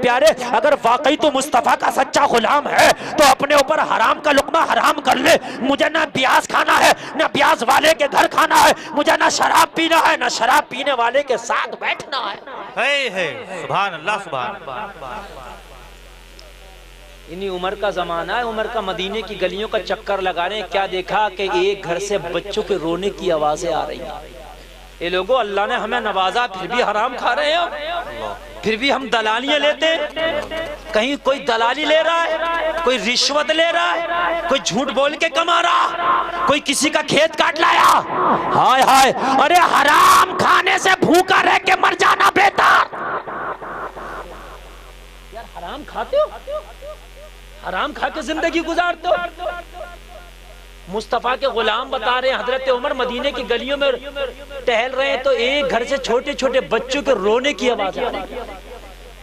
پیارے اگر واقعی تو مصطفیٰ کا سچا غلام ہے تو اپنے اوپر حرام کا لقمہ حرام کر لے. مجھے نہ پیاز کھانا ہے نہ پیاز والے کے گھر کھانا ہے, مجھے نہ شراب پینا ہے نہ شراب پینے والے کے ساتھ بیٹھنا ہے. سبحان اللہ سبحان اللہ. انہی عمر کا زمانہ ہے, عمر کا مدینے کی گلیوں کا چکر لگا رہے ہیں. کیا دیکھا کہ ایک گھر سے بچوں کے رونے کی آوازیں آ رہی ہیں. اے لوگو, اللہ نے ہمیں نوازا پھر بھی حرام کھا رہے ہیں, پھر بھی ہم دلالیاں لیتے ہیں. کہیں کوئی دلالی لے رہا ہے, کوئی رشوت لے رہا ہے, کوئی جھوٹ بول کے کما رہا, کوئی کسی کا کھیت کاٹ لایا. ہائے ہائے, ارے حرام کھانے سے بھوکا رہ کے مر جانا بہتر. یار حرام کھاتے ہو, حرام کھا کے زندگی گزارتے ہو. مصطفیٰ کے غلام بتا رہے ہیں حضرت عمر مدینے کی گلیوں میں ٹہل رہے ہیں تو ایک گھر سے چھوٹے چھوٹے بچوں کے رونے کی آواز آ رہی ہے.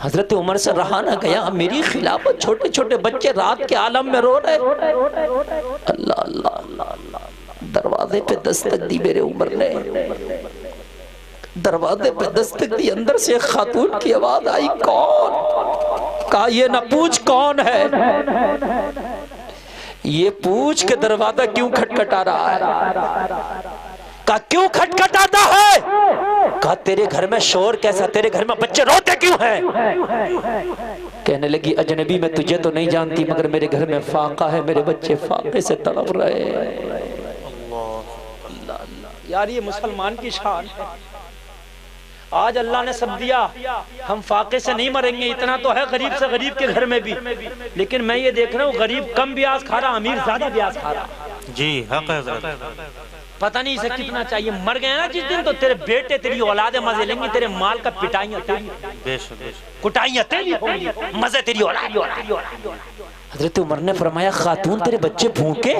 حضرت عمر سے رہا نہ گیا, میری خلافت چھوٹے چھوٹے بچے رات کے عالم میں رو رہے. اللہ اللہ اللہ اللہ. دروازے پہ دستک دی میرے عمر نے, دروازے پہ دستک دی, اندر سے ایک خاتون کی آواز آئی, کون؟ کہا یہ نہ پوچھ کون ہے, یہ پوچھ کے دروازہ کیوں کھٹکھٹا رہا ہے. کہا کیوں کھٹکھٹاتا ہے؟ کہا تیرے گھر میں شور کیسا, تیرے گھر میں بچے روتے کیوں ہیں؟ کہنے لگی اجنبی میں تجھے تو نہیں جانتی مگر میرے گھر میں فاقہ ہے, میرے بچے فاقے سے تڑپ رہے ہیں. یار یہ مسلمان کی شان ہے. آج اللہ نے سب دیا, ہم فاقے سے نہیں مریں گے, اتنا تو ہے غریب سے غریب کے گھر میں بھی. لیکن میں یہ دیکھ رہا ہوں غریب کم بیاز کھا رہا, امیر زیادہ بیاز کھا رہا. جی حق ہے حضرت. پتہ نہیں اسے کتنا چاہیے. مر گئے نا جس دن تو تیرے بیٹے تیری اولادیں مزے لیں گے, تیرے مال کا پٹائیاں تیری, کٹائیاں تیری ہوں گی, مزے تیری اولاد. حضرت عمر نے فرمایا خاتون تیرے بچے بھوکے؟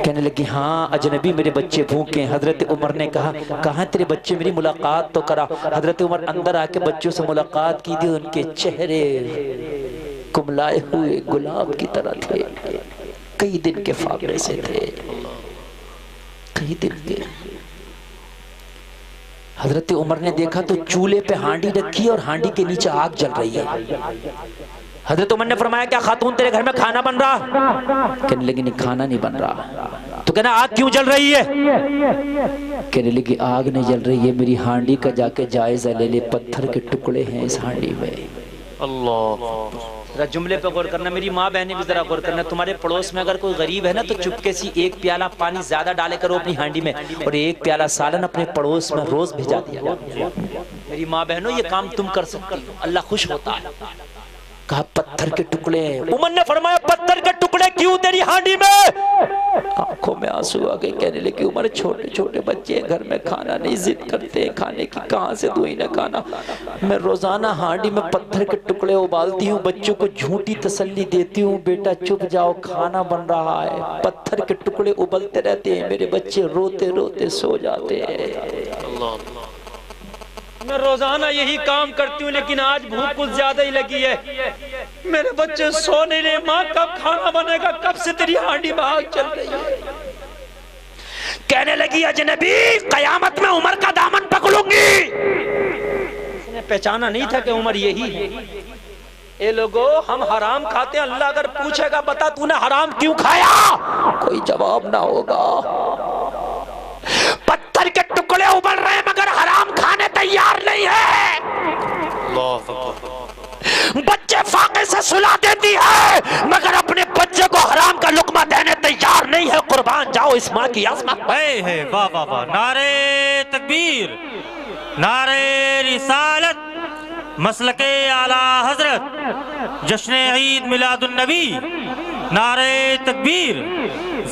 کہنے لگی ہاں اجنبی میرے بچے بھوکے. حضرت عمر نے کہا کہاں تیرے بچے, میری ملاقات تو کرا. حضرت عمر اندر آ کے بچوں سے ملاقات کی دی, ان کے چہرے کملائے ہوئے گلاب کی طرح تھے, کئی دن کے فاقے سے تھے, کئی دن کے. حضرت عمر نے دیکھا تو چولہے پہ ہانڈی رکھی اور ہانڈی کے نیچے آگ جل رہی ہے. حضرت عمر نے فرمایا کیا خاتون تیرے گھر میں کھانا بن رہا؟ کہنے لگی نہیں کھانا نہیں بن رہا. تو کہنا آگ کیوں جل رہی ہے؟ کہنے لگی آگ نہیں جل رہی ہے, میری ہانڈی کا جا کے جائزہ لے لے, پتھر کے ٹکڑے ہیں اس ہانڈی میں. اللہ. ذرا جملے پہ غور کرنا, میری ماں بہنیں بھی ذرا غور کرنا. تمہارے پڑوس میں اگر کوئی غریب ہے نا تو چپکے سی ایک پیالہ پانی زیادہ ڈالے کرو اپنی ہانڈی میں, اور ایک پیالہ سالن اپنے پڑوس میں روز بھیجا دیا. میری ماں بہنوں یہ کام تم کر سکتی ہو, اللہ خوش ہوتا ہے. کہا پتھر کے ٹکڑے. عمر نے فرمایا پتھر کے ٹکڑے کیوں تیری ہانڈی میں؟ آنکھوں میں آنسو آ گئے. کہنے لگی عمر چھوٹے چھوٹے بچے گھر میں کھانا نہیں ضد کرتے, کھانے کی کہاں سے دوں ہی نہ کھانا. میں روزانہ ہانڈی میں پتھر کے ٹکڑے ابالتی ہوں, بچوں کو جھوٹی تسلی دیتی ہوں, بیٹا چپ جاؤ کھانا بن رہا ہے. پتھر کے ٹکڑے ابلتے رہتے ہیں, میرے بچے روتے روتے سو جاتے ہیں. میں روزانہ یہی کام کرتی ہوں لیکن آج بھوک کچھ زیادہ ہی لگی ہے, میرے بچے سو نہیں رہے. ماں کب کھانا بنے گا, کب سے تیری ہانڈی میں آگ چل رہی ہے؟ کہنے لگی اجنبی قیامت میں عمر کا دامن پکڑوں گی. اس نے پہچانا نہیں تھا کہ عمر یہی ہے. اے لوگو ہم حرام کھاتے ہیں, اللہ اگر پوچھے گا بتا تو نے حرام کیوں کھایا, کوئی جواب نہ ہوگا. پتھر کے ٹکڑے ابل رہے مگر حرام کھانے تیار نہیں ہے. بچے فاقے سے سلا دیتی ہے مگر اپنے بچے کو حرام کا لقمہ دینے تیار نہیں ہے. قربان جاؤ اس ماں کی عظمت. واہ واہ واہ. نعرہ تکبیر, نعرہ رسالت, مسلک اعلیٰ حضرت, جشن عید میلاد النبی, نعرہ تکبیر,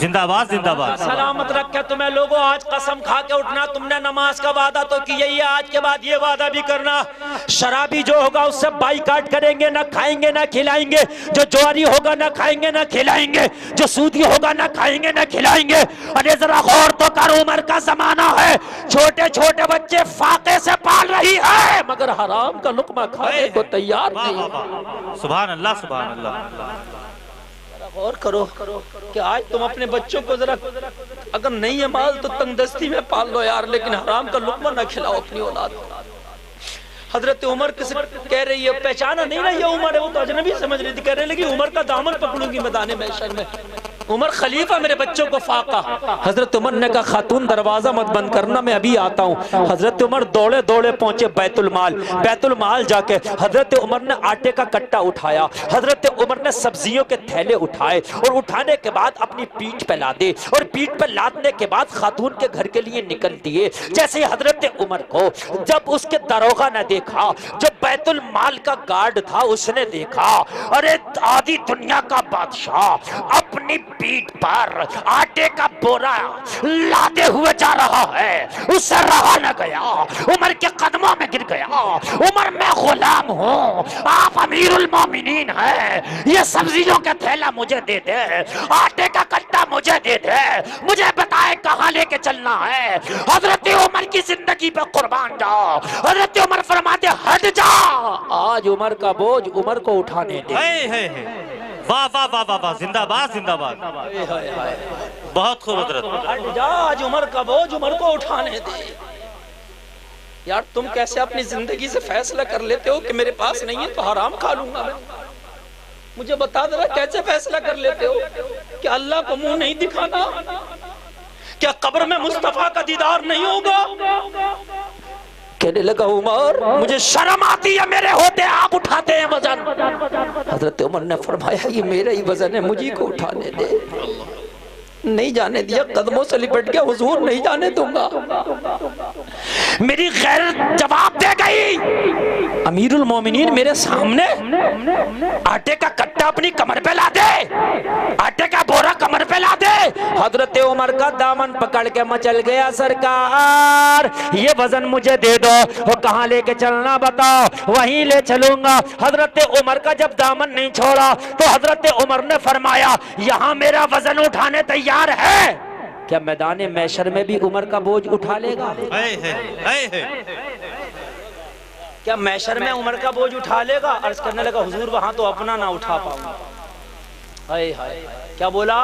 زندہ باد زندہ باد. سلامت رکھے تمہیں لوگوں. آج قسم کھا کے اٹھنا, تم نے نماز کا وعدہ تو کیا ہی ہے, آج کے بعد یہ وعدہ بھی کرنا شرابی جو ہوگا اس سے بائیکاٹ کریں گے, نہ کھائیں گے نہ کھلائیں گے. جو جواری ہوگا نہ کھائیں گے نہ کھلائیں گے. جو سودی ہوگا نہ کھائیں گے نہ کھلائیں گے. ارے ذرا غور تو کر, عمر کا زمانہ ہے, چھوٹے چھوٹے بچے فاقے سے پال رہی ہے مگر حرام کا لقمہ کھانے کو تیار نہیں. سبحان اللہ سبحان اللہ. غور کرو کہ آج تم اپنے بچوں کو ذرا, اگر نہیں ہے مال تو تنگ دستی میں پال لو یار, لیکن حرام کا لقمہ نہ کھلاؤ اپنی اولاد کو. حضرت عمر کس کہہ رہی ہے پہچانا نہیں رہی ہے عمر ہے، وہ تو اجنبی سمجھ رہی تھی، کہہ رہے لگی عمر کا دامن پکڑوں گی میدان محشر میں، عمر خلیفہ میرے بچوں کو فاقہ۔ حضرت عمر نے کہا خاتون دروازہ مت بند کرنا، میں ابھی آتا ہوں۔ حضرت عمر دوڑے دوڑے پہنچے بیت المال، بیت المال جا کے حضرت عمر نے آٹے کا کٹا اٹھایا، حضرت عمر نے سبزیوں کے تھیلے اٹھائے اور اٹھانے کے بعد اپنی پیٹھ پہ لادے اور پیٹھ پہ لادنے کے بعد خاتون کے گھر کے لیے نکل دیے۔ جیسے حضرت عمر کو جب اس کے داروغہ نے دیکھا، جو بیت المال کا گارڈ تھا اس نے دیکھا، ارے آدھی دنیا کا بادشاہ اپنی پیٹھ پر آٹے کا بورا لادے ہوئے جا رہا ہے، اس سے رہا نہ گیا، عمر کے قدموں میں گر گیا۔ عمر میں غلام ہوں، آپ امیر المومنین ہیں، یہ سبزیوں کا تھیلا مجھے دے دے، آٹے کا کٹا مجھے دے دے، مجھے بتائے کہاں لے کے چلنا ہے۔ حضرت عمر کی زندگی پہ قربان جاؤ، حضرت عمر فرماتے ہٹ جا، آج عمر کا بوجھ عمر کو اٹھانے دے۔ واہ واہ واہ واہ واہ، زندہ باد زندہ باد، بہت خوب حضرت۔ ہٹ جا، آج عمر کا بوجھ عمر کو اٹھانے دے۔ یار تم کیسے اپنی زندگی سے فیصلہ کر لیتے ہو کہ میرے پاس نہیں ہے تو حرام کھا لوں گا میں؟ مجھے بتا دے رہا کیسے فیصلہ کر لیتے ہو کہ اللہ کو منہ نہیں دکھانا؟ کیا قبر میں مصطفیٰ کا دیدار نہیں ہوگا؟ کہنے لگا عمر مجھے شرم آتی ہے، میرے ہوتے آپ اٹھاتے ہیں وزن۔ حضرت عمر نے فرمایا یہ میرا ہی وزن ہے، مجھے کو اٹھانے دے۔ نہیں جانے دیا، قدموں سے لپٹ گیا، حضور نہیں جانے دوں گا۔ میری غیرت جواب دے گئی، امیر المومنین میرے سامنے آٹے کا کٹا اپنی کمر پہ لا دے، آٹے کا بورا کمر پہ لا دے۔ حضرت عمر کا دامن پکڑ کے مچل گیا، سرکار یہ وزن مجھے دے دو، وہ کہاں لے کے چلنا بتاؤ، وہیں لے چلوں گا۔ حضرت عمر کا جب دامن نہیں چھوڑا تو حضرت عمر نے فرمایا یہاں میرا وزن اٹھانے تیار ہے، کیا میدان محشر میں بھی عمر کا بوجھ اٹھا لے گا؟ کیا محشر میں عمر کا بوجھ اٹھا لے گا؟ عرض کرنے لگا حضور وہاں تو اپنا نہ اٹھا پاؤں گا۔ کیا بولا؟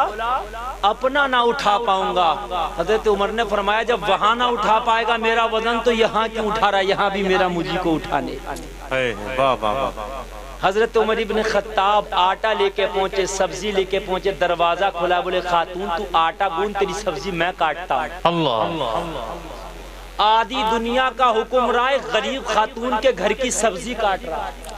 اپنا نہ اٹھا پاؤں گا۔ حضرت عمر نے فرمایا جب وہاں نہ اٹھا پائے گا میرا وزن تو یہاں کیوں اٹھا رہا ہے، یہاں بھی میرا مجھے کو اٹھانے۔ حضرت عمر ابن خطاب آٹا لے کے پہنچے، سبزی لے کے پہنچے، دروازہ کھلا، بولے خاتون تو آٹا گون، تیری سبزی میں کاٹتا ہوں۔ اللہ آدھی دنیا کا حکمراں غریب خاتون کے گھر کی سبزی کاٹ رہا ہے۔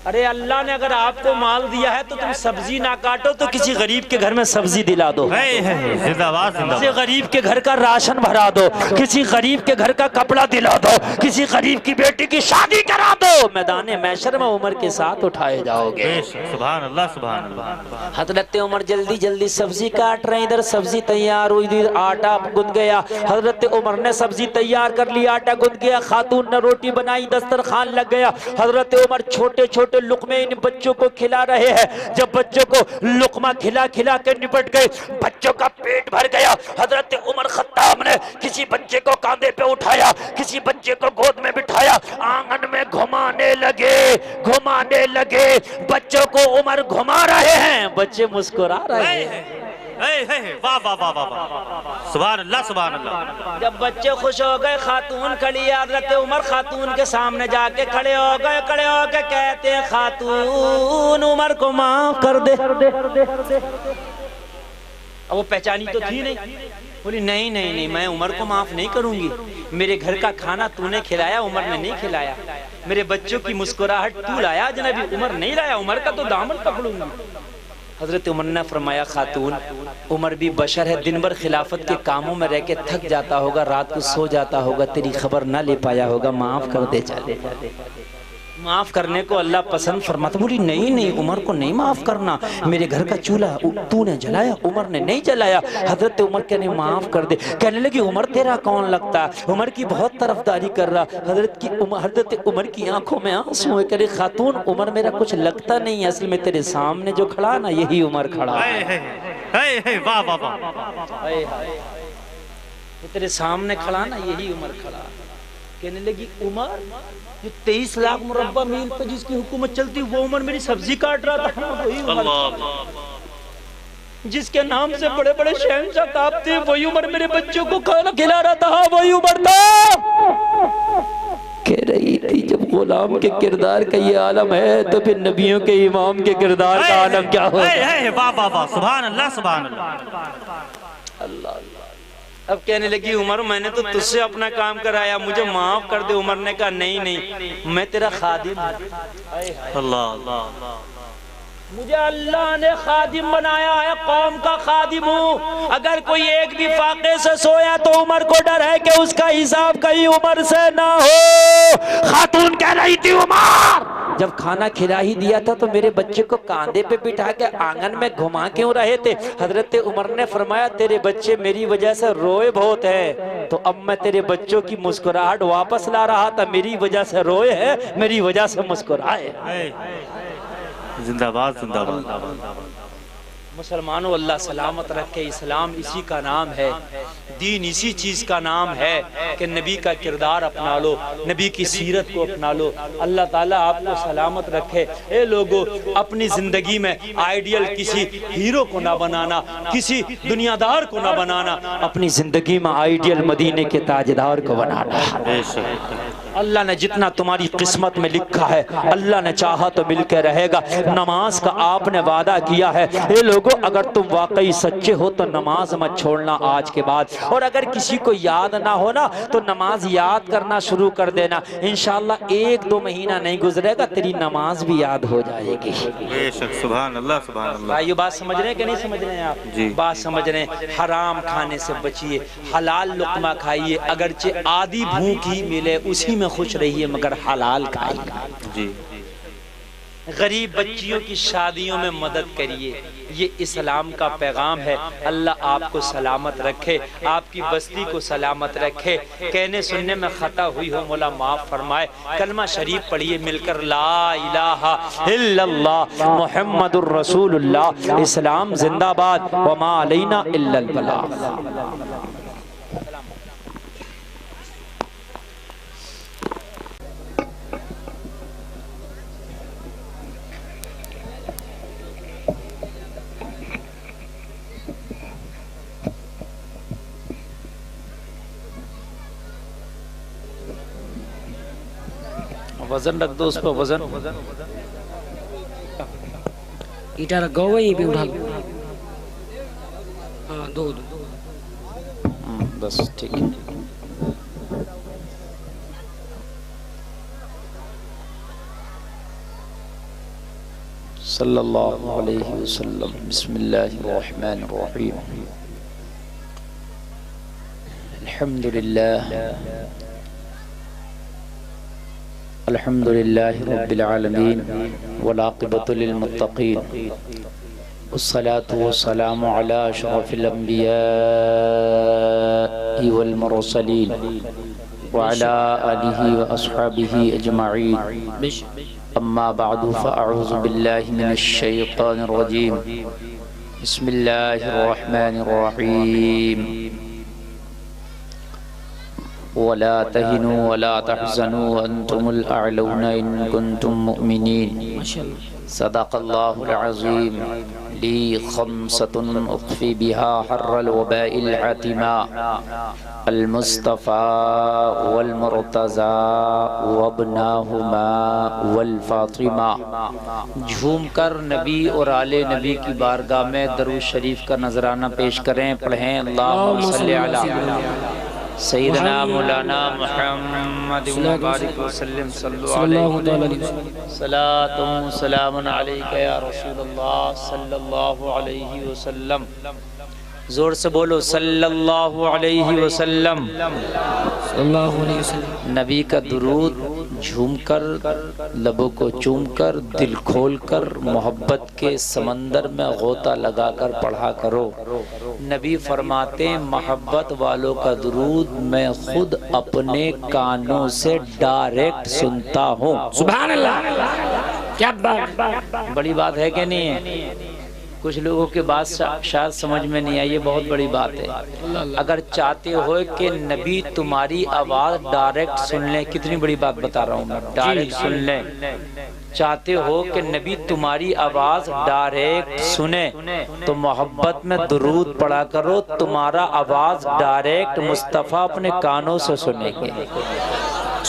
ارے اللہ نے اگر آپ کو مال دیا ہے تو تم سبزی نہ کاٹو تو کسی غریب کے گھر میں سبزی دلا دو، کسی غریب کے گھر کا راشن بھرا دو، کسی غریب کے گھر کا کپڑا دلا دو، کسی غریب کی بیٹی کی شادی کرا دو، میدان محشر میں عمر کے ساتھ اٹھائے جاؤ گے۔ سبحان اللہ سبحان اللہ۔ حضرت عمر جلدی جلدی سبزی کاٹ رہے ہیں، ادھر سبزی تیار ہوئی، ادھر آٹا گند گیا۔ حضرت عمر نے سبزی تیار کر لی، آٹا گند گیا، خاتون نے روٹی بنائی، دسترخوان لگ گیا۔ حضرت عمر چھوٹے چھوٹے لقمے ان بچوں کو کھلا رہے ہیں۔ جب بچوں کو لقمہ کھلا کھلا کے نپٹ گئے، بچوں کا پیٹ بھر گیا، حضرت عمر خطاب نے کسی بچے کو کاندھے پہ اٹھایا، کسی بچے کو گود میں بٹھایا، آنگن میں گھمانے لگے، بچوں کو عمر گھما رہے ہیں، بچے مسکرا رہے ہیں۔ واہ واہ واہ واہ، سبحان اللہ سبحان اللہ۔ جب بچے خوش ہو گئے، خاتون کھڑی ہے، حضرت عمر خاتون کے سامنے جا کے کھڑے ہو کے کہتے ہیں خاتون عمر کو معاف کر دے۔ اب وہ پہچانی تو تھی نہیں، بولی نہیں میں عمر کو معاف نہیں کروں گی، میرے گھر کا کھانا تو نے کھلایا، عمر نے نہیں کھلایا، میرے بچوں کی مسکراہٹ تو لایا، جنابی عمر نہیں لایا، عمر کا تو دامن پکڑوں گی۔ حضرت عمر نے فرمایا خاتون عمر بھی بشر ہے، دن بھر خلافت کے کاموں میں رہ کے تھک جاتا ہوگا، رات کو سو جاتا ہوگا، تیری خبر نہ لے پایا ہوگا، معاف کر دے چلے۔ معاف کرنے کو اللہ پسند فرماتا۔ بولی نہیں عمر کو نہیں معاف کرنا، میرے گھر کا چولہا تو نے جلایا، عمر نے نہیں جلایا۔ حضرت عمر کہنے معاف کر دے، کہنے لگی عمر تیرا کون لگتا، عمر کی بہت طرفداری کر رہا۔ حضرت عمر کی آنکھوں میں آنسو ہے، کہنے خاتون عمر میرا کچھ لگتا نہیں، اصل میں تیرے سامنے جو کھڑا نا یہی عمر کھڑا ہے۔ واہ واہ واہ، تیرے سامنے کھڑا نا یہی عمر کھڑا۔ کہنے لگی عمر جو 23 لاکھ مربع میل پہ جس کی حکومت چلتی وہ عمر میری سبزی کاٹ رہا تھا، وہی عمر جس کے نام سے بڑے بڑے شہنشاہ کانپتے وہی عمر میرے بچوں کو کھانا کھلا رہا تھا، وہی عمر تھا۔ کہہ رہی تھی جب غلام کے کردار کا یہ عالم ہے تو پھر نبیوں کے امام کے کردار کا عالم کیا ہوگا؟ واہ واہ واہ، سبحان اللہ سبحان اللہ۔ اب کہنے لگی عمر میں نے تو تجھ سے اپنا کام کرایا، مجھے معاف کر دے۔ عمر نے کہا نہیں میں تیرا خادم ہوں، اللہ مجھے اللہ نے خادم بنایا ہے، قوم کا خادم ہوں۔ اگر کوئی ایک بھی فاقے سے سویا تو عمر کو ڈر ہے کہ اس کا حساب کہیں عمر سے نہ ہو۔ خاتون کہہ رہی تھی عمر جب کھانا کھلا ہی دیا تھا تو میرے بچے کو کاندھے پہ بٹھا کے آنگن میں گھما کیوں رہے تھے؟ حضرت عمر نے فرمایا تیرے بچے میری وجہ سے روئے بہت ہے، تو اب میں تیرے بچوں کی مسکراہٹ واپس لا رہا تھا، میری وجہ سے روئے ہے، میری وجہ سے مسکرائے۔ زندہ باد زندہ باد۔ مسلمانوں اللہ سلامت رکھے، اسلام اسی کا نام ہے، دین اسی چیز کا نام ہے کہ نبی کا کردار اپنا لو، نبی کی سیرت کو اپنا لو۔ اللہ تعالیٰ آپ کو سلامت رکھے۔ اے لوگو، اپنی زندگی میں آئیڈیل کسی ہیرو کو نہ بنانا، کسی دنیا دار کو نہ بنانا، اپنی زندگی میں آئیڈیل مدینے کے تاجدار کو بنانا۔ اللہ نے جتنا تمہاری قسمت میں لکھا ہے اللہ نے چاہا تو مل کے رہے گا۔ نماز کا آپ نے وعدہ کیا ہے، اے لوگوں اگر تم واقعی سچے ہو تو نماز مت چھوڑنا آج کے بعد، اور اگر کسی کو یاد نہ ہونا تو نماز یاد کرنا شروع کر دینا، انشاءاللہ 1-2 مہینہ نہیں گزرے گا تیری نماز بھی یاد ہو جائے گی۔ بے شک، سبحان اللہ سبحان اللہ۔ بھائیو بات سمجھ رہے ہیں کہ نہیں سمجھ رہے ہیں آپ؟ جی بات سمجھ رہے ہیں۔ حرام کھانے سے بچیے، حلال لقمہ کھائیے، اگرچہ آدھی بھوک ہی ملے اسی میں خوش رہیے مگر حلال کھائیے۔ جی، غریب بچیوں کی شادیوں میں مدد کریے، یہ اسلام کا پیغام ہے۔ اللہ آپ کو سلامت رکھے، آپ کی بستی کو سلامت رکھے۔ کہنے سننے میں خطا ہوئی ہو مولا معاف فرمائے۔ کلمہ شریف پڑھیے مل کر، لا الہ الا اللہ محمد الرسول اللہ۔ اسلام زندہ باد، وما علینا الا البلاغ۔ وزن رکھ دو اس پہ، وزن ایٹا رکھا ہوا یہ بھی اٹھا لو۔ ہاں دو بس ٹھیک ہے۔ صلی اللہ علیہ وسلم۔ بسم اللہ الرحمن الرحیم۔ الحمد للہ رب العالمین والعاقبۃ للمتقین، والصلاة والسلام علی اشرف الانبیاء والمرسلین وعلی آلہ واصحابہ اجمعین، اما بعد فاعوذ باللہ من الشیطان الرجیم، بسم اللہ الرحمن الرحیم۔ ولا تهنوا ولا تحزنوا وانتم الاعلون ان كنتم مؤمنين، صدق الله العظيم۔ لي 5 اخفي بها حر الوباء العتماء، المصطفى والمرتضى وابناهما والفاطمة۔ جھوم کر نبی اور آل نبی کی بارگاہ میں درود شریف کا نذرانہ پیش کریں، پڑھیں اللہم صلی علی سیدنا مولانا محمد مبارک وسلم، صلو علیہ صلاۃ و سلام علیک یا رسول اللہ صلی اللہ علیہ وسلم۔ زور سے بولو صلی اللہ علیہ وسلم۔ صلی اللہ علیہ وسلم۔ نبی کا درود جھوم کر، لبوں کو چوم کر، دل کھول کر، محبت کے سمندر میں غوطہ لگا کر پڑھا کرو۔ نبی فرماتے ہیں محبت والوں کا درود میں خود اپنے کانوں سے ڈائریکٹ سنتا ہوں۔ سبحان اللہ، کیا بات، بڑی بات ہے کہ نہیں ہے؟ کچھ لوگوں کے بات شاید سمجھ میں نہیں آئی، یہ بہت بڑی بات ہے۔ اگر چاہتے ہو کہ نبی تمہاری آواز ڈائریکٹ سن لیں، کتنی بڑی بات بتا رہا ہوں میں، ڈائریکٹ سن لیں، چاہتے ہو کہ نبی تمہاری آواز ڈائریکٹ سنے تو محبت میں درود پڑھا کرو، تمہارا آواز ڈائریکٹ مصطفیٰ اپنے کانوں سے سنیں گے۔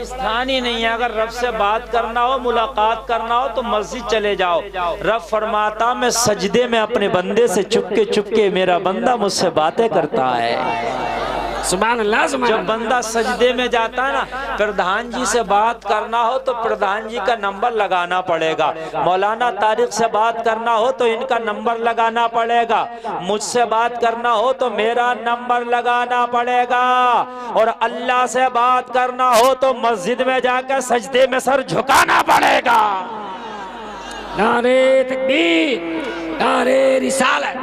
استھان ہی نہیں ہے. اگر رب سے بات کرنا ہو, ملاقات کرنا ہو تو مسجد چلے جاؤ. رب فرماتا میں سجدے میں اپنے بندے سے چپ کے میرا بندہ مجھ سے باتیں کرتا ہے. سبحان اللہ سبحان جب اللہ. بندہ سجدے میں جاتا ہے نا, پردھان جی سے بات کرنا ہو تو پردھان جی کا نمبر لگانا پڑے گا. مولانا طارق سے بات کرنا ہو تو ان کا نمبر لگانا پڑے گا. مجھ سے بات کرنا ہو تو میرا نمبر لگانا پڑے گا. اور اللہ سے بات کرنا ہو تو مسجد میں جا کے سجدے میں سر جھکانا پڑے گا. نعرے تکبیر, نعرے رسالت,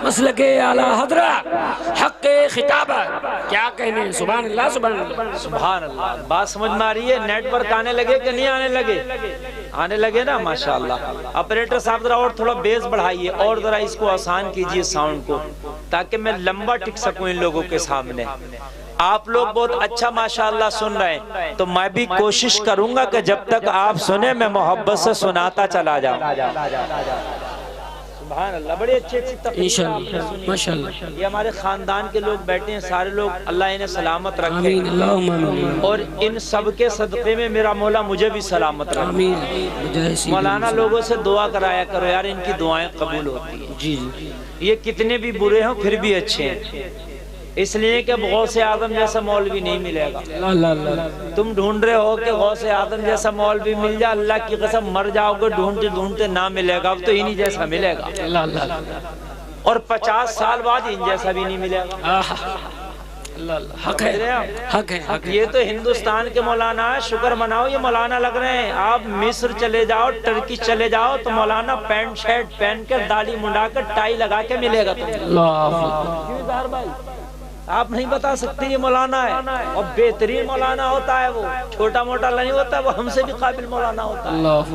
مسلک اعلی حضرت, حق خطابت, کیا کہنے. سبحان اللہ سبحان اللہ. سبحان اللہ. بات سمجھ میں آ رہی ہے؟ نیٹ ورک آنے لگے کہ نہیں آنے لگے؟ آنے لگے نا, ماشاءاللہ. آپریٹر صاحب ذرا اور تھوڑا بیس بڑھائیے, اور ذرا اس کو آسان کیجئے ساؤنڈ کو, تاکہ میں لمبا ٹک سکوں ان لوگوں کے سامنے. آپ لوگ بہت اچھا ماشاءاللہ سن رہے ہیں, تو میں بھی کوشش کروں گا کہ جب تک آپ سنیں میں محبت سے سناتا چلا جاؤں. سبحان اللہ. بڑی اچھی تقریر انشاءاللہ ماشاءاللہ. یہ ہمارے خاندان کے لوگ بیٹھے ہیں, سارے لوگ, اللہ انہیں سلامت رکھے. آمین اللہم آمین. اور ان سب کے صدقے میں میرا مولا مجھے بھی سلامت رکھے. آمین. مولانا لوگوں سے دعا کرایا کرو یار, ان کی دعائیں قبول ہوتی ہیں. جی جی. یہ کتنے بھی برے ہوں پھر بھی اچھے ہیں, اس لیے کہ غوث اعظم جیسا مولوی نہیں ملے گا. اللہ اللہ. تم ڈھونڈ رہے ہو کہ غوث اعظم جیسا مولوی مل جائے, اللہ کی قسم مر جاؤ گے ڈھونڈتے ڈھونڈتے نہ ملے گا. اب تو انہی جیسا ملے گا, اللہ اللہ. اور 50 سال بعد ان جیسا بھی نہیں ملے گا. اللہ اللہ. حق ہے, حق ہے, حق ہے. یہ تو ہندوستان کے مولانا ہے, شکر مناؤ یہ مولانا لگ رہے ہیں. آپ مصر چلے جاؤ, ٹرکی چلے جاؤ تو مولانا پینٹ شرٹ پہن کر, داڑھی منڈا کر, ٹائی لگا کے ملے گا تمہیں. اللہ. آپ نہیں بتا سکتے یہ مولانا ہے, اور بہترین مولانا ہوتا ہے. وہ چھوٹا موٹا نہیں ہوتا, وہ ہم سے بھی قابل مولانا ہوتا ہے. اللہ.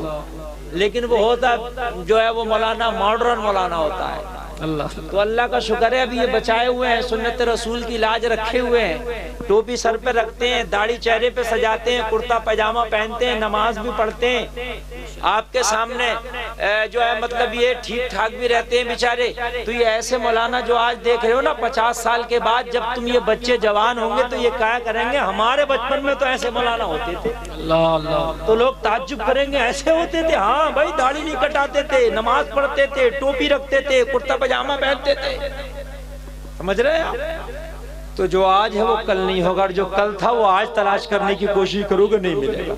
لیکن وہ ہوتا جو ہے وہ مولانا ماڈرن مولانا ہوتا ہے. اللہ. تو اللہ کا شکر ہے ابھی یہ بچائے ہوئے ہیں, سنت رسول کی لاج رکھے ہوئے ہیں, ٹوپی سر پہ رکھتے ہیں, داڑھی چہرے پہ سجاتے ہیں, کرتا پاجامہ پہنتے ہیں, نماز بھی پڑھتے ہیں. آپ کے سامنے جو ہے مطلب یہ ٹھیک ٹھاک بھی رہتے ہیں بیچارے. تو یہ ایسے مولانا جو آج دیکھ رہے ہو نا, 50 سال کے بعد جب تم یہ بچے جوان ہوں گے تو یہ کہا کریں گے ہمارے بچپن میں تو ایسے مولانا ہوتے تھے. اللہ اللہ. تو لوگ تعجب کریں گے ایسے ہوتے تھے. ہاں بھائی, داڑھی نہیں کٹاتے تھے, نماز پڑھتے تھے, ٹوپی رکھتے تھے, کرتا پاجامہ پہنتے تھے. سمجھ رہے ہیں آپ؟ تو جو آج ہے وہ کل نہیں ہوگا, اور جو کل تھا وہ آج تلاش کرنے کی کوشش کرو گے نہیں ملے گا.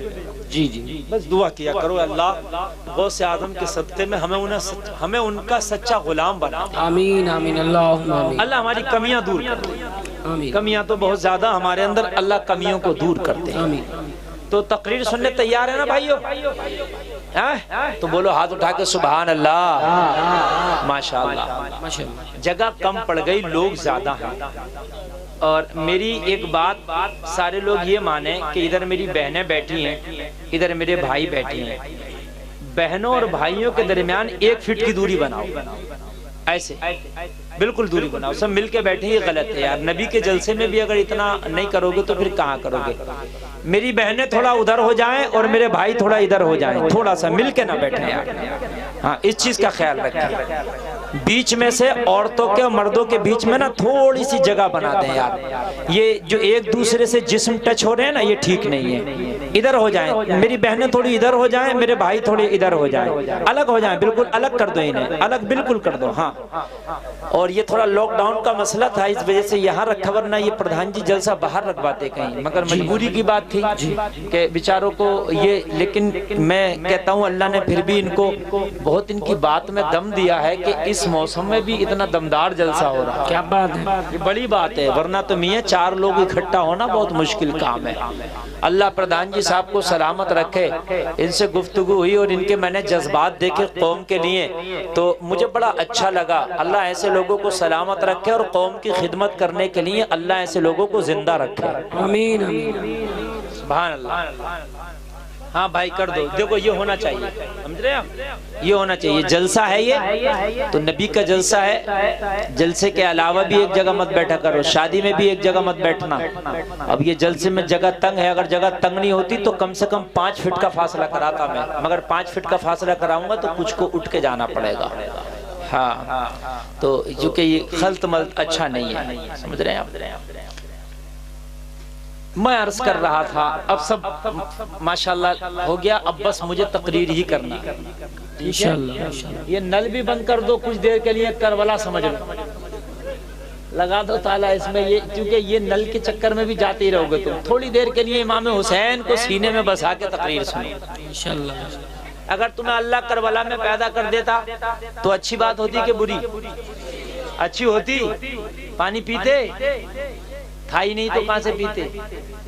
جی جی. بس دعا کیا کرو, اللہ غوث اعظم کے صدقے میں ہمیں ان کا سچا غلام بنا. آمین آمین اللہم آمین. اللہ ہماری کمیاں دور کر دے. آمین. کمیاں تو بہت زیادہ ہمارے اندر, اللہ کمیوں کو دور کرتے ہیں. آمین. تو تقریر سننے تیار ہے نا بھائیو؟ تو بولو ہاتھ اٹھا کے سبحان اللہ. ماشاءاللہ. ماشاءاللہ. جگہ کم پڑ گئی, لوگ زیادہ ہیں. اور میری ایک بات سارے لوگ یہ مانیں کہ ادھر میری بہنیں بیٹھی ہیں, ادھر میرے بھائی بیٹھی ہیں. بہنوں اور بھائیوں کے درمیان 1 فٹ کی دوری بناؤ, ایسے بالکل دوری بناؤ, سب مل کے بیٹھے. یہ غلط ہے یار. نبی کے جلسے میں بھی اگر اتنا نہیں کرو گے تو پھر کہاں کرو گے. میری بہنیں تھوڑا ادھر ہو جائیں اور میرے بھائی تھوڑا ادھر ہو جائیں, تھوڑا سا مل کے نہ بیٹھیں یار. ہاں, اس چیز کا خیال رکھیں. بیچ میں سے عورتوں کے اور مردوں کے بیچ میں نا تھوڑی سی جگہ بنا دیں یار. یہ جو ایک دوسرے سے جسم ٹچ ہو رہے ہیں نا, یہ ٹھیک نہیں ہے. ادھر ہو جائیں, میری بہنیں تھوڑی ادھر ہو جائیں, میرے بھائی تھوڑے ادھر ہو جائیں, الگ ہو جائیں, بالکل الگ کر دو انہیں, الگ بالکل کر دو. ہاں, اور یہ تھوڑا لاک ڈاؤن کا مسئلہ تھا, اس وجہ سے یہاں رکھا, ورنہ یہ پردھان جی جلسہ باہر رکھواتے کہیں, مگر مجبوری کی بات تھی کہ بیچاروں کو یہ. لیکن میں کہتا ہوں اللہ نے پھر بھی ان کو بہت ان کی بات میں دم دیا ہے کہ اس موسم میں بھی اتنا دمدار جلسہ ہو رہا ہے. کیا بات ہے, یہ بڑی بات ہے, ورنہ تو میاں 4 لوگ اکٹھا ہونا بہت مشکل کام ہے. اللہ پردھان جی صاحب کو سلامت رکھے. ان سے گفتگو ہوئی اور ان کے میں نے جذبات دیکھے قوم کے لیے, تو مجھے بڑا اچھا لگا. اللہ ایسے لوگوں کو سلامت رکھے اور قوم کی خدمت کرنے کے لیے اللہ ایسے لوگوں کو زندہ رکھے. آمین آمین. سبحان اللہ. ہاں بھائی کر دو. دیکھو یہ ہونا چاہیے, سمجھ رہے ہیں, یہ ہونا چاہیے. جلسہ ہے یہ تو نبی کا جلسہ ہے. جلسے کے علاوہ بھی ایک جگہ مت بیٹھا کرو, شادی میں بھی ایک جگہ مت بیٹھنا. اب یہ جلسے میں جگہ تنگ ہے, اگر جگہ تنگ نہیں ہوتی تو کم سے کم 5 فٹ کا فاصلہ کراتا میں, مگر 5 فٹ کا فاصلہ کراؤں گا تو کچھ کو اٹھ کے جانا پڑے گا. ہاں, تو جو کہ یہ خلط ملط اچھا نہیں ہے, سمجھ رہے ہیں آپ. میں عرض کر رہا تھا اب سب ماشاءاللہ ہو گیا، اب بس مجھے تقریر ہی کرنا ہے انشاءاللہ۔ یہ نل بھی بند کر دو کچھ دیر کے لیے، کربلا سمجھ لو، لگا دو تالا اس میں، یہ کیونکہ یہ نل کے چکر میں بھی جاتے ہی رہو گے تم۔ تھوڑی دیر کے لیے امام حسین کو سینے میں بسا کے تقریر سنو انشاءاللہ۔ اگر تمہیں اللہ کربلا میں پیدا کر دیتا تو اچھی بات ہوتی کہ بری؟ اچھی ہوتی، پانی پیتے تھا ہی نہیں تو کہاں سے پیتے؟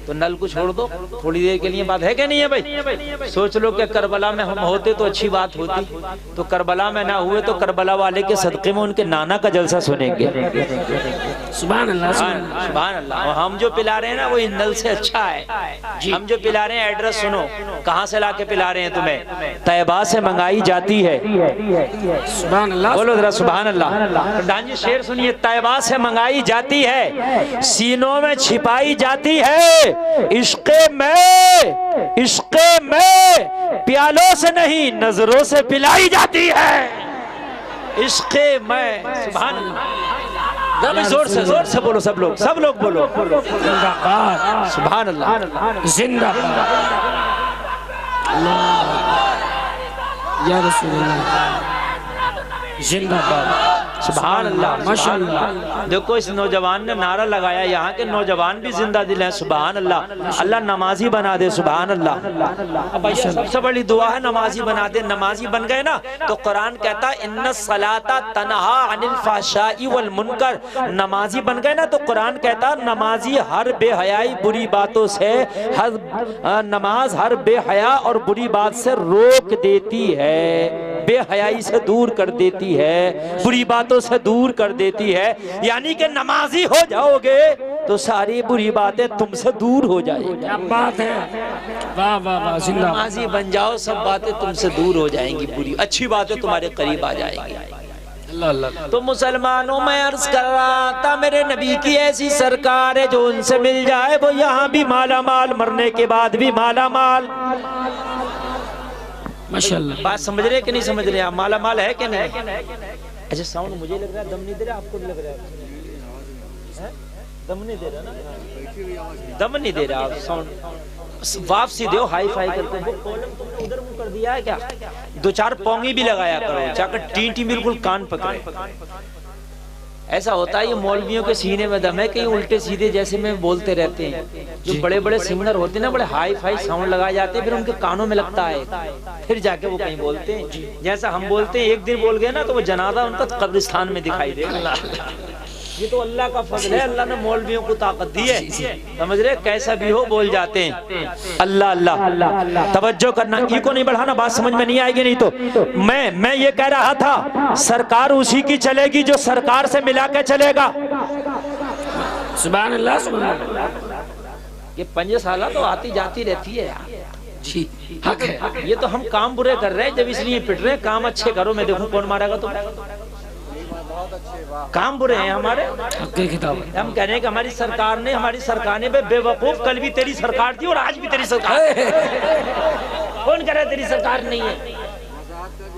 تو نل کو چھوڑ دو تھوڑی دیر کے لیے، بات ہے کہ نہیں ہے بھائی؟ سوچ لو کہ کربلا میں ہم ہوتے تو اچھی بات ہوتی، تو کربلا میں نہ ہوئے تو کربلا والے کے صدقے میں ان کے نانا کا جلسہ سنیں گے۔ سبحان اللہ سبحان اللہ۔ اور ہم جو پلا رہے ہیں نا وہ ان نل سے اچھا ہے۔ ہم جو پلا رہے ہیں ایڈریس سنو، کہاں سے لا کے پلا رہے ہیں تمہیں؟ طیبہ سے منگائی جاتی ہے۔ سبحان اللہ، بولو ذرا سبحان اللہ۔ پردھان جی شعر سنیے، طیبہ سے منگائی جاتی ہے، سینوں میں چھپائی جاتی ہے، عشق میں پیالوں سے نہیں نظروں سے پلائی جاتی ہے۔ عشق میں، سبحان اللہ، زور سے بولو، سب لوگ بولو زندہ باد، سبحان اللہ، زندہ باد، اللہ یا رسول اللہ، زندہ باد، سبحان اللہ، ماشاءاللہ۔ دیکھو اس نوجوان نے نعرہ لگایا، یہاں کے نوجوان بھی زندہ دل ہیں، سبحان اللہ۔ اللہ نمازی بنا دے، سبحان اللہ۔ اب سب سے بڑی دعا ہے نمازی بنا دے۔ نمازی بن گئے نا تو قرآن کہتا ہے ان الصلاۃ تنہا عن الفحشاء والمنکر۔ نمازی بن گئے نا تو قرآن کہتا ہے نمازی ہر بے حیائی بری باتوں سے، نماز ہر بے حیا اور بری بات سے روک دیتی ہے، بے حیائی سے دور کر دیتی ہے، بری باتوں سے دور کر دیتی ہے۔ یعنی کہ نمازی ہو جاؤ گے تو ساری بری باتیں تم سے دور ہو جائیں گی۔ کیا بات ہے، واہ واہ واہ، زندہ باد۔ نمازی بن جاؤ، سب باتیں تم سے دور ہو جائیں گی، بری اچھی باتیں تمہارے قریب آ جائیں گی۔ اللہ اللہ، تو مسلمانوں میں عرض کر رہا تھا میرے نبی کی ایسی سرکار ہے جو ان سے مل جائے وہ یہاں بھی مالا مال، مرنے کے بعد بھی مالا مال۔ ماشاءاللہ، بات سمجھ رہے کہ نہیں سمجھ رہے؟ آپ مالا مال ہے کہ نہیں؟ اچھا ساؤنڈ مجھے لگ رہا ہے دم نہیں دے رہا، آپ کو لگ رہا ہے دم نہیں دے رہا نا؟ دم نہیں دے رہا، ساؤنڈ واپسی دیو، ہائی فائی کرتے ہیں۔ وہ کولم تم نے ادھر منہ کر دیا ہے کیا؟ دو چار پونگی بھی لگایا کرو، چاہ کر ٹی بالکل کان پکڑے۔ ایسا ہوتا ہے یہ مولویوں کے سینے میں دم ہے کہ یہ الٹے سیدھے جیسے میں بولتے رہتے ہیں۔ جو بڑے بڑے سنگر ہوتے ہیں نا، بڑے ہائی فائی ساؤنڈ لگائے جاتے ہیں، پھر ان کے کانوں میں لگتا ہے، پھر جا کے وہ کہیں بولتے ہیں۔ جیسا ہم بولتے ہیں ایک دن بول گئے نا تو وہ جنازہ ان کا قبرستان میں دکھائی دے گا۔ یہ تو اللہ کا فضل ہے، اللہ نے مولویوں کو طاقت دی ہے، سمجھ رہے؟ کیسا بھی ہو بول جاتے ہیں۔ اللہ اللہ، توجہ کرنا، ای کو نہیں بڑھانا، بات سمجھ میں نہیں آئے گی نہیں تو۔ میں یہ کہہ رہا تھا سرکار اسی کی چلے گی جو سرکار سے ملا کے چلے گا۔ سبحان اللہ، سبحان اللہ۔ یہ 5 سالہ تو آتی جاتی رہتی ہے یار، جی حق ہے، یہ تو ہم کام برے کر رہے ہیں جب اس لیے پٹ رہے ہیں۔ کام اچھے کرو، میں دیکھوں کون مارے گا تم۔ کام برے ہیں ہمارے، حق کی کتاب ہے۔ ہم کہہ رہے ہیں کہ ہماری سرکار نے بے وقوف، کل بھی تیری سرکار تھی اور آج بھی تیری سرکار ہے۔ کون کہہ رہا ہے تیری سرکار نہیں ہے؟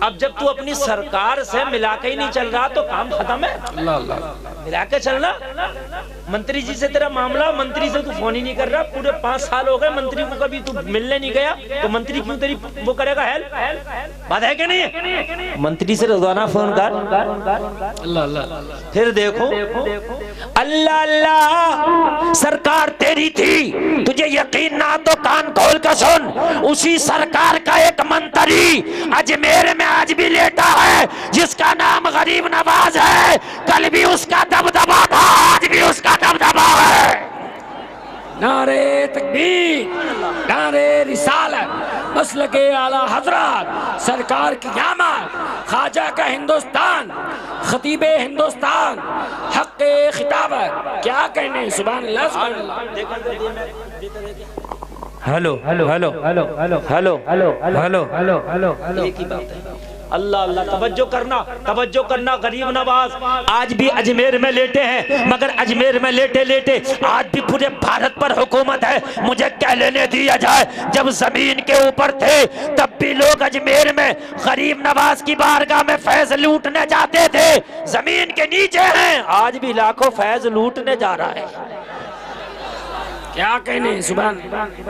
اب جب تو اپنی سرکار سے ملا کے ہی نہیں چل رہا تو کام ختم ہے۔ اللہ اللہ، ملا کے چلنا۔ منتری جی سے تیرا معاملہ، منتری سے تو فون ہی نہیں کر رہا، پورے 5 سال ہو گئے منتری کو کبھی تو ملنے نہیں گیا، تو منتری کیوں تیری وہ کرے گا ہیلپ؟ بات ہے کہ نہیں ہے؟ منتری سے روزانہ فون کر۔ اللہ اللہ، پھر دیکھو اللہ اللہ، سرکار تیری تھی، تجھے یقین نہ تو کان کھول کے سن، اسی سرکار کا ایک منتری اجمیر میں آج بھی لیٹا ہے جس کا نام غریب نواز ہے۔ کل بھی اس کا دبدبا تھا، آج بھی اس کا دبدبا ہے۔ نعرے تکبیر، نعرے رسالت، مسلک اعلیٰ حضرات، سرکار کی آمد، خواجہ کا ہندوستان، خطیب ہندوستان، حق خطابت، کیا کہنے؟ سبحان اللہ، سبحان اللہ۔ Hello hello hello hello hello hello hello hello hello hello ایک ہی بات ہے۔ اللہ اللہ، توجہ کرنا، غریب نواز آج بھی اجمیر میں لیٹے ہیں، مگر اجمیر میں لیٹے لیٹے آج بھی پورے بھارت پر حکومت ہے۔ مجھے کہہ لینے دیا جائے، جب زمین کے اوپر تھے تب بھی لوگ اجمیر میں غریب نواز کی بارگاہ میں فیض لوٹنے جاتے تھے۔ زمین کے نیچے ہیں، آج بھی لاکھوں فیض لوٹنے جا رہا ہے۔ کیا کہنے سبحان.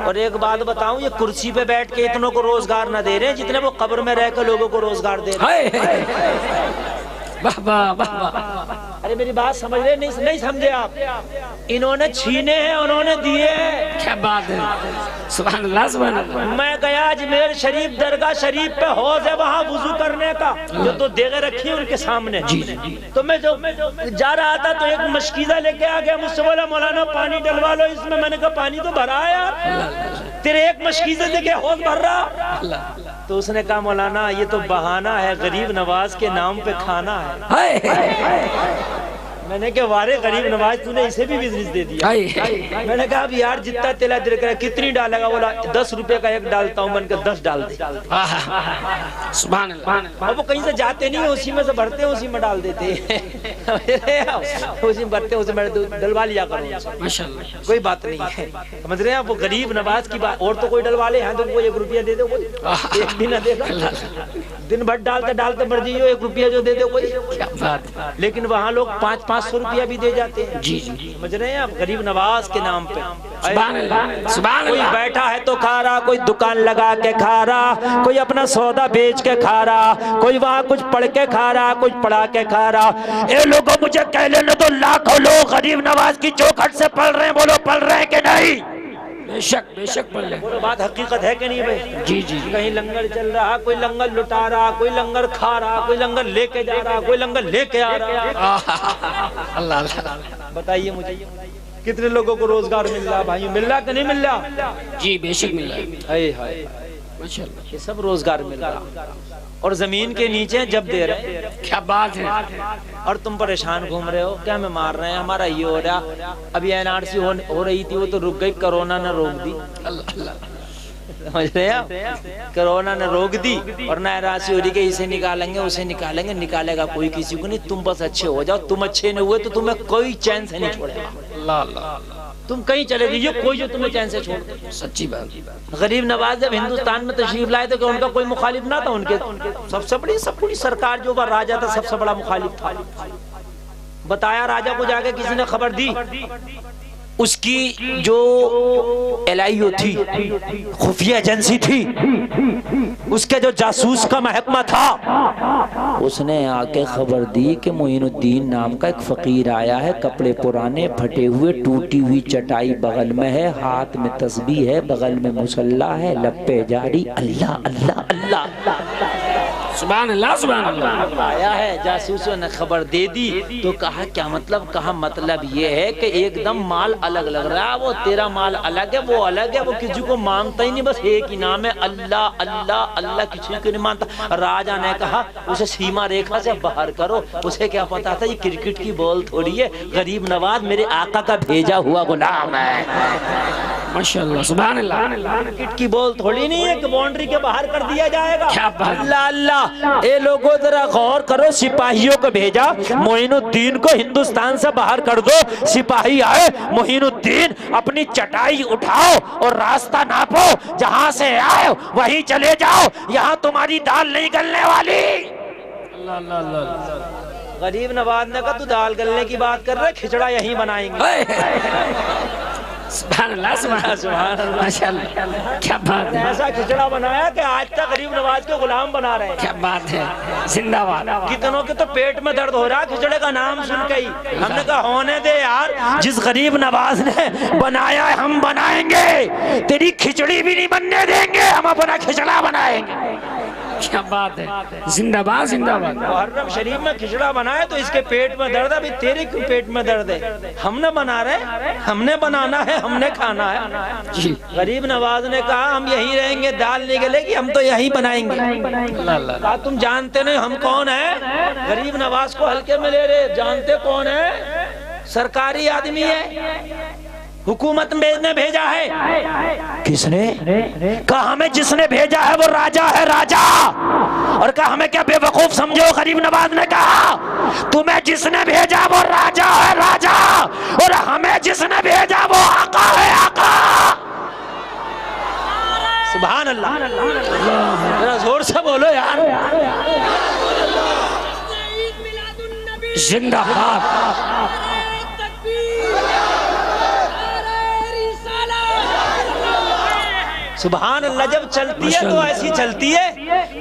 اور ایک بات بتاؤں، یہ کرسی پہ بیٹھ کے اتنوں کو روزگار نہ دے رہے ہیں جتنے وہ قبر میں رہ کے لوگوں کو روزگار دے رہے ہیں. واہ واہ واہ واہ. ارے میری بات سمجھ رہے نہیں سمجھے آپ؟ انہوں نے چھینے ہیں، انہوں نے دیے ہیں. کیا بات ہے. سبحان اللہ سبحان اللہ. میں گیا اجمیر شریف درگاہ شریف پہ حوض ہے وہاں وضو کرنے کا، جو تو دیگیں رکھی ہیں ان کے سامنے. تو میں جو جا رہا تھا تو ایک مشکیزہ لے کے آ گیا، مجھ سے بولا مولانا پانی ڈلوا لو اس میں. میں نے کہا پانی تو بھرا ہے یار، تیرے ایک مشکیزے سے کیا حوض بھر رہا؟ تو اس نے کہا مولانا یہ تو بہانہ ہے، غریب نواز کے نام پہ کھانا ہے. میں نے کہا وارے غریب نواز تو نے اسے بھی بزنس دے دیا. میں نے کہا اب یار جتنا تیلا دل کرے کتنی ڈالے گا؟ بولا 10 روپے کا ایک ڈالتا ہوں. میں نے کہا 10 ڈال دے. سبحان اللہ. اب وہ کہیں سے جاتے نہیں، اسی میں سے بھرتے ہیں، اسی میں ڈال دیتے ہیں. اسی میں بھرتے ہیں، اسی میں ڈلوا لیا کرو. ماشاءاللہ کوئی بات نہیں ہے. سمجھ رہے ہیں آپ؟ وہ غریب نواز کی بات. اور تو کوئی ڈلوا لے ہاں تو کوئی 1 روپیہ دے دے، کوئی 1 بھی نہ دے گا. دن بھر ڈالتے ڈالتے مر جائیو، 1 روپیہ جو دے دے کوئی. لیکن وہاں لوگ 500 روپیہ بھی دے جاتے ہیں. جی سمجھ رہے ہیں آپ؟ غریب نواز کے نام پہ. سبحان اللہ سبحان کوئی اللہ. بیٹھا ہے تو کھا رہا، کوئی دکان لگا کے کھا رہا، کوئی اپنا سودا بیچ کے کھا رہا، کوئی وہاں کچھ پڑھ کے کھا رہا، کچھ پڑھا کے کھا رہا. اے لوگوں مجھے کہہ لینے تو لاکھوں لوگ غریب نواز کی چوکھٹ سے پڑھ رہے ہیں. بولو پڑھ رہے ہیں کہ نہیں؟ بے شک پڑھ لیں. بات حقیقت ہے کہ نہیں بھائی؟ جی جی. کہیں لنگر چل رہا، کوئی لنگر لٹا رہا، کوئی لنگر کھا رہا، کوئی لنگر لے کے جا رہا، کوئی لنگر لے کے آ رہا. اللہ اللہ. بتائیے مجھے کتنے لوگوں کو روزگار مل رہا بھائیو؟ مل رہا کہ نہیں مل رہا؟ جی بے شک مل رہا ہے. ہائے ہائے ماشاءاللہ. یہ سب روزگار مل رہا اور زمین کے نیچے جب دے رہے ہیں. کیا بات ہے. اور تم پریشان گھوم رہے ہو، کیا ہمیں مار رہے ہیں، ہمارا یہ ہو رہا. ابھی NRC ہو رہی تھی، وہ تو رک گئی، کرونا نے روک دی. سمجھ رہے ہیں؟ کرونا نے روک دی اور نہ NRC ہو رہی کہ اسے نکالیں گے اسے نکالیں گے. نکالے گا کوئی کسی کو نہیں. تم بس اچھے ہو جاؤ. تم اچھے نہیں ہوئے تو تمہیں کوئی چین سے نہیں چھوڑے گا. اللہ اللہ. تم کہیں چلے گئے، کوئی جو تمہیں چین سے چھوڑ دے. سچی بات. غریب نواز جب ہندوستان میں تشریف لائے تو کہ ان کا کوئی مخالف نہ تھا. ان کے سب بڑی سرکار جو راجہ تھا سب سے بڑا مخالف تھا. بتایا راجہ کو جا کے کسی نے خبر دی. اس کی جو LIO تھی، خفیہ ایجنسی تھی، اس کے جو جاسوس کا محکمہ تھا، اس نے آ کے خبر دی کہ معین الدین نام کا ایک فقیر آیا ہے، کپڑے پرانے پھٹے ہوئے، ٹوٹی ہوئی چٹائی بغل میں ہے، ہاتھ میں تسبیح ہے، بغل میں مصلی ہے، لب پہ جاری اللہ اللہ اللہ. سبحان اللہ سبحان اللہ. آیا ہے. جاسوسوں نے خبر دے دی تو کہا کیا مطلب؟ کہا مطلب یہ ہے کہ ایک دم مال الگ لگ رہا ہے. وہ تیرا مال الگ ہے، وہ الگ ہے. وہ کسی کو مانگتا ہی نہیں، بس ایک ہی نام ہے اللہ اللہ اللہ. کسی کو نہیں مانتا. راجہ نے کہا اسے سیما ریکھا سے باہر کرو. اسے کیا پتا تھا یہ کرکٹ کی بال تھوڑی ہے، غریب نواز میرے آقا کا بھیجا ہوا غلام ہے. ماشاءاللہ سبحان اللہ. کرکٹ کی بال تھوڑی نہیں ہے کہ باؤنڈری کے باہر کر دیا جائے گا. کیا بات. اللہ اللہ. اے لوگوں ذرا غور کرو. سپاہیوں کو بھیجا، معین الدین کو ہندوستان سے باہر کر دو. سپاہی آئے، معین الدین اپنی چٹائی اٹھاؤ اور راستہ ناپو، جہاں سے آئے وہیں چلے جاؤ، یہاں تمہاری دال نہیں گلنے والی. اللہ اللہ اللہ. غریب نواز نے کہا تو دال گلنے کی بات کر رہے، کھچڑا یہیں بنائیں گے. سبحان اللہ سبحان اللہ. ماشاءاللہ. کیا بات ہے. ایسا کھچڑا بنایا کہ آج تک غریب نواز کے غلام بنا رہے ہیں. کیا بات ہے. زندہ باد. کتنوں کے تو پیٹ میں درد ہو رہا کھچڑے کا نام سن کے ہی. ہم نے کہا ہونے دے یار، جس غریب نواز نے بنایا ہے ہم بنائیں گے. تیری کھچڑی بھی نہیں بننے دیں گے، ہم اپنا کھچڑا بنائیں گے. کیا بات ہے. زندہ باد زندہ باد. محرم شریف میں کھچڑا بنائے تو اس کے پیٹ میں درد ہے. ابھی تیرے کیوں پیٹ میں درد ہے؟ ہم نے بنا رہے، ہم نے بنانا ہے، ہم نے کھانا ہے. جی. غریب نواز نے کہا ہم یہیں رہیں گے، دال نہیں گلے گی، ہم تو یہیں بنائیں گے. اللہ اللہ. کہا تم جانتے نہیں ہم کون ہیں؟ غریب نواز کو ہلکے میں لے رہے. جانتے کون ہے؟ سرکاری آدمی ہے، حکومت نے بھیجا ہے. کس نے؟ کہا ہمیں جس نے بھیجا ہے وہ راجہ ہے، راجہ. اور کہا ہمیں کیا بے وقوف سمجھو؟ غریب نواز نے کہا تمہیں جس نے بھیجا وہ راجہ ہے، راجہ. اور ہمیں جس نے بھیجا وہ آقا ہے، آقا. سبحان اللہ. ذرا زور سے بولو یار. زندہ باد. سبحان اللہ. جب چلتی ہے تو ایسی چلتی ہے.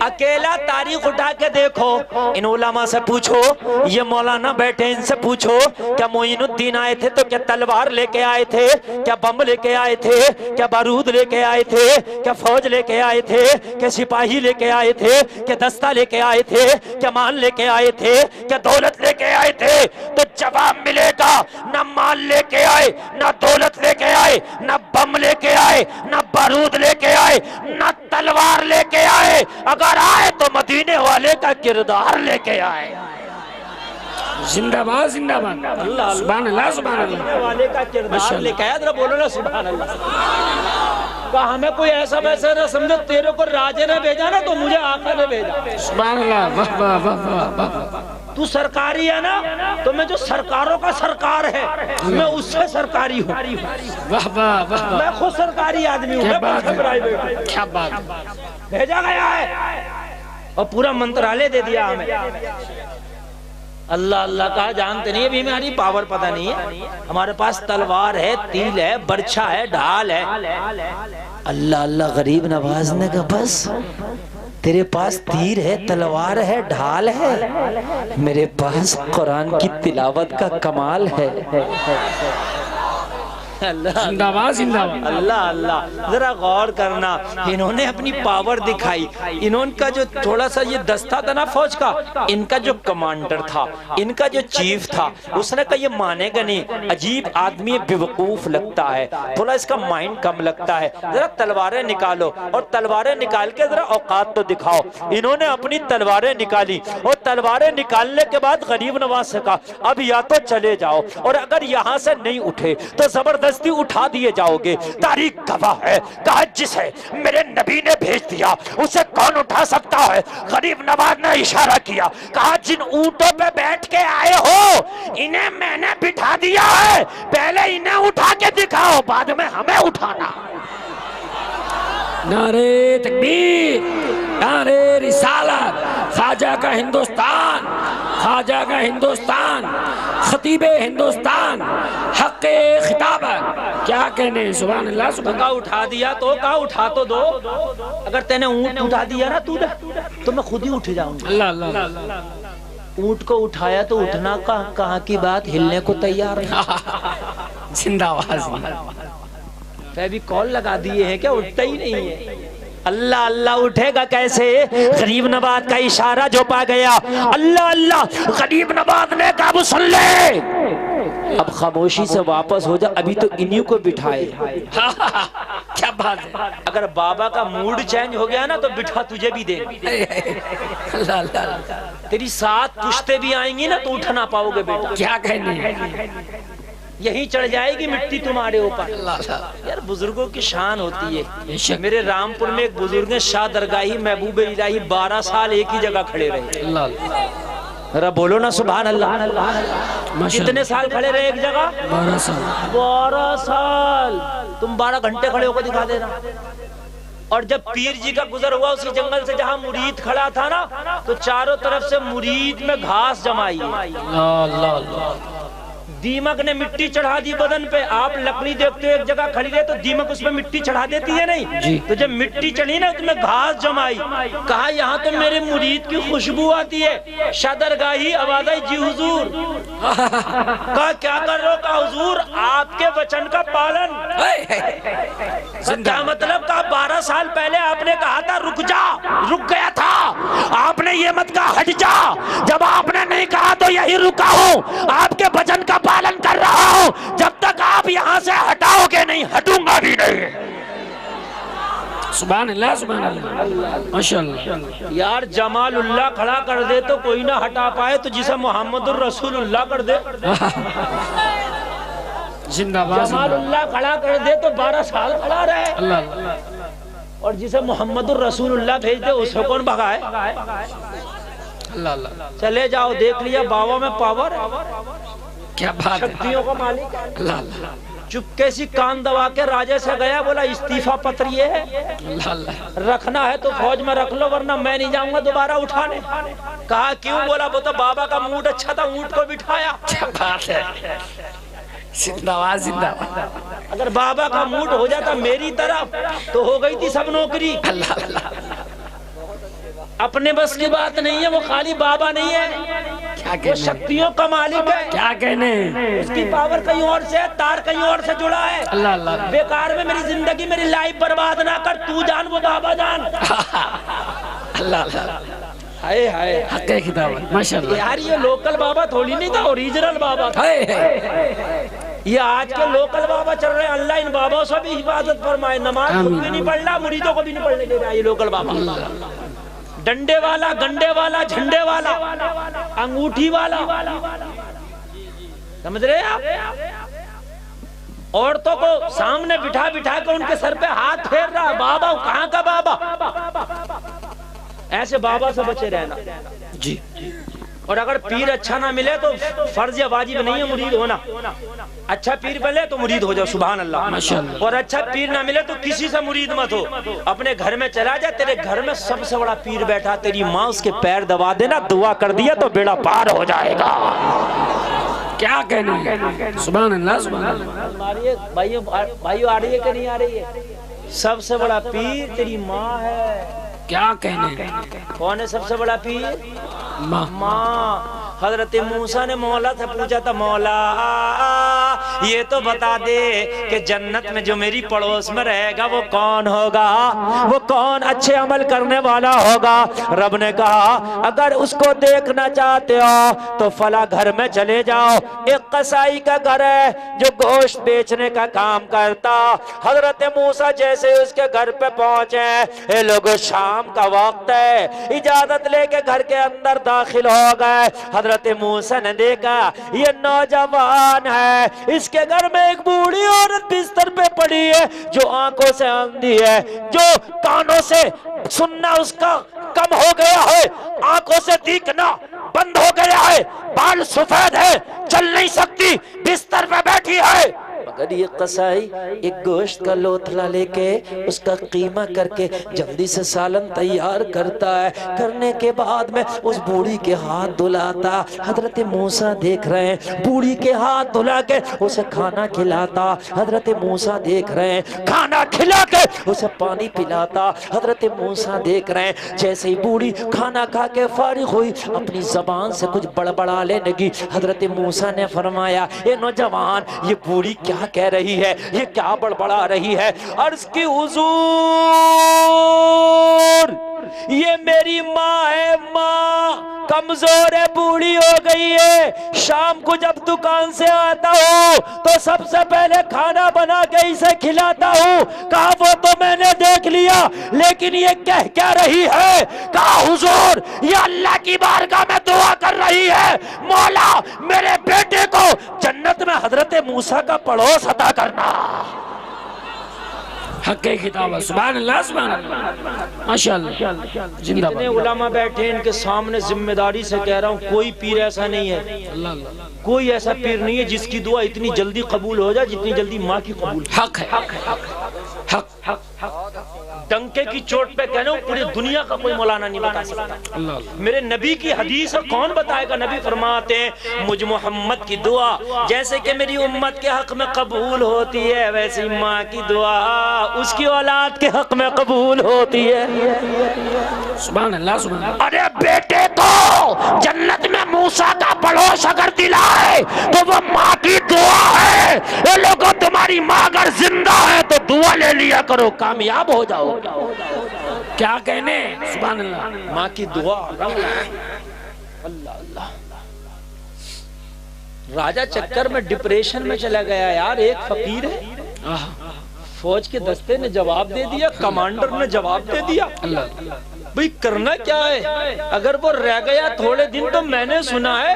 اکیلا تاریخ اٹھا کے دیکھو. ان علماء سے پوچھو, یہ مولانا بیٹھے, ان سے پوچھو کیا معین الدین آئے تھے تو کیا تلوار لے کے آئے تھے, کیا بم لے کے آئے تھے, کیا بارود لے کے آئے تھے, کیا فوج لے کے آئے تھے, کیا سپاہی لے کے آئے تھے, کیا دستہ لے کے آئے تھے, کیا مال لے کے آئے تھے, کیا دولت لے کے آئے تھے؟ تو جواب ملے گا نہ مال لے کے آئے, نہ دولت لے کے آئے, نہ بم لے کے آئے, نہ بارود لے کے آئے, نہ تلوار لے کے آئے. اگر آئے تو مدینے والے کا کردار لے کے آئے. زندہ باد زندہ باد. اللہ سبحان اللہ سبحان اللہ. مدینے والے کا کردار لے کے آئے. ذرا بولو نا سبحان اللہ. کہا ہمیں کوئی ایسا ویسا نہ سمجھو, تیرے کو راجے نے بھیجا نا تو مجھے آقا نے بھیجا. سبحان اللہ. واہ واہ واہ واہ. تو سرکاری ہے نا, تو میں جو سرکاروں کا سرکار ہے میں اس سے سرکاری ہوں. واہ واہ واہ. میں خود سرکاری آدمی ہوں. کیا بات ہے, میں کیا بات ہے. بھیجا گیا ہے اور پورا منترالے دے دیا ہمیں. اللہ اللہ کہا جانتے نہیں, ابھی ہماری پاور پتہ نہیں ہے. ہمارے پاس تلوار ہے, تیل ہے, برچھا ہے, ڈھال ہے. اللہ اللہ. غریب نواز نے کہا بس تیرے پاس تیر ہے, تلوار ہے, ڈھال ہے, میرے پاس قرآن کی تلاوت کا کمال ہے. زندہ باد زندہ باد. اللہ اللہ. ذرا غور کرنا, انہوں نے اپنی پاور دکھائی. انہوں کا جو تھوڑا سا یہ دستہ تھا نا فوج کا, ان کا جو کمانڈر تھا, ان کا جو چیف تھا, اس نے کہا یہ مانے گا نہیں, عجیب آدمی بیوقوف لگتا ہے, تھوڑا اس کا مائنڈ کم لگتا ہے, ذرا تلواریں نکالو. اور تلواریں نکال کے ذرا اوقات تو دکھاؤ. انہوں نے اپنی تلواریں نکالی, اور تلواریں نکالنے کے بعد غریب نواز سے کہا اب یا تو چلے جاؤ, اور اگر یہاں سے نہیں اٹھے تو زبردست اٹھا دیے جاؤ گے. تاریخ گواہ ہے. کہا جسے میرے نبی نے بھیج دیا اسے کون اٹھا سکتا ہے؟ غریب نواز نے اشارہ کیا, کہا جن اونٹوں پہ بیٹھ کے آئے ہو انہیں میں نے بٹھا دیا ہے, پہلے انہیں اٹھا کے دکھاؤ, بعد میں ہمیں اٹھانا. نعرے تکبیر, نعرے رسالت. خواجہ کا ہندوستان, خواجہ کا ہندوستان, خطیب ہندوستان, حق خطابت. کیا کہنے, سبحان اللہ سبحان کہا اٹھا دیا تو کہا اٹھا تو دو. اگر تینے اونٹ اٹھا دیا نا تو میں خود ہی اٹھ جاؤں گا. اللہ اللہ. اونٹ کو اٹھایا تو اٹھنا کہاں کی بات, ہلنے کو تیار ہے. زندہ باد. فیبی کال لگا دیے ہیں کیا, اٹھتا ہی نہیں ہے. اللہ اللہ. اٹھے گا کیسے؟ غریب نواز کا اشارہ جو پا گیا. اللہ اللہ. غریب نواز نے کہا اب سن لے, اب خاموشی سے واپس ہو جا, ابھی تو انہی کو بٹھائے. کیا بات ہے. اگر بابا کا موڈ چینج ہو گیا نا تو بٹھا تجھے بھی دے. اللہ اللہ. تیری 7 پشتے بھی آئیں گی نا تو اٹھ نہ پاؤ گے بیٹا. کیا کہنے, یہیں چڑھ جائے گی مٹی تمہارے اوپر. یار بزرگوں کی شان ہوتی ہے. میرے رامپور میں ایک بزرگ ہیں شاہ درگاہی محبوب الہی, 12 سال ایک ہی جگہ کھڑے رہے. ذرا بولو نا سبحان اللہ. کتنے سال کھڑے رہے ایک جگہ؟ 12 سال. 12 سال. تم 12 گھنٹے کھڑے ہو کے دکھا دینا. اور جب پیر جی کا گزر ہوا اسی جنگل سے جہاں مرید کھڑا تھا نا, تو چاروں طرف سے مرید میں گھاس جمائی. دیمک نے مٹی چڑھا دی بدن پہ. آپ لکڑی دیکھتے ہو ایک جگہ کھڑی رہے تو دیمک اس پہ مٹی چڑھا دیتی ہے نہیں, تو جب مٹی چڑھی نا تو میں گھاس جمائی. کہا یہاں تو میرے مرید کی خوشبو آتی ہے. شادرگاہی آواز آئی جی حضور. کہا کیا کر رہے ہو؟ کہا حضور آپ کے وچن کا پالن. کیا مطلب؟ کہا 12 سال پہلے آپ نے کہا تھا رک جا, رک گیا تھا. آپ نے یہ مت کہا ہٹ جا, جب آپ نے نہیں کہا تو یہی رکا ہوں. آپ کے وچن کا پالن کر رہا ہوں. جب تک آپ یہاں سے ہٹاؤ گے نہیں, ہٹوں گا بھی نہیں. سبحان اللہ سبحان اللہ. ماشاءاللہ. یار جمال اللہ کھڑا کر دے تو کوئی نہ ہٹا پائے, تو جسے محمد الرسول اللہ کر دے. زندہ باد. جمال اللہ کھڑا کر دے تو 12 سال کھڑا رہے. اللہ اللہ. اور جسے محمد الرسول اللہ بھیج دے اس کو کون بھگائے؟ اللہ اللہ. چلے جاؤ, دیکھ لیا بابا میں پاور. کیا بات ہے. شکتیوں کا مالک. اللہ اللہ. چپکے سی کان دبا کے راجے سے گیا, بولا استعفیٰ پتر یہ ہے, اللہ اللہ. رکھنا ہے تو فوج میں رکھ لو ورنہ میں نہیں جاؤں گا دوبارہ اٹھانے. کہا کیوں؟ بولا وہ تو بابا کا موڈ اچھا تھا, اونٹ کو بٹھایا. کیا بات ہے. زندہ باد زندہ باد. اگر بابا کا موڈ ہو جاتا میری طرف تو ہو گئی تھی سب نوکری. اللہ اللہ اپنے بس کی بات نہیں ہے، وہ خالی بابا نہیں ہے، کیا وہ کہنے شکتیوں کا مالک ہے. کیا کہنے. اس کی پاور کہیں اور سے ہے، تار کہیں اور سے جڑا ہے. اللہ اللہ بیکار میں میری زندگی میری لائف برباد نہ کر، تو جان وہ بابا جان. اللہ اللہ ہائے ہائے حق کتاب ماشاءاللہ. یار یہ لوکل بابا تھوڑی نہیں تھا، اوریجنل بابا تھا. ہائے ہائے. یہ آج کے لوکل بابا چل رہے ہیں، اللہ ان بابوں سے بھی حفاظت فرمائے. نماز خود بھی نہیں پڑھ رہا، مریدوں کو بھی نہیں پڑھنے دے رہا. یہ لوکل بابا ڈنڈے والا، گنڈے والا، جھنڈے والا، انگوٹھی والا، سمجھ رہے آپ؟ عورتوں کو سامنے بٹھا بٹھا کے ان کے سر پہ ہاتھ پھیر رہا. بابا کہاں کا بابا؟ ایسے بابا سے بچے رہنا. جی اور اگر پیر اچھا نہ ملے تو فرض یا واجب نہیں ہے مرید ہونا. اچھا پیر ملے تو مرید ہو جاؤ، سبحان اللہ. ماشاءاللہ. اور اچھا پیر نہ ملے تو کسی سے مرید مت ہو. اپنے گھر میں چلا جائے، تیرے گھر میں سب سے بڑا پیر بیٹھا، تیری ماں اس کے پیر دبا دینا، دعا کر دیا تو بیڑا پار ہو جائے گا. کیا کہنے. سبحان اللہ سبحان اللہ. بھائیو آ رہی ہے کہ نہیں آ رہی ہے؟ سب سے بڑا پیر تیری ماں ہے. کیا کہنے. کون ہے سب سے بڑا پیر؟ ماں. حضرت موسیٰ نے مولا سے پوچھا تھا، مولا یہ تو بتا دے کہ جنت میں جو میری پڑوس میں رہے گا وہ کون ہوگا، وہ کون اچھے عمل کرنے والا ہوگا. رب نے کہا اگر اس کو دیکھنا چاہتے ہو تو فلاں گھر میں چلے جاؤ. ایک قصائی کا گھر ہے جو گوشت بیچنے کا کام کرتا. حضرت موسیٰ جیسے اس کے گھر پہ پہنچے، اے لوگو شام کا وقت ہے، اجازت لے کے گھر کے اندر داخل ہو گئے. حضرت موسیٰ نے دیکھا یہ نوجوان ہے، اس کے گھر میں ایک بوڑھی عورت بستر پہ پڑی ہے جو آنکھوں سے اندھی ہے، جو کانوں سے سننا اس کا کم ہو گیا ہے، آنکھوں سے دیکھنا بند ہو گیا ہے، بال سفید ہے، چل نہیں سکتی، بستر پہ بیٹھی ہے. مگر یہ قصائی ایک گوشت کا لوتھلا لے کے اس کا قیمہ کر کے جلدی سے سالن تیار کرتا ہے. کرنے کے بعد میں اس بوڑھی کے ہاتھ دھلاتا. حضرت موسیٰ دیکھ رہے ہیں، بوڑھی کے ہاتھ دھلا کے اسے کھانا کھلاتا. حضرت موسیٰ دیکھ رہے ہیں، کھانا کھلا کے اسے پانی پلاتا. حضرت موسیٰ دیکھ رہے ہیں جیسے ہی بوڑھی کھانا کھا کے فارغ ہوئی اپنی زبان سے کچھ بڑبڑا لینے لگی. حضرت موسیٰ نے فرمایا اے نوجوان یہ بوڑھی کیا کہہ رہی ہے، یہ کیا بڑبڑا رہی ہے؟ عرض کی حضور یہ میری ماں ہے، ماں کمزور ہے، بوڑھی ہو گئی ہے. شام کو جب دکان سے آتا ہوں تو سب سے پہلے کھانا بنا کے اسے کھلاتا ہوں. کہا وہ تو میں نے دیکھ لیا، لیکن یہ کہہ کیا رہی ہے؟ کہا حضور یہ اللہ کی بارگاہ میں دعا کر رہی ہے، مولا میرے بیٹے کو جنت میں حضرت موسیٰ کا پڑوس عطا کرنا. حق کتاب سبحان اللہ سبحان اللہ ماشاءاللہ. زندہ اتنے باد. علماء بیٹھے ان کے سامنے ذمہ داری سے کہہ رہا ہوں کوئی پیر ایسا نہیں ہے، اللہ اللہ. کوئی ایسا پیر نہیں ہے جس کی دعا اتنی جلدی قبول ہو جائے جتنی جلدی ماں کی قبول. حق ہے حق. ڈنکے کی چوٹ پہ کہنے ہوں پوری دنیا کا کوئی مولانا نہیں بتا سکتا. اللہ اللہ. میرے نبی کی حدیث کون بتائے گا؟ نبی فرماتے ہیں مجھ محمد کی دعا جیسے کہ میری امت کے حق میں قبول ہوتی ہے ویسے ہی ماں کی دعا اس کی اولاد کے حق میں قبول ہوتی ہے. سبحان اللہ سبحان اللہ. ارے بیٹے کو جنت میں موسیٰ کا پڑوس اگر دلائے تو وہ ماں کی دعا ہے. اے لوگوں تمہاری ماں اگر زندہ ہے تو دعا لے لیا کرو، کامیاب ہو جاؤ. کیا کہنے. سبحان اللہ. ماں کی دعا. اللہ اللہ. راجہ چکر میں ڈپریشن میں چلا گیا یار. ایک فقیر ہے، فوج کے دستے نے جواب دے دیا، کمانڈر نے جواب دے دیا. بھئی کرنا کیا ہے؟ اگر وہ رہ گیا تھوڑے دن تو میں نے سنا ہے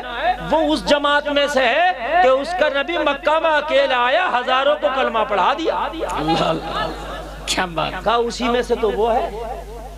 وہ اس جماعت میں سے ہے کہ اس کا نبی مکہ میں اکیلا آیا ہزاروں کو کلمہ پڑھا دیا. اللہ کیا بات. کہا اسی میں سے تو وہ ہے.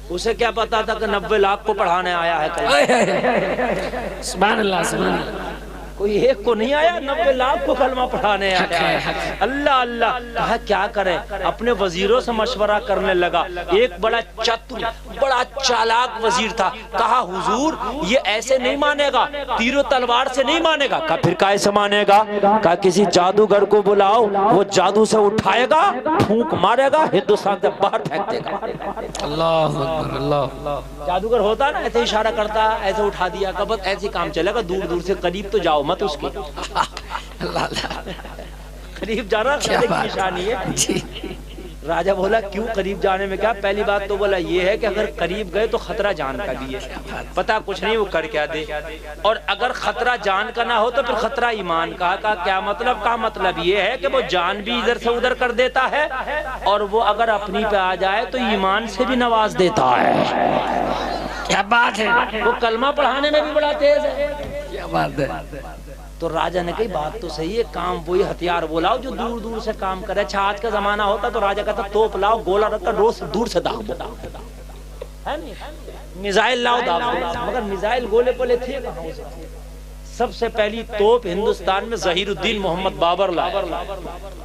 اسے کیا پتا تھا کہ 90 لاکھ کو پڑھانے آیا ہے کلمہ. سبحان اللہ سبحان اللہ. کوئی ایک کو نہیں آیا، 90 لاکھ کو کلمہ پڑھانے آیا۔ اللہ اللہ، کہا کیا کریں، اپنے وزیروں سے مشورہ کرنے لگا۔ ایک بڑا چتر، بڑا چالاک وزیر تھا، کہا حضور یہ ایسے نہیں مانے گا، تیر و تلوار سے نہیں مانے گا۔ کہا پھر کیسے مانے گا؟ کہا کسی جادوگر کو بلاؤ، وہ جادو سے اٹھائے گا، پھونک مارے گا، ہندوستان سے باہر پھینک دے گا۔ اللہ اکبر، اللہ۔ جادوگر ہوتا نا ایسے اشارہ کرتا، ایسے اٹھا دیا، کہ بس ایسے کام چلے گا، دور دور سے، قریب تو جاؤ مت اس کے۔ اللہ اللہ، قریب جانا خطرے کی نشانی ہے۔ جی راجہ بولا کیوں قریب جانے میں کیا؟ پہلی بات تو بولا یہ ہے کہ اگر قریب گئے تو خطرہ جان کا بھی ہے، پتہ کچھ نہیں وہ کر کیا دے، اور اگر خطرہ جان کا نہ ہو تو پھر خطرہ ایمان کا۔ کیا مطلب؟ کا مطلب یہ ہے کہ وہ جان بھی ادھر سے ادھر کر دیتا ہے، اور وہ اگر اپنی پہ آ جائے تو ایمان سے بھی نواز دیتا ہے۔ کیا بات ہے، وہ کلمہ پڑھانے میں بھی بڑا تیز ہے۔ کیا بات ہے۔ تو راجہ نے کہی بات تو صحیح ہے، کام وہی ہتھیار وہ لاؤ جو دور دور سے کام کرے۔ اچھا آج کا زمانہ ہوتا تو راجہ کہتا توپ لاؤ، گولا رکھا، روز دور سے داغ دو، میزائل لاؤ، داغ دو۔ مگر میزائل گولے پولے تھے کہاں اسے؟ سب سے پہلی توپ ہندوستان میں ظہیر الدین محمد بابر لائے۔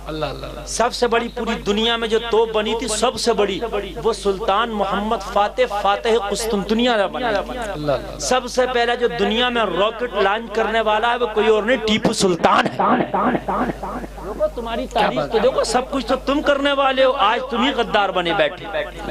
اللہ اللہ، سب سے بڑی پوری دنیا میں جو توپ بنی تھی سب سے بڑی، وہ سلطان محمد فاتح قسطنطنیہ نے بنی تھی۔ سب سے پہلا جو دنیا میں راکٹ لانچ کرنے والا ہے وہ کوئی اور نہیں، ٹیپو سلطان ہے۔ دیکھو تمہاری تاریخ تو دیکھو، سب کچھ تو تم کرنے والے ہو، آج تم ہی غدار بنے بیٹھے۔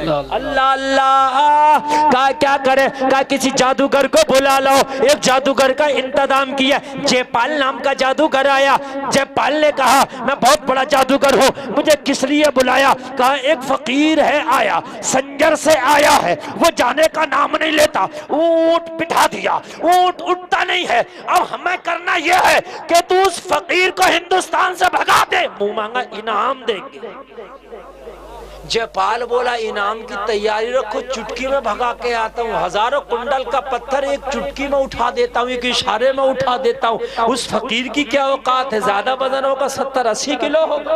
اللہ اللہ، کیا کرے؟ کہا کسی جادوگر کو بلا لاؤ۔ ایک جادوگر کا انتظام کیا، جے پال نام کا جادوگر آیا۔ جے پال نے کہا میں بہت بڑا جادوگر ہوں، مجھے کس لیے بلایا؟ کہا ایک فقیر ہے آیا، سنجر سے آیا ہے، وہ جانے کا نام نہیں لیتا، اونٹ بٹھا دیا، اونٹ اٹھتا نہیں ہے۔ اب ہمیں کرنا یہ ہے کہ تو اس فقیر کو ہندوستان سے بھگا دے، منہ مانگا انعام دیں گے۔ جے پال بولا انعام کی تیاری رکھو، چٹکی میں بھگا کے آتا ہوں، ہزاروں کنڈل کا پتھر ایک چٹکی میں اٹھا دیتا ہوں، ایک اشارے میں اٹھا دیتا ہوں۔ اس فقیر کی کیا اوقات ہے؟ زیادہ وزن ہوگا، 70-80 کلو ہوگا۔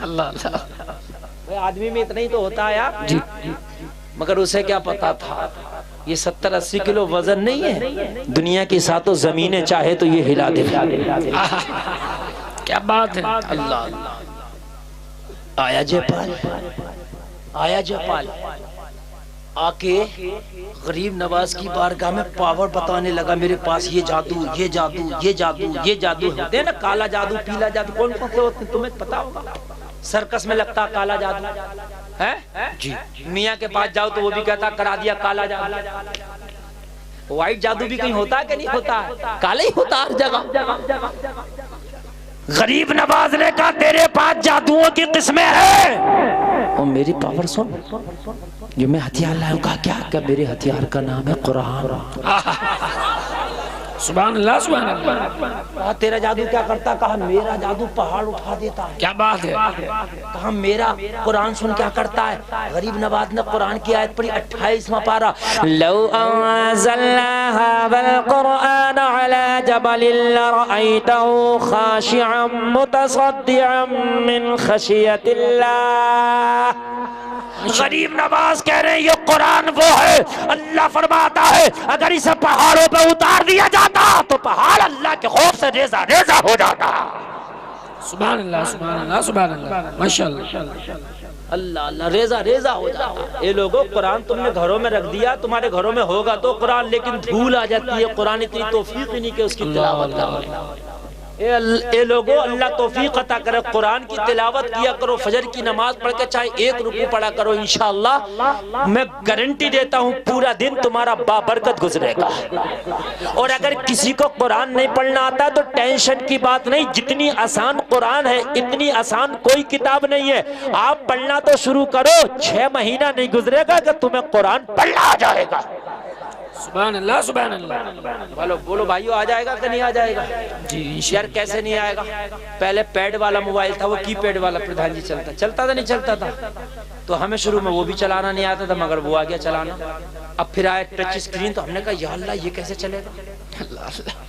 اللہ اللہ، آدمی میں اتنا ہی تو ہوتا ہے یار، مگر اسے کیا پتا تھا یہ 70-80 کلو وزن نہیں ہے، دنیا کی ساتوں زمینیں چاہے تو یہ ہلا دے۔ کیا بات ہے۔ اللہ اللہ، آیا جے پال، آیا جے پال، آ کے غریب نواز کی بارگاہ میں پاور بتانے لگا، میرے پاس یہ جادو، یہ جادو، یہ جادو، یہ جادو ہوتے ہیں نا، کالا جادو، پیلا جادو، کون کون سے ہوتے ہیں تمہیں پتا ہوگا؟ سرکس میں لگتا کالا جادو ہے جی، میاں کے پاس جاؤ تو وہ بھی کہتا کرا دیا کالا جادو۔ وائٹ جادو بھی کہیں ہوتا ہے کہ نہیں ہوتا ہے؟ کالا ہی ہوتا ہر جگہ۔ غریب نواز نے کہا تیرے پاس جادوؤں کی قسمیں ہیں، اور میری پاور سن، جو میں ہتھیار لائوں، کہا کیا؟ کہ میرے ہتھیار کا نام ہے قرآن۔ سبحان اللہ، سبحان اللہ۔ کہا تیرا جادو کیا کرتا؟ کہا میرا جادو پہاڑ اٹھا دیتا ہے۔ کیا بات ہے۔ کہا میرا قرآن سن کیا کرتا ہے؟ غریب نواز نے قرآن کی آیت پڑھی، 28واں پارہ، لو انزلنا هذا القرآن على جبل لرأيته خاشعا متصدعا من خشية الله۔ غریب نواز کہہ رہے ہیں یہ قرآن وہ ہے، اللہ فرماتا ہے اگر اسے پہاڑوں پہ اتار دیا جاتا تو پہاڑ اللہ کے خوف سے ریزہ ریزہ ہو جاتا۔ سبحان اللہ، سبحان اللہ، سبحان اللہ، ماشاءاللہ۔ اللہ اللہ، ریزہ ریزہ ہو جاتا۔ اے لوگوں، قرآن تم نے گھروں میں رکھ دیا، تمہارے گھروں میں ہوگا تو قرآن، لیکن دھول آ جاتی ہے، قرآن اتنی توفیق ہی نہیں کہ اس کی تلاوت کرو۔ اے لوگوں، اللہ توفیق عطا کرے، قرآن کی تلاوت کیا کرو، فجر کی نماز پڑھ کے چاہے ایک رکوع پڑھا کرو، انشاءاللہ میں گارنٹی دیتا ہوں پورا دن تمہارا بابرکت گزرے گا۔ اور اگر کسی کو قرآن نہیں پڑھنا آتا تو ٹینشن کی بات نہیں، جتنی آسان قرآن ہے اتنی آسان کوئی کتاب نہیں ہے۔ آپ پڑھنا تو شروع کرو، 6 مہینہ نہیں گزرے گا کہ تمہیں قرآن پڑھنا آ جائے گا۔ سبحان اللہ، سبحان اللہ۔ بولو بھائیو، آ جائے گا کہ نہیں آ جائے گا؟ جی یار کیسے نہیں آئے گا؟ پہلے پیڈ والا موبائل تھا، وہ کی پیڈ والا پردھان جی چلتا تھا نہیں چلتا تھا، تو ہمیں شروع میں وہ بھی چلانا نہیں آتا تھا، مگر وہ آ گیا چلانا۔ اب پھر آئے ٹچ اسکرین، تو ہم نے کہا یا اللہ یہ کیسے چلے گا؟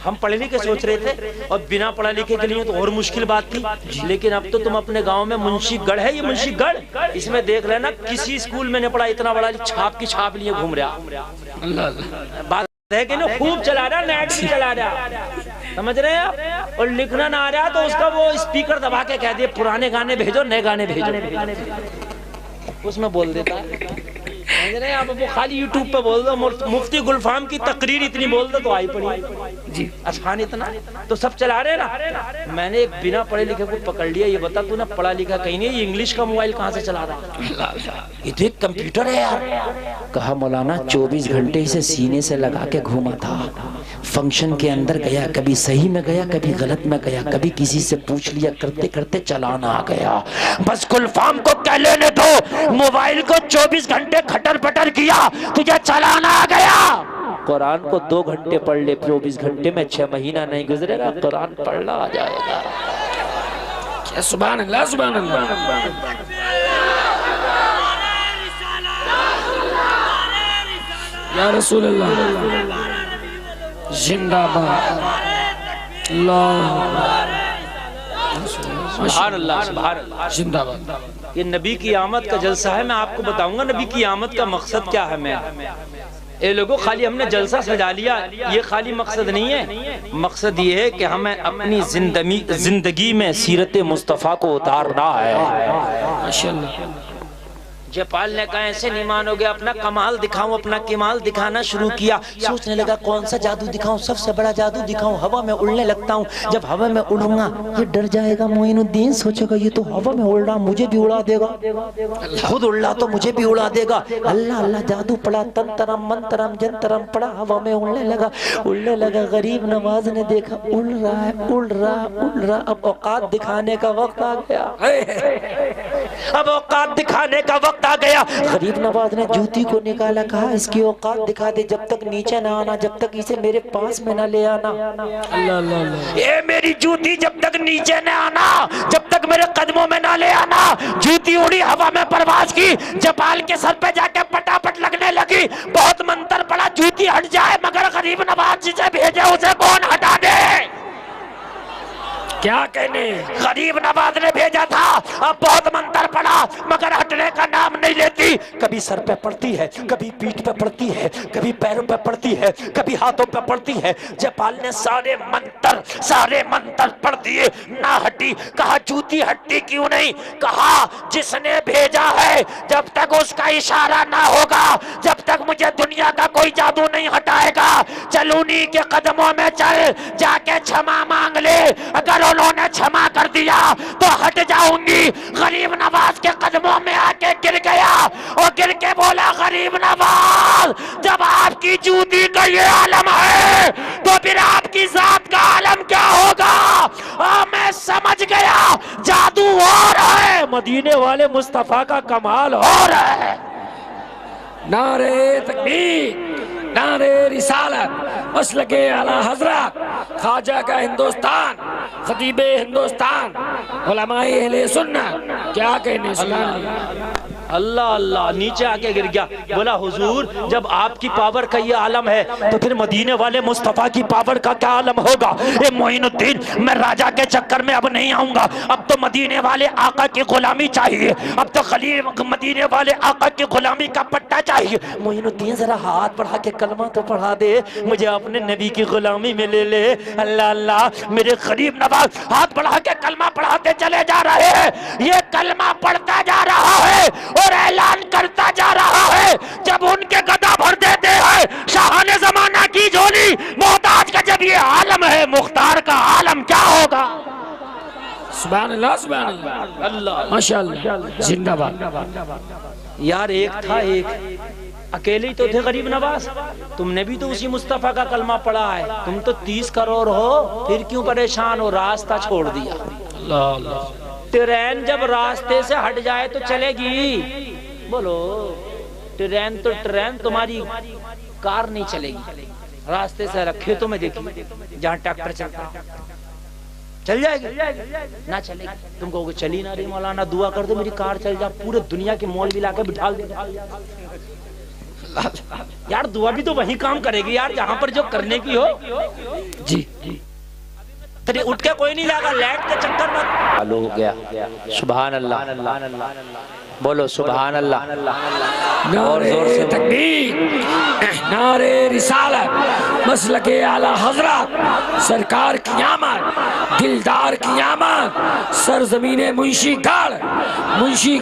ہم پڑھے لکھے سوچ رہے تھے، اور بنا پڑھا لکھے کے لیے تو اور مشکل بات تھی، لیکن اب تو تم اپنے گاؤں میں منشی گڑھ ہے، یہ منشی گڑھ، اس میں دیکھ لینا کسی اسکول میں نہیں پڑھا، اتنا بڑا چھاپ کی چھاپ لیے گھوم رہا۔ اللہ اللہ۔ بات ہے کہ نہیں خوب چلا رہا نیٹ بھی چلا رہا سمجھ رہے ہیں آپ اور لکھنا نہ آ رہا تو اس کا وہ اسپیکر دبا کے کہہ دے پرانے گانے بھیجو نئے گانے بھیجو اس میں بول دیتا سمجھ رہے ہیں آپ وہ خالی یوٹیوب پہ بول دو مفتی گلفام کی تقریر اتنی بول دو تو آئی پڑی جی اسخان اتنا تو سب چلا رہے نا میں نے ایک بنا پڑھے لکھے کو پکڑ لیا یہ بتا تو نہ پڑھا لکھا کہیں نہیں یہ انگلش کا موبائل کہاں سے چلا رہا یہ تو ایک کمپیوٹر ہے یار کہا مولانا 24 گھنٹے اسے سینے سے لگا کے گھوما تھا فنکشن کے اندر گیا کبھی صحیح میں گیا کبھی غلط میں گیا کبھی کسی سے پوچھ لیا کرتے کرتے چلانا آ گیا بس گلفام کو کہہ لینے دو موبائل کو 24 گھنٹے کھٹر پٹر کیا تجھے چلانا آ گیا قرآن کو 2 گھنٹے پڑھ لے 24 گھنٹے میں 6 مہینہ نہیں گزرے گا قرآن پڑھنا آ جائے گا کیا سبحان اللہ سبحان اللہ یا رسول اللہ زندہ باد سبحان اللہ سبحان اللہ زندہ باد یہ نبی کی آمد کا جلسہ ہے میں آپ کو بتاؤں گا نبی کی آمد کا مقصد کیا ہے میں اے لوگوں خالی ہم نے جلسہ سجا لیا یہ خالی مقصد نہیں ہے مقصد یہ ہے کہ ہمیں اپنی زندگی میں سیرت مصطفیٰ کو اتارنا ہے ماشاءاللہ جے پال نے کہا ایسے نہیں مانو گے اپنا کمال دکھاؤں اپنا کمال دکھانا شروع کیا سوچنے لگا کون سا جادو دکھاؤں سب سے بڑا جادو دکھاؤں ہوا میں اڑنے لگتا ہوں جب ہوا میں اڑوں گا یہ ڈر جائے گا معین الدین سوچے گا یہ تو ہوا میں اڑ رہا مجھے بھی اڑا دے گا خود اڑ رہا تو مجھے بھی اڑا دے گا اللہ اللہ جادو پڑا تن ترم من ترم جن ترم پڑا ہوا میں اڑنے لگا غریب نواز نے دیکھا اڑ رہا اب اوقات دکھانے کا وقت آ گیا اب اوقات دکھانے کا وقت آ گیا غریب نواز نے جوتی کو نکالا کہا اس کی اوقات دکھا دے جب تک نیچے نہ آنا جب تک اسے میرے پاس میں نہ لے آنا اے میری جوتی جب تک نیچے نہ آنا جب تک میرے قدموں میں نہ لے آنا جوتی اڑی ہوا میں پرواز کی جبال کے سر پہ جا کے پٹا پٹ لگنے لگی بہت منتر پڑا جوتی ہٹ جائے مگر غریب نواز جسے بھیجے اسے کون ہٹا دے کیا کہنے غریب نواز نے بھیجا تھا اب بہت منتر پڑا مگر ہٹنے کا نام نہیں لیتی کبھی سر پہ پڑتی ہے کبھی پیٹھ پہ پڑتی ہے کبھی پیروں پہ پڑتی ہے کبھی ہاتھوں پہ پڑتی ہے جپال نے سارے منتر پڑھ دیے نہ ہٹی کہا جوتی ہٹتی کیوں نہیں کہا جس نے بھیجا ہے جب تک اس کا اشارہ نہ ہوگا جب تک مجھے دنیا کا کوئی جادو نہیں ہٹائے گا چلونی کے قدموں میں چل جا کے چھما مانگ لے اگر انہوں نے چھما کر دیا تو ہٹ جاؤں گی غریب نواز کے قدموں میں آ کے گر گیا اور گر کے بولا غریب نواز جب آپ کی جوتی کا یہ عالم ہے تو پھر آپ کی ذات کا عالم کیا ہوگا میں سمجھ گیا جادو اور ہے مدینے والے مصطفیٰ کا کمال اور ہے نعرے تکبیر نعرے رسالت مسلک اعلیٰ حضرت خواجہ کا ہندوستان خطیب ہندوستان علماء اہل سنت کیا کہنے سننا اللہ اللہ نیچے آکے گر گیا بولا حضور جب آپ کی پاور کا یہ عالم ہے تو پھر مدینے والے مصطفیٰ کی پاور کا کیا عالم ہوگا اے معین الدین میں راجہ کے چکر میں اب نہیں آؤں گا اب تو مدینے والے آقا کی غلامی چاہیے اب تو مدینے والے آقا کی غلامی کا پٹا چاہیے معین الدین ذرا ہاتھ بڑھا کے کلمہ تو پڑھا دے مجھے اپنے نبی کی غلامی میں لے لے اللہ اللہ میرے غریب نواز ہاتھ بڑھا کے کلمہ پڑھاتے چلے جا رہے ہیں یہ کلمہ پڑھتا جا رہا ہے اور اعلان کرتا جا رہا ہے جب ان کے گدا بھر دیتے ہیں شاہان زمانہ کی جھولی محتاج کا جب یہ عالم ہے مختار کا عالم کیا ہوگا سبحان اللہ سبحان اللہ ماشاءاللہ زندہ باد یار ایک تھا ایک اکیلے ہی تو تھے غریب نواز تم نے بھی تو اسی مصطفیٰ کا کلمہ پڑھا ہے تم تو 30 کروڑ ہو پھر کیوں پریشان ہو راستہ چھوڑ دیا اللہ اللہ ٹرین جب راستے سے ہٹ جائے تو چلے گی بولو ٹرین تو ٹرین تمہاری کار نہیں چلے گی راستے سے رکھے تو میں دیکھی جہاں ٹریکٹر چلتا چل جائے گی نہ چلے گی تم کہو گے چلی نہ رہی مولانا دعا کر دو میری کار چل جا پورے دنیا کے مول بھی لا کے بٹھا دے یار دعا بھی تو وہی کام کرے گی یار جہاں پر جو کرنے کی ہو جی تری اٹھ کے کوئی نہیں لگا لیٹ کے چکر میں چالو ہو گیا سبحان اللہ بولو سبحان اللہ نعرے تکبیر نعرے رسالت مسلک اعلی حضرت سرکار کی آمد، دلدار کی آمد، سرزمین منشی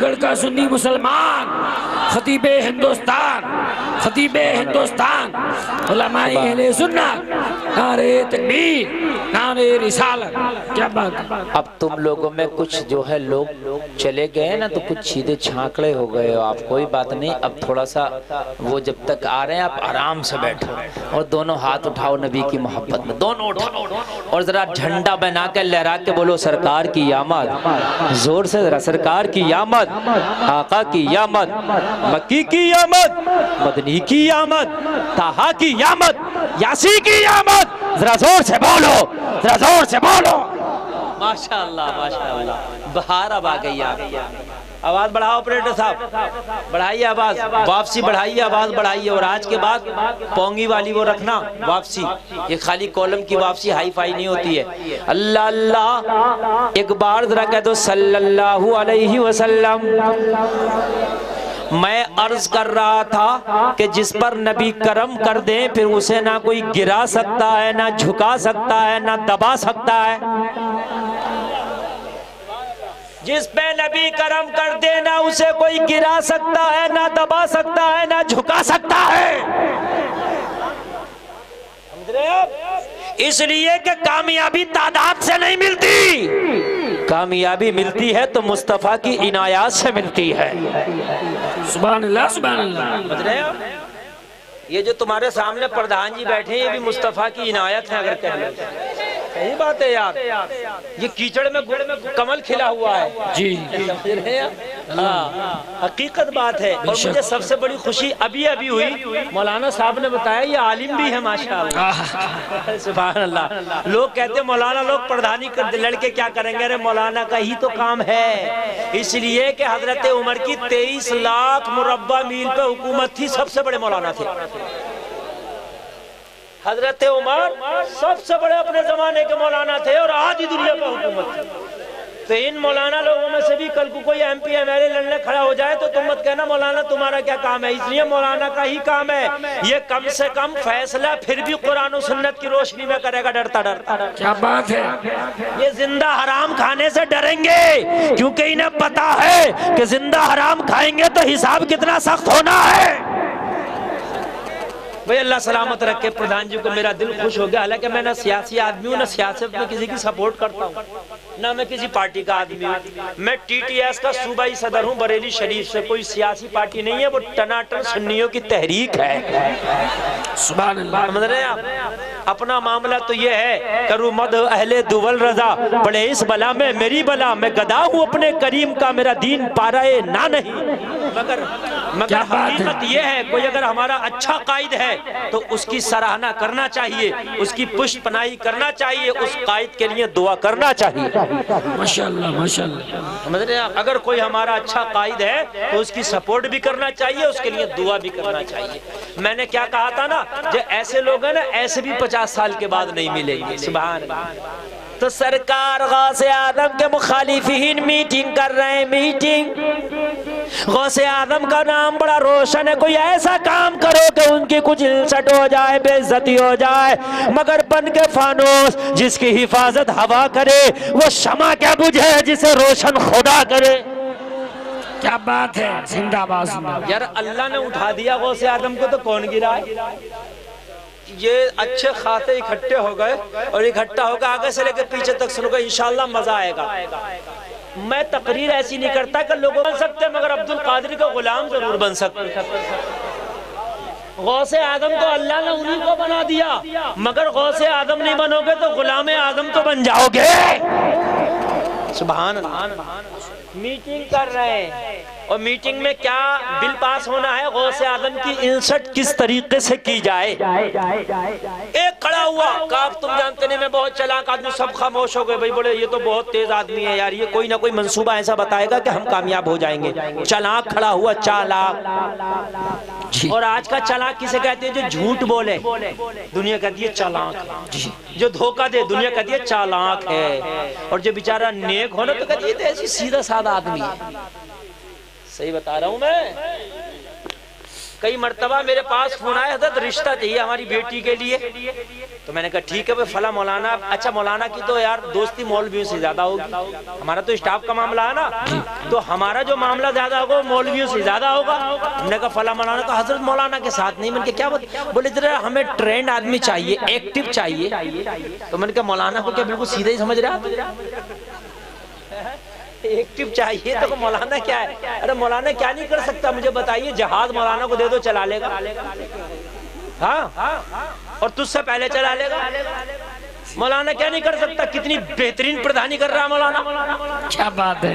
گڑھ کا سنی مسلمان، خطیب ہندوستان، علماء اہل سنت، نعرہ تکبیر، نعرہ رسالت. کیا بات ہے. اب تم لوگوں میں کچھ جو ہے لوگ چلے گئے نا تو کچھ سیدھے چھانکڑے ہو گئے ہو. آپ کوئی بات نہیں، اب تھوڑا سا وہ جب تک آ رہے ہیں آپ آرام سے بیٹھو اور دونوں ہاتھ اٹھاؤ نبی کی محبت میں، دونوں اٹھاؤ اور ذرا جھنڈا بنا کے لہرا کے بولو سرکار کی آمد. زور سے ذرا سرکار کی آمد، آقا کی آمد، مکی کی آمد، مدنی کی آمد، طہا کی آمد، یاسی کی آمد. ذرا زور سے بولو، ذرا زور سے بولو. ماشاءاللہ ماشاءاللہ، بہار اب آ گئی. آواز بڑھاؤ آپریٹر صاحب، بڑھائیے آواز، واپسی بڑھائیے، آواز بڑھائیے. اور آج کے بعد پونگی والی وہ رکھنا واپسی، یہ خالی کولم کی واپسی ہائی فائی نہیں ہوتی ہے. اللہ اللہ، ایک بار ذرا کہہ دو صلی اللہ علیہ وسلم. میں عرض کر رہا تھا کہ جس پر نبی کرم کر دیں پھر اسے نہ کوئی گرا سکتا ہے، نہ جھکا سکتا ہے، نہ دبا سکتا ہے. جس پہ نبی کرم کر دے نہ اسے کوئی گرا سکتا ہے، نہ دبا سکتا ہے، نہ جھکا سکتا ہے. اس لیے کہ کامیابی تعداد سے نہیں ملتی، کامیابی ملتی ہے تو مصطفیٰ کی عنایات سے ملتی ہے. سبحان اللہ سبحان اللہ. یہ جو تمہارے سامنے پردھان جی بیٹھے ہیں یہ بھی مصطفیٰ کی عنایت ہے. اگر کہہ لیں صحیح بات ہے یار، یہ کیچڑ میں کمل کھلا ہوا ہے. جی حقیقت بات ہے. اور مجھے سب سے بڑی خوشی ابھی ہوئی، مولانا صاحب نے بتایا یہ عالم بھی ہے ماشاءاللہ. سبحان اللہ. لوگ کہتے ہیں مولانا لوگ پردھانی لڑکے کیا کریں گے، ارے مولانا کا ہی تو کام ہے. اس لیے کہ حضرت عمر کی 23 لاکھ مربع میل پہ حکومت تھی، سب سے بڑے مولانا تھے. حضرت عمر سب سے بڑے اپنے زمانے کے مولانا تھے اور آدھی دنیا پہ حکومت تھی. تو ان مولانا لوگوں میں سے بھی کل کو کوئی M P M L A لڑنے کھڑا ہو جائے تو تم مت کہنا مولانا تمہارا کیا کام ہے. اس لیے مولانا کا ہی کام ہے یہ کم سے کم فیصلہ پھر بھی قرآن و سنت کی روشنی میں کرے گا، ڈرتا ڈرتا. کیا بات ہے. یہ زندہ حرام کھانے سے ڈریں گے کیونکہ انہیں پتا ہے کہ زندہ حرام کھائیں گے تو حساب کتنا سخت ہونا ہے. بھئی اللہ سلامت رکھے. پردھان جی کو میرا دل خوش ہو گیا. حالانکہ میں نہ سیاسی آدمی ہوں، نہ سیاست میں کسی کی سپورٹ کرتا ہوں، نہ میں کسی پارٹی کا آدمی ہوں. میں ٹی ٹی ایس کا صوبائی صدر ہوں بریلی شریف سے. کوئی سیاسی پارٹی نہیں ہے، وہ ٹناٹن سنیوں کی تحریک ہے. سبحان اللہ. سمجھ رہے ہیں آپ. اپنا معاملہ تو یہ ہے کرو مدح اہل دول رضا، پڑے اس بلا میں میری بلا. میں گدا ہوں اپنے کریم کا، میرا دین پارائے نہ نہیں. مگر حقیقت یہ ہے کوئی اگر ہمارا اچھا قائد ہے تو اس کی سراہنا کرنا چاہیے، اس کی پشت پناہی کرنا چاہیے، اس قائد کے لیے دعا کرنا چاہیے. ماشاءاللہ ماشاءاللہ. سمجھ رہے ہیں. اگر کوئی ہمارا اچھا قائد ہے تو اس کی سپورٹ بھی کرنا چاہیے، اس کے لیے دعا بھی کرنا چاہیے. میں نے کیا کہا تھا نا، جو ایسے لوگ ہیں نا ایسے بھی 50 سال کے بعد نہیں ملیں گے. سبحان اللہ. تو سرکار غوث اعظم کے مخالفین میٹنگ کر رہے ہیں. میٹنگ غوث اعظم کا نام بڑا روشن ہے. کوئی ایسا کام کرو کہ ان کی کچھ السٹ ہو جائے، بے عزتی ہو جائے، مگر بن کے فانوس جس کی حفاظت ہوا کرے وہ شمع کیا بجھے جسے روشن خدا کرے. کیا بات ہے. زندہ باد. یار اللہ نے اٹھا دیا غوث اعظم کو تو کون گرا ہے. یہ اچھے خاصے اکٹھے ہو گئے اور اکٹھا ہو گئے آگے سے لے کے پیچھے تک سنو گے، انشاءاللہ مزہ آئے گا. میں تقریر ایسی نہیں کرتا کہ لوگ بن سکتے مگر عبد القادر کا غلام ضرور بن سکتے. غوث اعظم تو اللہ نے انہی کو بنا دیا، مگر غوث اعظم نہیں بنو گے تو غلام اعظم تو بن جاؤ گے. سبحان اللہ. میٹنگ کر رہے ہیں اور میٹنگ میں کیا بل پاس ہونا ہے، غوث اعظم کی انسٹ کس طریقے سے کی جائے. ایک کھڑا ہوا کہا تم جانتے نہیں میں بہت چلاک آدمی. سب خاموش ہو گئے. بھائی بولے یہ تو بہت تیز آدمی ہے یار، یہ کوئی نہ کوئی منصوبہ ایسا بتائے گا کہ ہم کامیاب ہو جائیں گے. چلاک کھڑا ہوا، چالاک. اور آج کا چلاک کسے کہتے ہیں؟ جو جھوٹ بولے دنیا کہتی ہے چالاک، جو دھوکہ دے دنیا کہتی ہے چالاک ہے، اور جو بیچارہ نیک ہونا تو کہتی ہے ایسی سیدھا سادہ آدمی ہے. صحیح بتا رہا ہوں میں. کئی مرتبہ میرے پاس فون آیا حضرت رشتہ چاہیے ہماری بیٹی کے لیے. تو میں نے کہا ٹھیک ہے فلاں مولانا. اچھا مولانا کی تو یار دوستی مولویوں سے زیادہ ہوگی, ہمارا تو اسٹاف کا معاملہ ہے نا, تو ہمارا جو معاملہ زیادہ ہوگا وہ مولویوں سے زیادہ ہوگا. ہم نے کہا فلاں مولانا. کہا حضرت مولانا کے ساتھ نہیں. میں نے کہا کیا بولے ذرا ہمیں ٹرینڈ آدمی چاہیے, ایکٹیو چاہیے. تو میں نے کہا مولانا کو کیا بالکل سیدھا ہی سمجھ رہا ایکٹیو چاہیے تو مولانا کیا ہے؟ ارے مولانا کیا نہیں کر سکتا مجھے بتائیے, جہاز مولانا کو دے دو چلا لے گا, ہاں اور تجھ سے پہلے چلا لے گا. مولانا کیا نہیں کر سکتا, کتنی بہترین پردھانی کر رہا مولانا. کیا بات ہے,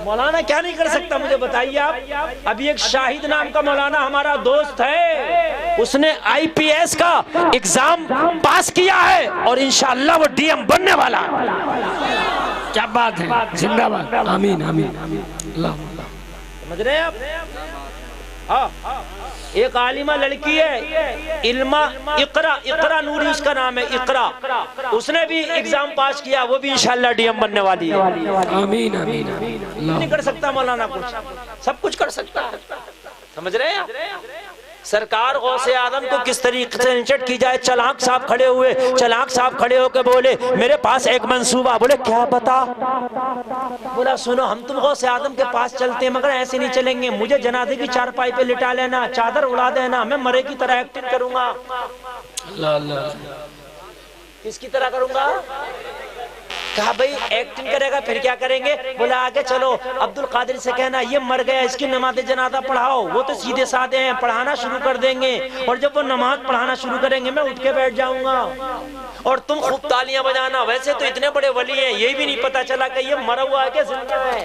مولانا کیا نہیں کر سکتا مجھے بتائیے آپ. ابھی ایک شاہد نام کا مولانا ہمارا دوست ہے, اس نے IPS کا ایگزام پاس کیا ہے اور انشاءاللہ وہ DM بننے والا ہے. کیا بات ہے, زندہ باد, آمین آمین اللہ. سمجھ رہے ہیں آپ. ہاں ایک عالمہ لڑکی ہے علمہ اقرا نوری اس کا نام ہے, اقرا. اس نے بھی ایگزام پاس کیا, وہ بھی انشاءاللہ DM بننے والی ہے. آمین آمین نہیں کر سکتا مولانا کچھ, سب کچھ کر سکتا ہے. سمجھ رہے ہیں. سرکار غوث اعظم کو کس طریقے سے انسٹ کی جائے. چلاک صاحب کھڑے ہوئے, چلاک صاحب کھڑے ہو کے بولے میرے پاس ایک منصوبہ. بولے کیا بتا. بولا سنو ہم تم غوث اعظم کے پاس چلتے ہیں مگر ایسے نہیں چلیں گے. مجھے جنازے کی چارپائی پہ لٹا لینا, چادر اڑا دینا, میں مرے کی طرح ایکٹنگ کروں گا. اللہ اللہ. کس کی طرح کروں گا. کہا بھئی ایکٹنگ کرے گا پھر کیا کریں گے. بولا آگے چلو عبد القادر سے کہنا یہ مر گیا اس کی نماز جنازہ پڑھاؤ. وہ تو سیدھے سادے ہیں, پڑھانا شروع کر دیں گے, اور جب وہ نماز پڑھانا شروع کریں گے میں اٹھ کے بیٹھ جاؤں گا اور تم خوب تالیاں بجانا. ویسے تو اتنے بڑے ولی ہیں, یہی بھی نہیں پتا چلا کہ یہ مرا ہوا ہے کہ زندہ ہے.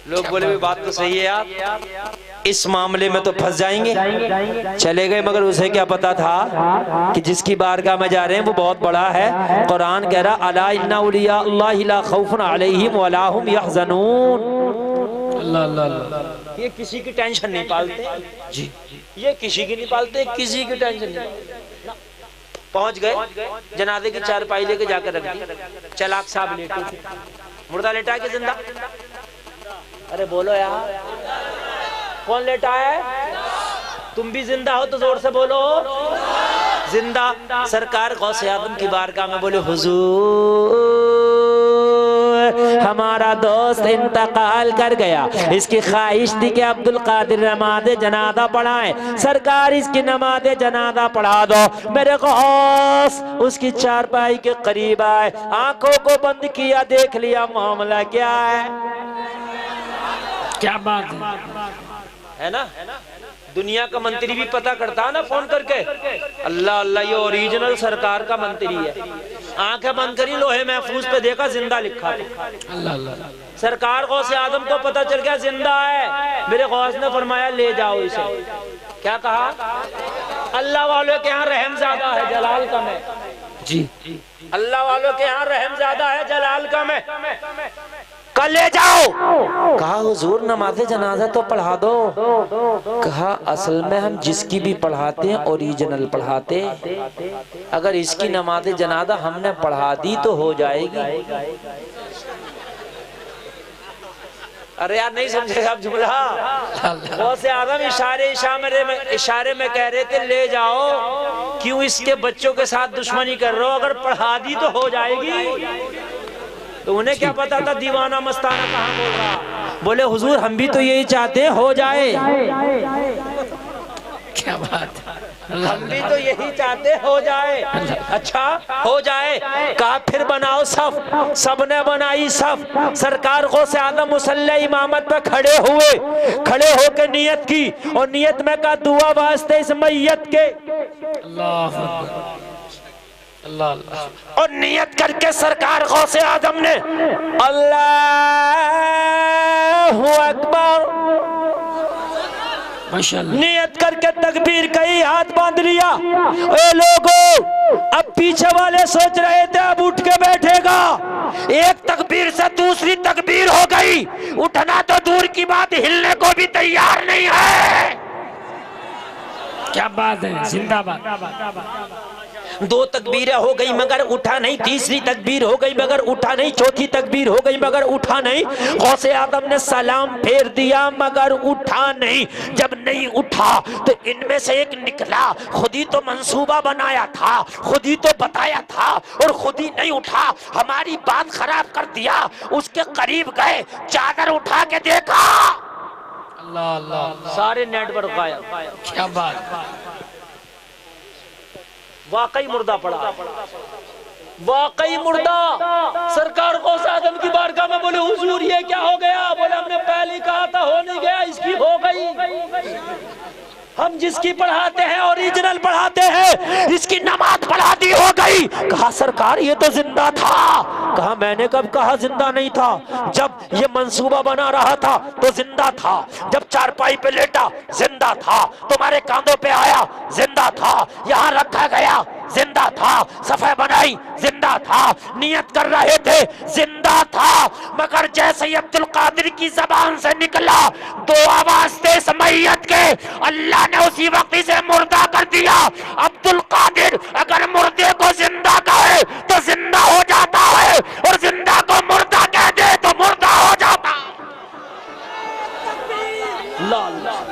لوگ بولے بھی بات تو صحیح ہے آپ, اس معاملے میں تو پھنس جائیں گے. چلے گئے مگر اسے کیا پتا تھا کہ جس کی بارگاہ میں جا رہے ہیں وہ بہت بڑا ہے. قرآن کہہ رہا الا ان اولیاء اللہ لا خوف علیہم ولا هم يحزنون. اللہ اللہ اللہ. یہ کسی کی ٹینشن نہیں پالتے جی, یہ کسی کی نہیں پالتے, کسی کی ٹینشن نہیں. پہنچ گئے جنازے کی چارپائی لے کے جا کر رکھ دی. چلاک صاحب لیٹے تھے, مردہ لیٹا ہے کہ زندہ. ارے بولو یار, کون لیٹا ہے. تم بھی زندہ ہو تو زور سے بولو زندہ. سرکار غوث اعظم کی بارگاہ میں بولے حضور ہمارا دوست انتقال کر گیا, اس کی خواہش تھی کہ عبد القادر نماز جنازہ پڑھائیں. سرکار اس کی نماز جنازہ پڑھا دو. میرے غوث اس کی چارپائی کے قریب آئے, آنکھوں کو بند کیا, دیکھ لیا معاملہ کیا ہے. کیا بات ہے نا. دنیا کا منتری بھی پتہ کرتا ہے نا فون کر کے, اللہ اللہ یہ اوریجنل سرکار کا منتری ہے. آنکھیں بند کری, لوہے محفوظ پہ دیکھا زندہ لکھا تھا. اللہ اللہ. سرکار غوث اعظم کو پتہ چل گیا زندہ ہے. میرے غوث نے فرمایا لے جاؤ اسے. کیا کہا. اللہ والوں کے ہاں رحم زیادہ ہے, جلال کم ہے جی. اللہ والوں کے ہاں رحم زیادہ ہے, جلال کم ہے. کل لے جاؤ. کہا حضور نماز جنازہ تو پڑھا دو. کہا اصل میں ہم جس کی بھی پڑھاتے ہیں اوریجنل پڑھاتے ہیں. اگر اس کی نماز جنازہ ہم نے پڑھا دی تو ہو جائے گی. ارے یار نہیں سمجھے گا آپ جملہ. غوث اعظم اشارے میں کہہ رہے تھے لے جاؤ, کیوں اس کے بچوں کے ساتھ دشمنی کر رہے ہو, اگر پڑھا دی تو ہو جائے گی. تو انہیں کیا پتا تھا دیوانہ مستانہ کہاں بول رہا. بولے حضور ہم بھی تو یہی چاہتے ہیں ہو جائے. کیا بات. ہم بھی تو یہی چاہتے ہو جائے. اچھا ہو جائے. کہا پھر بناؤ صف. سب نے بنائی صف. سرکار غوث اعظم مصلی امامت پہ کھڑے ہوئے, کھڑے ہو کے نیت کی, اور نیت میں کہا دعا واسطے اس میت کے. اللہ اللہ اللہ. اور نیت کر کے سرکار غوث اعظم نے اللہ اکبر ماشاءاللہ نیت کر کے تکبیر کہی, ہاتھ باندھ لیا. اے لوگو اب پیچھے والے سوچ رہے تھے اب اٹھ کے بیٹھے گا, ایک تکبیر سے دوسری تکبیر ہو گئی, اٹھنا تو دور کی بات ہلنے کو بھی تیار نہیں ہے. کیا بات ہے, زندہ باد. دو تکبیریں ہو گئی مگر اٹھا نہیں، تیسری تکبیر ہو گئی مگر اٹھا نہیں، چوتھی تکبیر ہو گئی مگر اٹھا نہیں۔ غوث اعظم نے سلام پھیر دیا مگر اٹھا نہیں۔ جب نہیں اٹھا تو ان میں سے ایک نکلا، خود ہی تو منصوبہ بنایا تھا، خود ہی تو بتایا تھا اور خود ہی نہیں اٹھا، ہماری بات خراب کر دیا۔ اس کے قریب گئے، چادر اٹھا کے دیکھا، اللہ اللہ، سارے نیٹ ورک غائب، کیا بات، واقعی مردہ پڑا، واقعی مردہ۔ سرکار غوث اعظم کی بارگاہ میں بولے حضور یہ کیا ہو گیا؟ بولے ہم نے پہلے کہا تھا ہو نہیں گیا، اس کی ہو گئی۔ ہم جس کی پڑھاتے ہیں اوریجنل پڑھاتے ہیں، اس کی نماز پڑھا دی ہو گئی۔ کہا سرکار یہ تو زندہ تھا۔ کہا میں نے کب کہا زندہ نہیں تھا؟ جب یہ منصوبہ بنا رہا تھا تو زندہ تھا، جب چارپائی پہ لیٹا زندہ تھا، تمہارے کاندھوں پہ آیا زندہ تھا، یہاں رکھا گیا زندہ تھا، صفحہ بنائی زندہ تھا، نیت کر رہے تھے زندہ تھا، مگر جیسے ہی عبدالقادر کی زبان سے نکلا دو آواز تھے سمیت کے، اللہ نے اسی وقت اسے مردہ کر دیا۔ عبدالقادر اگر مردے کو زندہ کہے تو زندہ ہو جاتا ہے، اور زندہ کو مردہ کہہ دے تو مردہ ہو جاتا۔ لا اللہ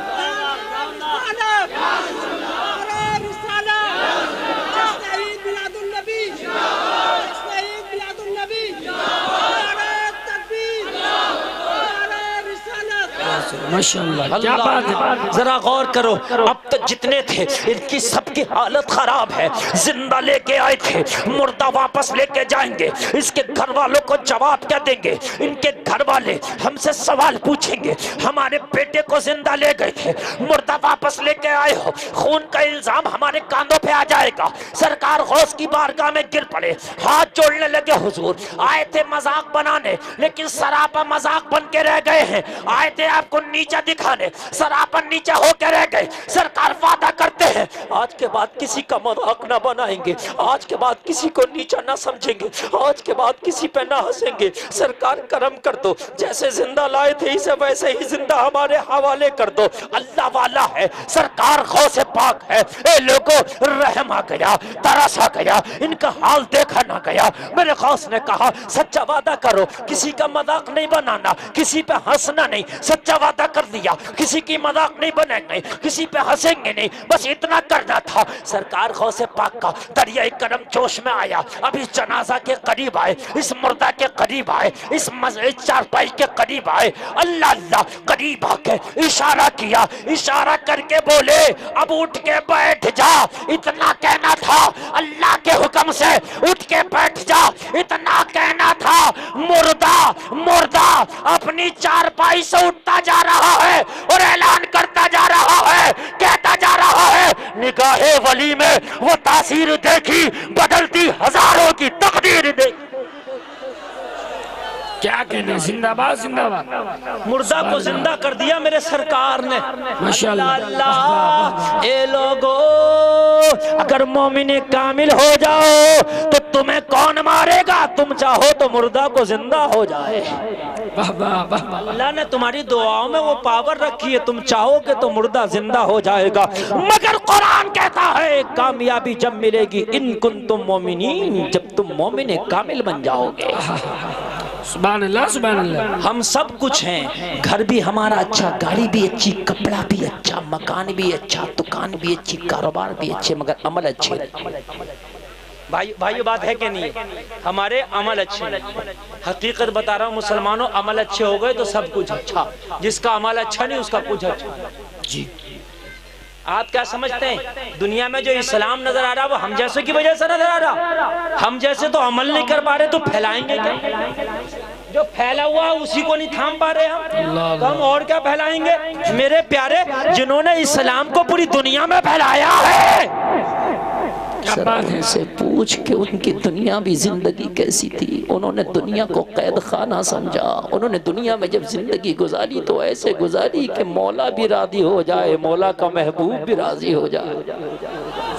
ماشاءاللہ، کیا بات ہے۔ ذرا غور کرو، اب تک جتنے تھے ان کی سب کی حالت خراب ہے۔ زندہ لے کے آئے تھے، مردہ واپس لے کے جائیں گے، اس کے گھر والوں کو جواب کیا دیں گے؟ ان کے گھر والے ہم سے سوال پوچھیں گے، ہمارے بیٹے کو زندہ لے گئے تھے، مردہ واپس لے کے آئے ہو، خون کا الزام ہمارے کاندھوں پہ آ جائے گا۔ سرکار غوث کی بارگاہ میں گر پڑے، ہاتھ جوڑنے لگے، حضور آئے تھے مذاق بنانے لیکن سراپا مذاق بن کے رہ گئے ہیں، آئے تھے آپ کو نیچا دکھانے، سراپا نیچا ہو کے رہ گئے۔ سرکار وعدہ کرتے ہیں آج کے بعد کسی کا مذاق نہ بنائیں گے، آج کے بعد کسی کو نیچا نہ سمجھیں گے، آج کے بعد کسی پہ نہ ہنسیں گے۔ سرکار کرم کر دو، جیسے زندہ لائے تھے اسے ویسے ہی زندہ ہمارے حوالے کر دو۔ اللہ والا ہے، سرکار غوث پاک ہے۔ اے لوگوں رحم آ گیا، ترس آ گیا، ان کا حال دیکھا نہ گیا۔ میرے غوث نے کہا سچا وعدہ کرو، کسی کا مذاق نہیں بنانا، کسی پہ ہنسنا نہیں، سچا وعدہ کر دیا، کسی کی مذاق نہیں بنائیں گے، کسی پہ ہنسیں گے نہیں، بس اتنا کرنا تھا۔ سرکار غوث پاک کا دریائے کرم جوش میں آیا، اب اس جنازہ کے قریب آئے، اس مردہ کے قریب آئے، اس چارپائی کے قریب آئے، اللہ اللہ قریب آ کے اشارہ کیا، اشارہ کر کے بولے اب اٹھ کے بیٹھ جا۔ اتنا کہنا تھا، اللہ کے حکم سے اٹھ کے بیٹھ جا، اتنا کہنا تھا۔ مردہ اپنی چارپائی سے اٹھتا جا رہا ہے اور اعلان کرتا جا رہا ہے، کہتا جا رہا ہے نگاہ ولی میں وہ تاثیر دیکھی، بدلتی ہزاروں کی تقدیر دیکھی۔ کیا کہنے، زندہ باد، زندہ باد۔ مردہ کو زندہ کر دیا میرے سرکار نے۔ ماشاءاللہ، اللہ اے لوگو اگر مومن کامل ہو جاؤ تو تمہیں کون مارے گا؟ تم چاہو تو مردہ کو زندہ ہو جائے۔ واہ واہ واہ۔ اللہ نے تمہاری دعاؤں میں وہ پاور رکھی ہے، تم چاہو کہ تو مردہ زندہ ہو جائے گا، مگر قرآن کہتا ہے کامیابی جب ملے گی ان کنتم مومنین، جب تم مومن کامل بن جاؤ گے۔ سبحان اللہ، سبحان اللہ۔ ہم سب کچھ ہیں، گھر بھی ہمارا اچھا، گاڑی بھی اچھی، کپڑا بھی اچھا، مکان بھی اچھا، دکان بھی اچھی، کاروبار بھی اچھے، مگر عمل اچھے۔ بھائیو بات ہے کہ نہیں؟ ہمارے عمل اچھے ہیں۔ حقیقت بتا رہا ہوں مسلمانوں، عمل اچھے ہو گئے تو سب کچھ اچھا، جس کا عمل اچھا نہیں اس کا کچھ اچھا۔ جی آپ کیا سمجھتے ہیں دنیا میں جو اسلام نظر آ رہا وہ ہم جیسے کی وجہ سے نظر آ رہا؟ ہم جیسے تو عمل نہیں کر پا رہے تو پھیلائیں گے کیا؟ جو پھیلا ہوا اسی کو نہیں تھام پا رہے ہم، تو ہم اور کیا پھیلائیں گے؟ میرے پیارے، جنہوں نے اسلام کو پوری دنیا میں پھیلایا ہے، سرانے سے پوچھ کہ ان کی دنیا بھی زندگی کیسی تھی۔ انہوں نے دنیا کو قید خانہ سمجھا، انہوں نے دنیا میں جب زندگی گزاری تو ایسے گزاری کہ مولا بھی راضی ہو جائے، مولا کا محبوب بھی راضی ہو جائے۔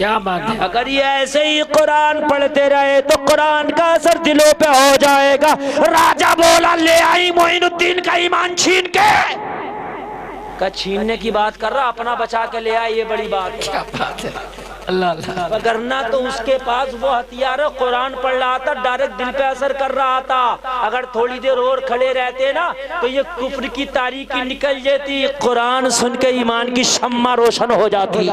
کیا بات ہے. اگر یہ ایسے ہی قرآن پڑھتے رہے تو قرآن کا اثر دلوں پہ ہو جائے گا. راجہ بولا لے آئی معین الدین کا ایمان چھین کے. کا چھیننے کی بات کر رہا، اپنا بچا کے لے آئی، یہ بڑی بات ہے. کیا بات ہے. اللہ اللہ. وگرنہ تو اس کے پاس وہ ہتھیار ہے، قرآن پڑھ رہا تھا، ڈائریکٹ دل پہ اثر کر رہا تھا. اگر تھوڑی دیر اور کھڑے رہتے نا تو یہ کفر کی تاریکی نکل جاتی، قرآن سن کے ایمان کی شمع روشن ہو جاتی.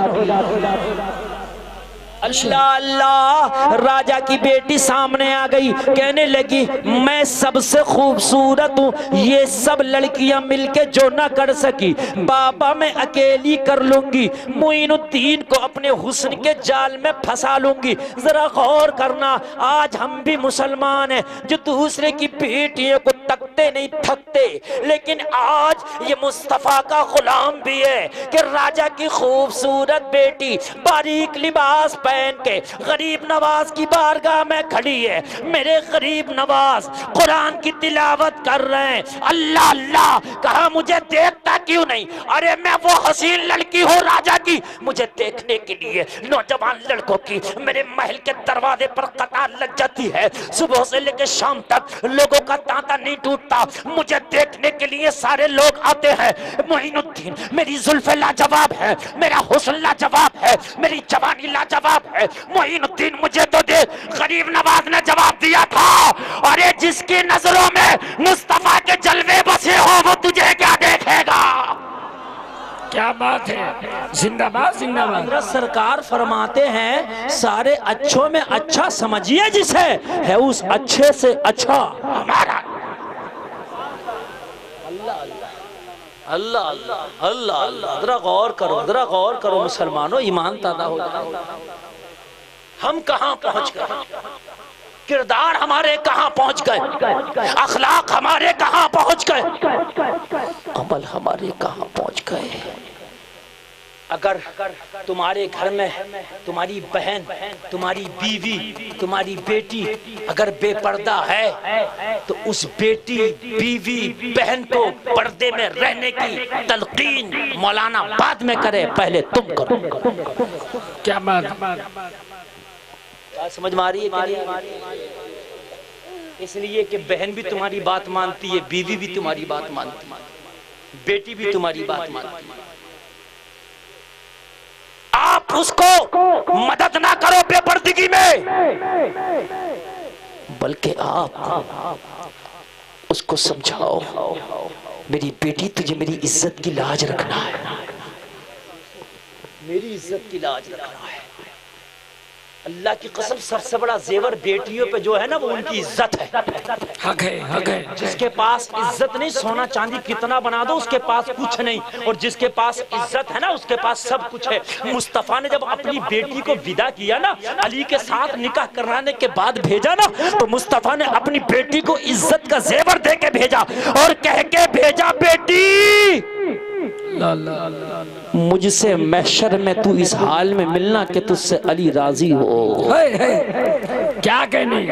اللہ اللہ. راجہ کی بیٹی سامنے آ گئی، کہنے لگی میں سب سے خوبصورت ہوں، یہ سب لڑکیاں مل کے جو نہ کر سکی بابا میں اکیلی کر لوں گی. معین الدین کو اپنے حسن کے جال میں پھنسا لوں گی. ذرا غور کرنا، آج ہم بھی مسلمان ہیں جو دوسرے کی بیٹیوں کو تکتے نہیں تھکتے، لیکن آج یہ مصطفیٰ کا غلام بھی ہے کہ راجہ کی خوبصورت بیٹی باریک لباس پہن کے غریب نواز کی بارگاہ میں کھڑی ہے. میرے غریب نواز قرآن کی تلاوت کر رہے ہیں. اللہ اللہ کہا مجھے دیکھتا کیوں نہیں؟ ارے میں وہ حسین لڑکی ہوں راجہ کی، مجھے دیکھنے کے لیے نوجوان لڑکوں کی میرے محل کے دروازے پر قطار لگ جاتی ہے. صبح سے لے کے شام تک لوگوں کا تانتا نہیں ٹوٹتا، مجھے دیکھنے کے لیے سارے لوگ آتے ہیں. معین الدین میری زلف لاجواب ہے، میرا حسن لاجواب ہے، میری جوانی لاجواب ہے. معین الدین مجھے تو دے. غریب نواز نے جواب دیا تھا، ارے جس کی نظروں میں مصطفیٰ کے جلوے بسے ہو وہ تجھے کیا دیکھے گا. کیا بات ہے. زندہ باد زندہ باد. حضرت سرکار فرماتے ہیں سارے اچھوں میں اچھا سمجھیے جسے ہے اس اچھے سے اچھا ہمارا. اللہ اللہ اللہ اللہ. ذرا غور کرو، ذرا غور کرو مسلمانوں، ایمان تازہ ہو جائے. ہم کہاں پہنچ گئے؟ کردار ہمارے کہاں پہنچ گئے؟ اخلاق ہمارے کہاں پہنچ گئے؟ عمل ہمارے کہاں پہنچ گئے؟ اگر تمہارے گھر میں تمہاری بہن، تمہاری بیوی، تمہاری بیٹی اگر بے پردہ ہے تو اس بیٹی، بیوی، بہن کو پردے میں رہنے کی تلقین مولانا بعد میں کرے، پہلے تم کرو. کیا بات. سمجھ ماری ہے؟ اس لیے کہ بہن بھی تمہاری بات مانتی ہے، بیوی بھی تمہاری بات مانتی ہے، بیٹی بھی تمہاری بات مانتی ہے. آپ اس کو مدد نہ کرو بے پردگی میں، بلکہ آپ اس کو سمجھاؤ میری بیٹی تجھے میری عزت کی لاج رکھنا ہے، میری عزت کی لاج رکھنا ہے. اللہ کی قسم سب سے بڑا زیور بیٹیوں پہ جو ہے نا وہ ان کی عزت ہے. حق ہے حق ہے. جس کے پاس عزت نہیں، سونا چاندی کتنا بنا دو اس کے پاس کچھ نہیں، اور جس کے پاس عزت ہے نا اس کے پاس سب کچھ ہے. مصطفیٰ نے جب اپنی بیٹی کو ودا کیا نا، علی کے ساتھ نکاح کرانے کے بعد بھیجا نا، تو مصطفیٰ نے اپنی بیٹی کو عزت کا زیور دے کے بھیجا اور کہہ کے بھیجا بیٹی مجھ سے محشر میں تو اس حال میں ملنا کہ تجھ سے علی راضی ہو. کیا کہنے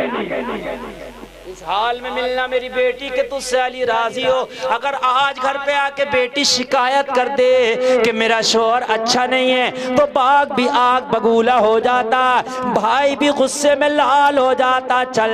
اس حال میں ملنا میری بیٹی کہ تجھ سے علی راضی ہو. اگر آج گھر پہ آ کے بیٹی شکایت کر دے کہ میرا شوہر اچھا نہیں ہے تو باغ بھی آگ بگولا ہو جاتا، بھائی بھی غصے میں لال ہو جاتا. چل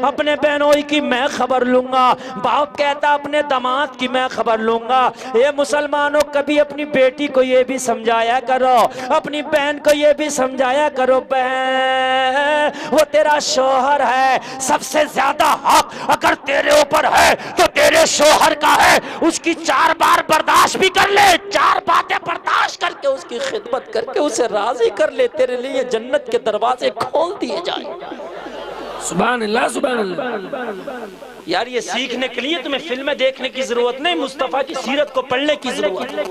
اپنے بہنوئی کی میں خبر لوں گا، باپ کہتا اپنے داماد کی میں خبر لوں گا. اے مسلمانوں کبھی اپنی بیٹی کو یہ بھی سمجھایا کرو، اپنی بہن کو یہ بھی سمجھایا کرو بہن وہ تیرا شوہر ہے، سب سے زیادہ حق اگر تیرے اوپر ہے تو تیرے شوہر کا ہے. اس کی 4 بار برداشت بھی کر لے، 4 باتیں برداشت کر کے اس کی خدمت کر کے اسے راضی کر لے، تیرے لیے جنت کے دروازے کھول دیے جائیں. سبحان اللہ سبحان اللہ. یار یہ سیکھنے کے لیے تمہیں فلمیں دیکھنے کی ضرورت نہیں، مصطفیٰ کی سیرت کو پڑھنے کی ضرورت ہے.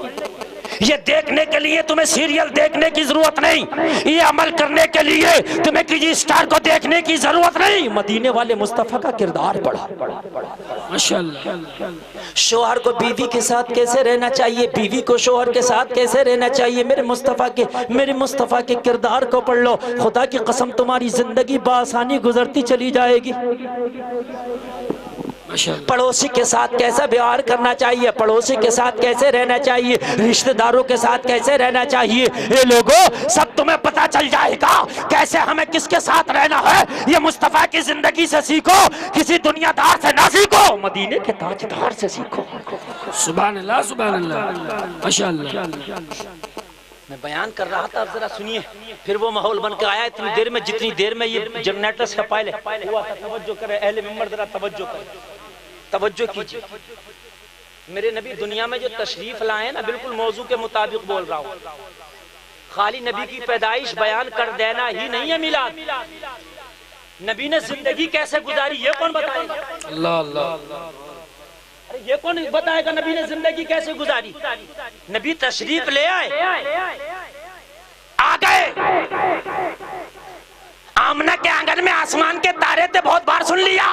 یہ دیکھنے کے لیے تمہیں سیریل دیکھنے کی ضرورت نہیں، یہ عمل کرنے کے لیے تمہیں کسی اسٹار کو دیکھنے کی ضرورت نہیں. مدینے والے مصطفیٰ کا کردار پڑھا. ماشاءاللہ. شوہر کو بیوی کے ساتھ کیسے رہنا چاہیے، بیوی کو شوہر کے ساتھ کیسے رہنا چاہیے، میرے مصطفیٰ کے کردار کو پڑھ لو. خدا کی قسم تمہاری زندگی بآسانی گزرتی چلی جائے گی. پڑوسی کے ساتھ کیسا بیوہار کرنا چاہیے، پڑوسی کے ساتھ کیسے رہنا چاہیے، رشتہ داروں کے ساتھ کیسے رہنا چاہیے، یہ لوگوں سب تمہیں پتا چل جائے گا کیسے ہمیں کس کے ساتھ رہنا ہے۔ یہ مصطفیٰ کی زندگی سے سیکھو، کسی دنیا دار سے نہ سیکھو، مدینے کے تاجدار سے سیکھو۔ سبحان اللہ سبحان اللہ ماشاءاللہ۔ میں بیان کر رہا تھا، اب ذرا سنیے، پھر وہ ماحول بن کے آیا اتنی دیر میں جتنی دیر میں یہ جنریٹرز کا پائل ہوا تھا۔ توجہ کرے اہل ممبر، ذرا توجہ کرے، توجہ کیجئے۔ میرے نبی دنیا میں جو تشریف لائے نا، بالکل موضوع کے مطابق بول رہا ہوں، خالی نبی کی پیدائش بیان کر دینا ہی نہیں ہے میلاد، نبی نے زندگی کیسے گزاری یہ کون بتائے گا؟ اللہ اللہ، یہ کون بتائے گا نبی نے زندگی کیسے گزاری؟ نبی تشریف لے آئے، آ گئے، آمنہ کے آنگن میں آسمان کے تارے تھے، بہت بار سن لیا،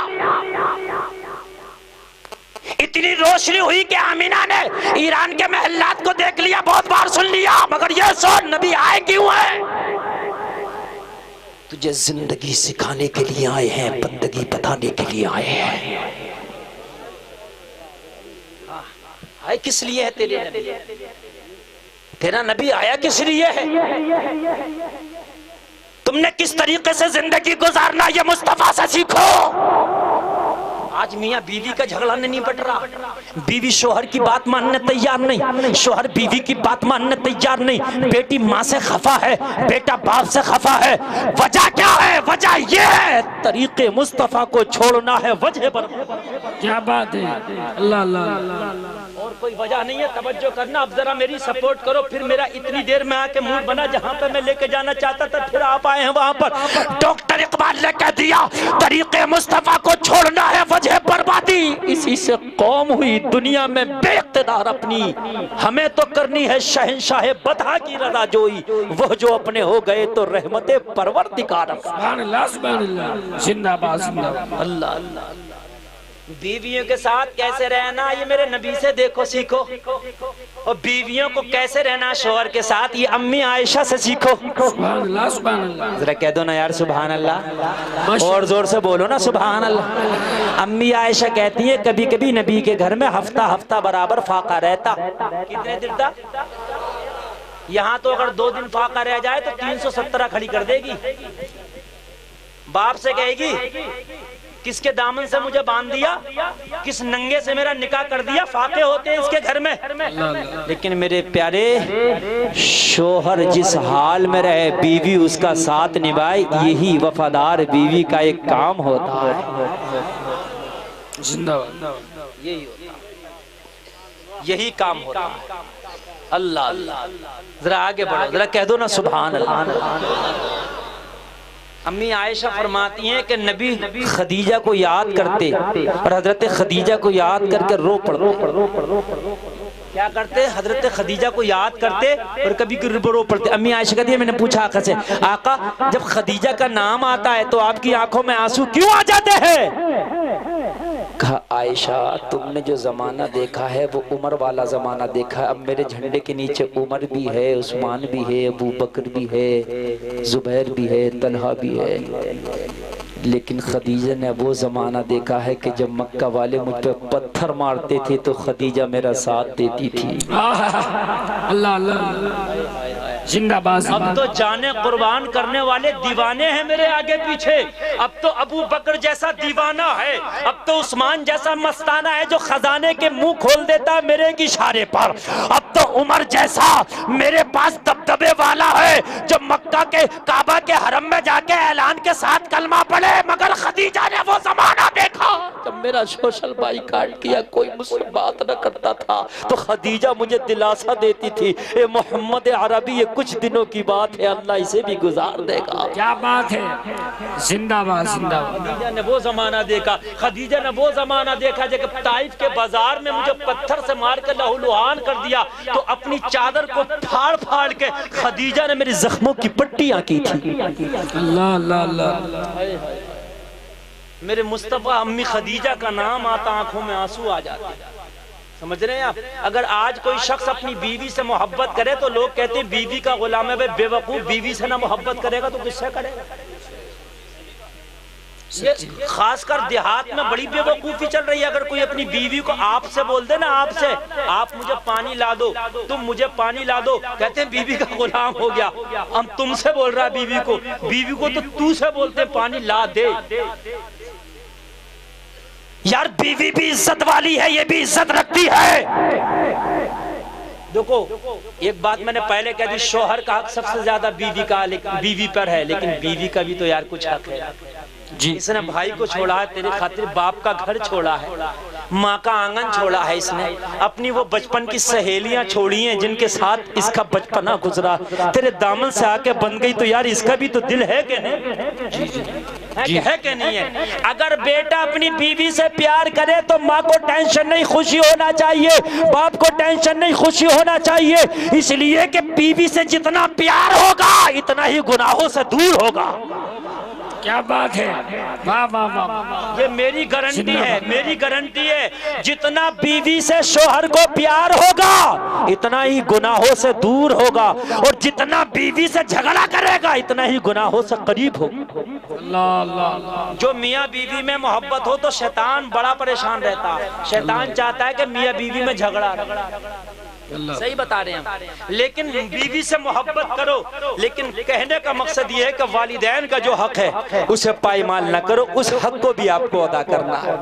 اتنی روشنی ہوئی کہ آمینہ نے ایران کے محلات کو دیکھ لیا، بہت بار سن لیا، مگر یہ سن نبی آئے کیوں ہیں؟ تجھے زندگی سکھانے کے لیے آئے ہیں، بندگی بتانے کے لیے آئے ہیں۔ آئے کس لیے ہے تیرے نبی؟ تیرا نبی آیا کس لیے ہے؟ تم نے کس طریقے سے زندگی گزارنا یہ مصطفیٰ سے سیکھو۔ آج میاں بیوی کا جھگڑا نہیں بٹ رہا، بیوی شوہر کی بات ماننے تیار نہیں، شوہر بیوی کی بات ماننے تیار نہیں، بیٹی ماں سے خفا ہے، بیٹا باپ سے خفا ہے۔ وجہ کیا ہے؟ وجہ یہ ہے طریق مصطفیٰ کو چھوڑنا ہے، وجہ پر کیا بات ہے، اللہ اللہ، اور کوئی وجہ نہیں ہے۔ توجہ کرنا، اب ذرا میری سپورٹ کرو، پھر میرا اتنی دیر میں آ کے موڈ بنا جہاں پہ میں لے کے جانا چاہتا تھا، پھر آپ آئے ہیں وہاں پر۔ ڈاکٹر اقبال نے کہہ دیا طریق مصطفیٰ کو چھوڑنا ہے وجہ بربادی، اسی سے قوم ہوئی دنیا میں بے اقتدار اپنی، ہمیں تو کرنی ہے شہنشاہ بدھا کی رضا جوئی، وہ جو اپنے ہو گئے تو رحمت پروردگار۔ سبحان اللہ، زندہ باد زندہ باد۔ اللہ اللہ، بیویوں کے ساتھ کیسے رہنا یہ میرے نبی سے دیکھو سیکھو، اور بیویوں کو کیسے رہنا شوہر کے ساتھ یہ امی عائشہ سے سیکھو۔ سبحان اللہ سبحان اللہ، ذرا کہہ دو نا یار سبحان اللہ، اور زور سے بولو نا سبحان اللہ۔ امی عائشہ کہتی ہیں کبھی کبھی نبی کے گھر میں ہفتہ برابر فاقہ رہتا۔ کتنے دن تک؟ یہاں تو اگر 2 دن فاقہ رہ جائے تو 317 کھڑی کر دے گی، باپ سے کہے گی کس کے دامن سے مجھے باندھ دیا، کس ننگے سے میرا نکاح کر دیا، فاقے ہوتے ہیں اس کے گھر میں۔ لیکن میرے پیارے شوہر جس حال میں رہے بیوی اس کا ساتھ نبھائے، یہی وفادار بیوی کا ایک کام ہوتا ہے۔ زندہ باد، یہی ہوتا ہے، یہی کام ہوتا ہے۔ اللہ اللہ، ذرا آگے بڑھو، ذرا کہہ دو نا سبحان اللہ۔ امی عائشہ فرماتی ہیں کہ نبی خدیجہ کو یاد کرتے اور حضرت خدیجہ کو یاد کر کے رو پڑتے۔ کیا کرتے؟ حضرت خدیجہ کو یاد کرتے اور کبھی رو پڑتے۔ امی عائشہ کہتی ہے میں نے پوچھا آقا سے، آقا جب خدیجہ کا نام آتا ہے تو آپ کی آنکھوں میں آنسو کیوں آ جاتے ہیں؟ کہا عائشہ تم نے جو زمانہ دیکھا ہے وہ عمر والا زمانہ دیکھا ہے، اب میرے جھنڈے کے نیچے عمر بھی ہے، عثمان بھی ہے، ابو بکر بھی ہے، زبیر بھی ہے، طلحہ بھی ہے، لیکن خدیجہ نے وہ زمانہ دیکھا ہے کہ جب مکہ والے مجھ پہ پتھر مارتے تھے تو خدیجہ میرا ساتھ دیتی تھی۔ اللہ اللہ، زندہ باد۔ اب تو جانے قربان کرنے والے دیوانے ہیں میرے آگے پیچھے، اب تو ابو بکر جیسا دیوانہ ہے، اب تو عثمان جیسا مستانہ ہے جو خزانے کے منہ کھول دیتا ہے میرے کی اشارے پر، اب تو عمر جیسا میرے پاس دبدبے والا ہے جو مکہ کے کعبہ کے حرم میں جا کے اعلان کے ساتھ کلمہ پڑھے، مگر خدیجہ نے وہ زمانہ دیکھا جب میرا سوشل بائی کارڈ کیا کوئی مجھ سے بات نہ کرتا تھا تو خدیجہ مجھے دلاسا دیتی تھی، اے محمد عربی یہ کچھ دنوں کی بات ہے، اللہ اسے بھی گزار دے گا۔ کیا بات ہے، زندہ باد زندہ باد۔ خدیجہ نے وہ زمانہ دیکھا، خدیجہ نے وہ زمانہ دیکھا جب طائف کے بازار میں مجھے پتھر سے مار کے لہو لہان کر دیا تو اپنی چادر کو پھاڑ پھاڑ کے خدیجہ نے میری زخموں کی پٹیاں کی تھی۔ اللہ اللہ اللہ، میرے مصطفیٰ امی خدیجہ کا نام آتا آنکھوں میں آنسو آ جاتے۔ سمجھ رہے ہیں آپ؟ اگر آج کوئی شخص اپنی بیوی سے محبت کرے تو لوگ کہتے ہیں بیوی کا غلام ہے، بے وقوف، بیوی سے نہ محبت کرے گا تو کس سے کرے گا؟ یہ خاص کر دیہات میں بڑی بے وقوفی چل رہی ہے. اگر کوئی اپنی بیوی کو آپ سے بول دے نا, آپ سے, آپ مجھے پانی لا دو, تم مجھے پانی لا دو, کہتے ہیں بیوی کا غلام ہو گیا. ہم تم سے بول رہا بیوی کو تو سے بولتے ہیں پانی لا دے. یار بیوی بھی عزت والی ہے, یہ بھی عزت رکھتی ہے. دیکھو ایک بات میں نے پہلے کہہ دی, شوہر کا حق سب سے زیادہ بیوی پر ہے, لیکن بیوی کا بھی تو یار کچھ حق ہے. اس نے بھائی کو چھوڑا ہے تیرے خاطر, باپ کا گھر چھوڑا ہے, ماں کا آنگن چھوڑا ہے, اس نے اپنی وہ بچپن کی سہیلیاں چھوڑی ہیں جن کے ساتھ اس کا بچپنا گزرا, تیرے دامن سے آ کے بن گئی, تو یار اس کا بھی تو دل ہے کہ نہیں, ہے کہ نہیں ہے. اگر بیٹا اپنی بیوی سے پیار کرے تو ماں کو ٹینشن نہیں, خوشی ہونا چاہیے, باپ کو ٹینشن نہیں, خوشی ہونا چاہیے, اس لیے کہ بیوی سے جتنا پیار ہوگا اتنا ہی گناہوں سے دور ہوگا. کیا بات ہے, واہ واہ واہ, یہ میری گارنٹی ہے, میری گارنٹی ہے. جتنا بیوی سے شوہر کو پیار ہوگا اتنا ہی گناہوں سے دور ہوگا, اور جتنا بیوی سے جھگڑا کرے گا اتنا ہی گناہوں سے قریب ہوگا. جو میاں بیوی میں محبت ہو تو شیطان بڑا پریشان رہتا ہے. شیطان چاہتا ہے کہ میاں بیوی میں جھگڑا, صحیح بتا رہے ہیں, لیکن بیوی سے محبت کرو. لیکن کہنے کا مقصد یہ ہے کہ والدین کا جو حق ہے اسے پائمال نہ کرو, اس حق کو بھی آپ کو ادا کرنا ہے.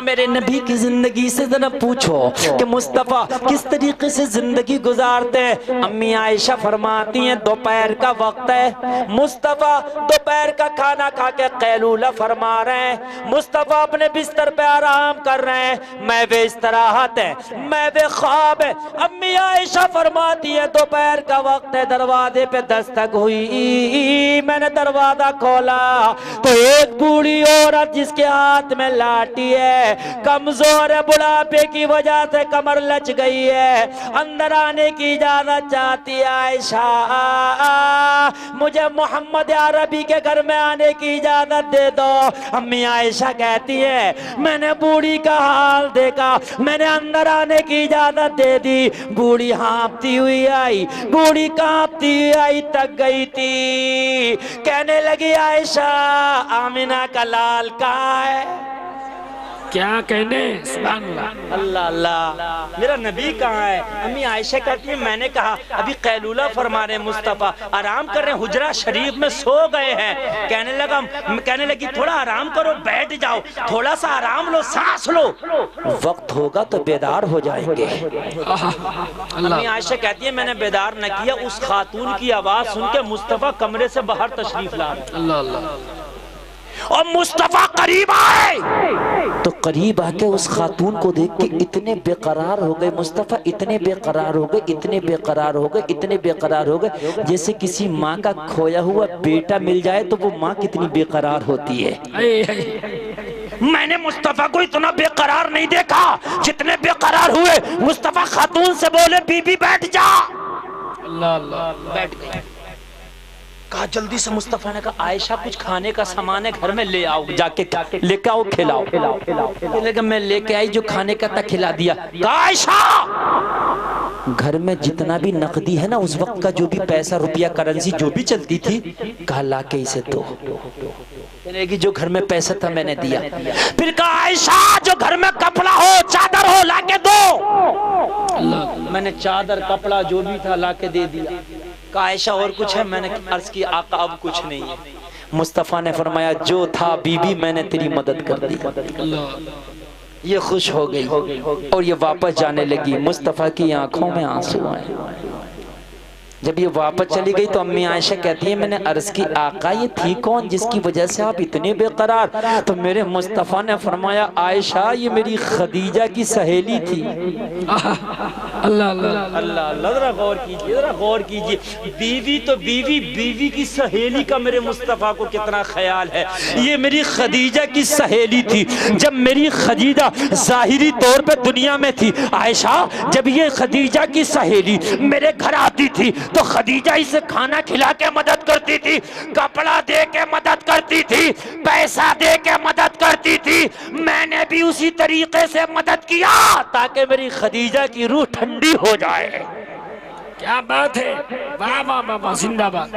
میرے نبی کی زندگی سے ذرا پوچھو کہ مصطفیٰ کس طریقے سے زندگی گزارتے ہیں. امی عائشہ فرماتی ہیں دوپہر کا وقت ہے, مصطفیٰ دوپہر کا کھانا کھا کے قیلولہ فرما رہے ہیں, مصطفیٰ اپنے بستر پہ آرام کر رہے ہیں, میں وہ استراحت ہے, میں وہ خواب ہے. امی عائشہ فرماتی ہے دوپہر کا وقت ہے, دروازے پہ دستک ہوئی, میں نے دروازہ کھولا تو ایک بوڑھی عورت جس کے ہاتھ میں لاٹھی ہے, کمزور ہے, بڑھاپے کی وجہ سے کمر لچ گئی ہے, اندر آنے کی اجازت چاہتی ہے. عائشہ مجھے محمد عربی کے گھر میں آنے کی اجازت دے دو. امی عائشہ کہتی ہے میں نے بوڑھی کا حال دیکھا, میں نے اندر آنے کی اجازت دے دی. بوڑھی ہانپتی ہوئی آئی, بوڑھی کانپتی ہوئی آئی, تک گئی تھی. کہنے لگی عائشہ آمنہ کا لال کہاں ہے؟ کیا کہنے, سبحان اللہ, اللہ اللہ, میرا نبی کہاں ہے؟ امی عائشہ کہتی ہیں میں نے کہا ابھی قیلولہ فرما رہے ہیں, مصطفیٰ آرام کر رہے ہیں, حجرہ شریف میں سو گئے ہیں. کہنے لگی تھوڑا آرام کرو, بیٹھ جاؤ, تھوڑا سا آرام لو, سانس لو, وقت ہوگا تو بیدار ہو جائیں گے. امی عائشہ کہتی ہیں میں نے بیدار نہ کیا, اس خاتون کی آواز سن کے مصطفیٰ کمرے سے باہر تشریف لا رہے. اللہ اللہ, اور مصطفیٰ قریب آئے تو قریب آ کے اس خاتون کو دیکھ کے اتنے بے قرار ہو گئے. مصطفیٰ اتنے بے قرار ہو گئے, اتنے بے قرار ہو گئے, اتنے بے قرار ہو گئے, جیسے کسی ماں کا کھویا ہوا بیٹا مل جائے تو وہ ماں کتنی بے قرار ہوتی ہے. میں نے مصطفیٰ کو اتنا بے قرار نہیں دیکھا جتنے بے قرار ہوئے. مصطفیٰ خاتون سے بولے بی بی بیٹھ جا. اللہ اللہ, بیٹھ گئی. کہا جلدی سے, مصطفیٰ نے کہا عائشہ کچھ کھانے کا سامان ہے گھر میں لے آؤ, جا کے لے کے آؤ, کھلاؤ. لیکن میں لے کے آئی, جو کھانے کا تھا کھلا دیا. کہا عائشہ گھر میں جتنا بھی نقدی ہے نا اس وقت کا, جو بھی پیسہ روپیہ کرنسی جو بھی چلتی تھی, کہا لا کے اسے دو. جو گھر میں پیسہ تھا میں نے دیا. پھر کہا عائشہ جو گھر میں کپڑا ہو, چادر ہو, لا کے دو. میں نے چادر کپڑا جو بھی تھا لا کے دے دیا. کہا عائشہ اور کچھ ہے؟ میں نے عرض کی آقا اب کچھ نہیں ہے. مصطفیٰ نے فرمایا جو تھا بی بی میں نے تیری مدد کر دی. یہ خوش ہو گئی اور یہ واپس جانے لگی. مصطفیٰ کی آنکھوں میں آنسو آئے. جب یہ واپس چلی گئی تو امی عائشہ کہتی ہے میں نے عرض کی آقا یہ تھی کون جس کی وجہ سے آپ اتنے بے قرار؟ تو میرے مصطفیٰ نے فرمایا عائشہ یہ میری خدیجہ کی سہیلی تھی. اللہ اللہ اللہ, ذرا غور کیجئے, ذرا غور کیجئے. بیوی تو بیوی کی سہیلی کا میرے مصطفیٰ کو کتنا خیال ہے. یہ میری خدیجہ کی سہیلی تھی. جب میری خدیجہ ظاہری طور پہ دنیا میں تھی, عائشہ جب یہ خدیجہ کی سہیلی میرے گھر آتی تھی تو خدیجہ اسے کھانا کھلا کے مدد کرتی تھی, کپڑا دے کے مدد کرتی تھی, پیسہ دے کے مدد کرتی تھی. میں نے بھی اسی طریقے سے مدد کیا تاکہ میری خدیجہ کی روح ٹھنڈی ہو جائے. کیا بات ہے, واہ واہ واہ, زندہ باد.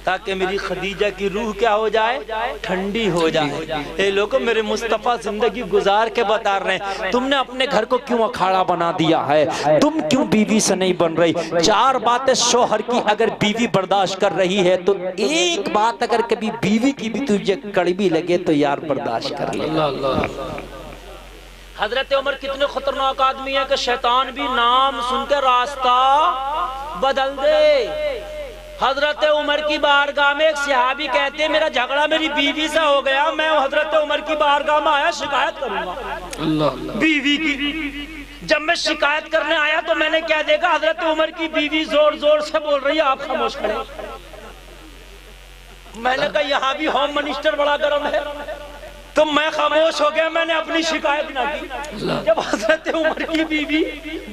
تاکہ میری خدیجہ کی روح کیا ہو جائے؟ ٹھنڈی ہو جائے۔ اے لوگوں میرے مصطفیٰ زندگی گزار کے بتا رہے ہیں تم نے اپنے گھر کو کیوں اکھاڑا بنا دیا ہے، تم کیوں بیوی سے نہیں بن رہی؟ چار باتیں شوہر کی اگر بیوی برداشت کر رہی ہے تو ایک بات اگر کبھی بیوی کی بھی تجھے کڑوی لگے تو یار برداشت کر لے۔ حضرت عمر کتنے خطرناک آدمی ہے کہ شیطان بھی نام سن کے راستہ بدل دے۔ حضرت عمر کی بارگاہ میں ایک صحابی کہتے ہیں میرا جھگڑا میری بیوی سے ہو گیا، میں حضرت عمر کی بارگاہ میں آیا شکایت کروں گا بیوی کی۔ جب میں شکایت کرنے آیا تو میں نے کیا دیکھا، حضرت عمر کی بیوی زور زور سے بول رہی ہے آپ خاموش کھڑے۔ میں نے کہا یہاں بھی ہوم منسٹر بڑا گرم ہے، تو میں خاموش ہو گیا، میں نے اپنی شکایت نہ کی۔ جب حضرت عمر کی بیوی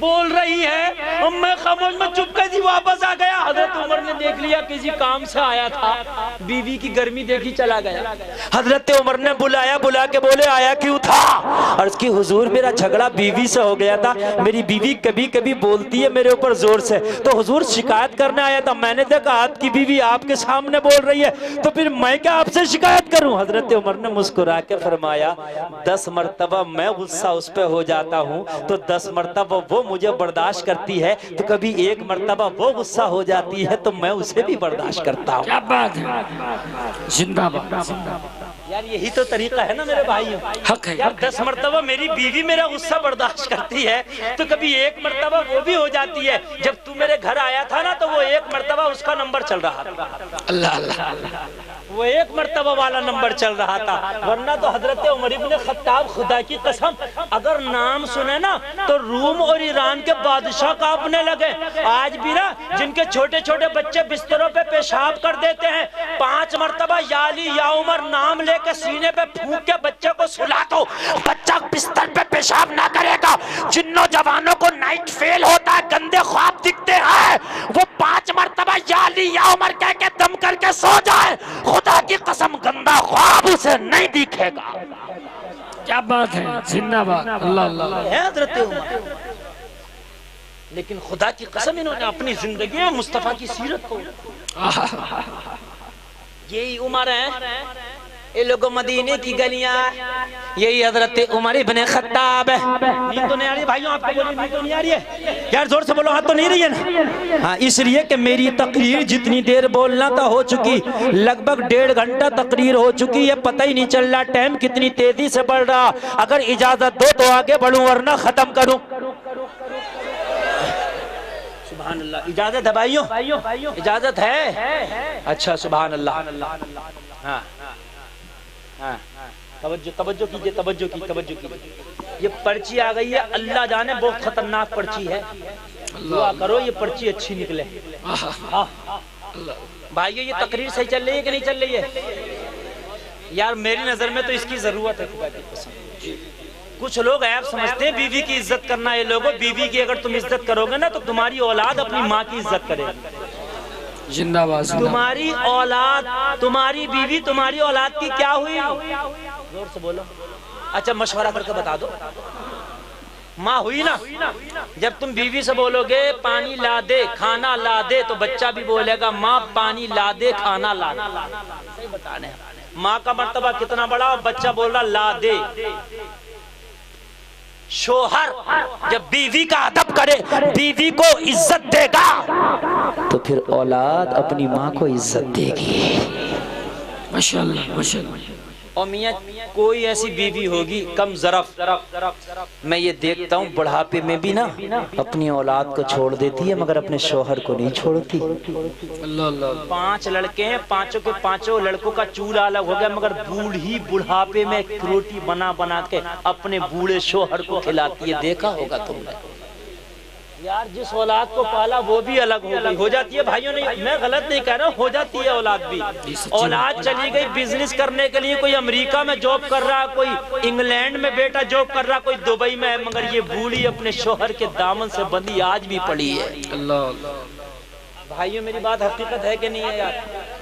بول رہی ہے اور میں خاموش، میں چپ کر دی، واپس آ گیا۔ حضرت عمر نے دیکھ لیا کسی کام سے آیا تھا، بیوی کی گرمی دیکھی چلا گیا۔ حضرت عمر نے بلایا، بلا کے بولے آیا کیوں تھا؟ عرض کی حضور میرا جھگڑا بیوی سے ہو گیا تھا، میری بیوی کبھی کبھی بولتی ہے میرے اوپر زور سے، تو حضور شکایت کرنے آیا تھا، میں نے دیکھا آپ کی بیوی آپ کے سامنے بول رہی ہے تو پھر میں کیا آپ سے شکایت کروں؟ حضرت عمر نے مسکرا کے فرمایا 10 مرتبہ میں غصہ اس پہ ہو جاتا ہوں تو 10 مرتبہ وہ مجھے برداشت کرتی ہے، تو کبھی ایک مرتبہ وہ غصہ ہو جاتی ہے تو میں اسے بھی برداشت کرتا ہوں۔ کیا بات ہے، زندہ باد۔ یار یہی تو طریقہ ہے نا میرے بھائیوں، حق ہے۔ یار 10 مرتبہ میری بیوی میرا غصہ برداشت کرتی ہے تو کبھی ایک مرتبہ وہ بھی ہو جاتی ہے۔ جب تو میرے گھر آیا تھا نا تو وہ ایک مرتبہ اس کا نمبر چل رہا تھا، اللہ اللہ، وہ ایک مرتبہ والا نمبر چل رہا تھا، ورنہ تو حضرت عمر ابن خطاب خدا کی قسم اگر نام سنے نا تو روم اور ایران کے بادشاہ کانپنے لگے۔ آج بھی نا جن کے چھوٹے چھوٹے بچے بستروں پہ پیشاب کر دیتے ہیں، 5 مرتبہ یا علی یا عمر نام لے کے سینے پہ پھونک کے بچے کو سلا دو، بچہ بستر پہ پیشاب نہ کرے گا۔ جن نوجوانوں کو نائٹ فیل ہوتا ہے، گندے خواب دکھتے ہیں، وہ 5 مرتبہ یا علی یا عمر کہہ کے دم کر کے سو جائے، خدا کی قسم گندا خواب اسے نہیں دکھے گا۔ کیا بات ہے، زندہ باد، اللہ اللہ۔ ہے حضرت عمر، لیکن خدا کی قسم انہوں نے اپنی زندگی میں مصطفیٰ کی سیرت کو، یہی عمر ہے، یہ لوگوں مدینے کی گلیاں، یہی حضرت عمر ابن خطاب ہے۔ نیند تو نہیں آ رہی بھائیوں، آپ کو بولی نیند تو نہیں آ رہی ہے؟ یار زور سے بولو، ہاتھ تو نہیں رہی ہے نا؟ ہاں، اس لیے کہ میری تقریر جتنی دیر بولنا تھا ہو چکی، لگ بھگ 1.5 گھنٹہ تقریر ہو چکی ہے، پتہ ہی نہیں چل رہا ٹائم کتنی تیزی سے بڑھ رہا۔ اگر اجازت دو تو آگے بڑھوں ورنہ ختم کروں۔ سبحان اللہ، اجازت ہے بھائیوں؟ اجازت ہے؟ اچھا سبحان اللہ۔ ہاں توجہ کیجئے، توجہ کیجئے۔ یہ پرچی آ گئی ہے، اللہ جانے بہت خطرناک پرچی ہے، دعا کرو یہ پرچی اچھی نکلے۔ بھائیو یہ تقریر صحیح چل رہی ہے کہ نہیں چل رہی ہے؟ یار میری نظر میں تو اس کی ضرورت ہے خدا کی قسم۔ کچھ لوگ عیب سمجھتے ہیں بیوی کی عزت کرنا، یہ لوگوں بیوی کی اگر تم عزت کرو گے نا تو تمہاری اولاد اپنی ماں کی عزت کرے گی۔ زندہ باد، تمہاری اولاد، تمہاری بیوی تمہاری اولاد کی کیا ہوئی؟ زور سے بولو۔ اچھا مشورہ کر کے بتا دو، ماں ہوئی نا؟ جب تم بیوی سے بولو گے پانی لا دے کھانا لا دے تو بچہ بھی بولے گا ماں پانی لا دے کھانا لا دے۔ صحیح بتانے، ماں کا مرتبہ کتنا بڑا اور بچہ بول رہا لا دے۔ شوہر جب بیوی کا ادب کرے، بیوی کو عزت دے گا تو پھر اولاد اپنی ماں کو عزت دے گی۔ ماشاءاللہ ماشاءاللہ۔ اور میاں کوئی ایسی بیوی ہوگی کم ظرف، میں یہ دیکھتا ہوں بڑھاپے میں بھی نا اپنی اولاد کو چھوڑ دیتی ہے مگر اپنے شوہر کو نہیں چھوڑتی۔ 5 لڑکے ہیں، 5 کے 5 لڑکوں کا چولہا الگ ہو گیا مگر بوڑھی بڑھاپے میں روٹی بنا بنا کے اپنے بوڑھے شوہر کو کھلاتی ہے، دیکھا ہوگا تم نے۔ یار جس اولاد کو پالا وہ بھی الگ ہو جاتی ہے بھائیوں، نہیں میں غلط نہیں کہہ رہا ہوں، ہو جاتی ہے اولاد بھی۔ اولاد چلی گئی بزنس کرنے کے لیے، کوئی امریکہ میں جاب کر رہا، کوئی انگلینڈ میں بیٹا جاب کر رہا، کوئی دبئی میں ہے، مگر یہ بوڑھی اپنے شوہر کے دامن سے بندھی آج بھی پڑی ہے۔ اللہ بھائیوں میری بات حقیقت ہے کہ نہیں ہے یار؟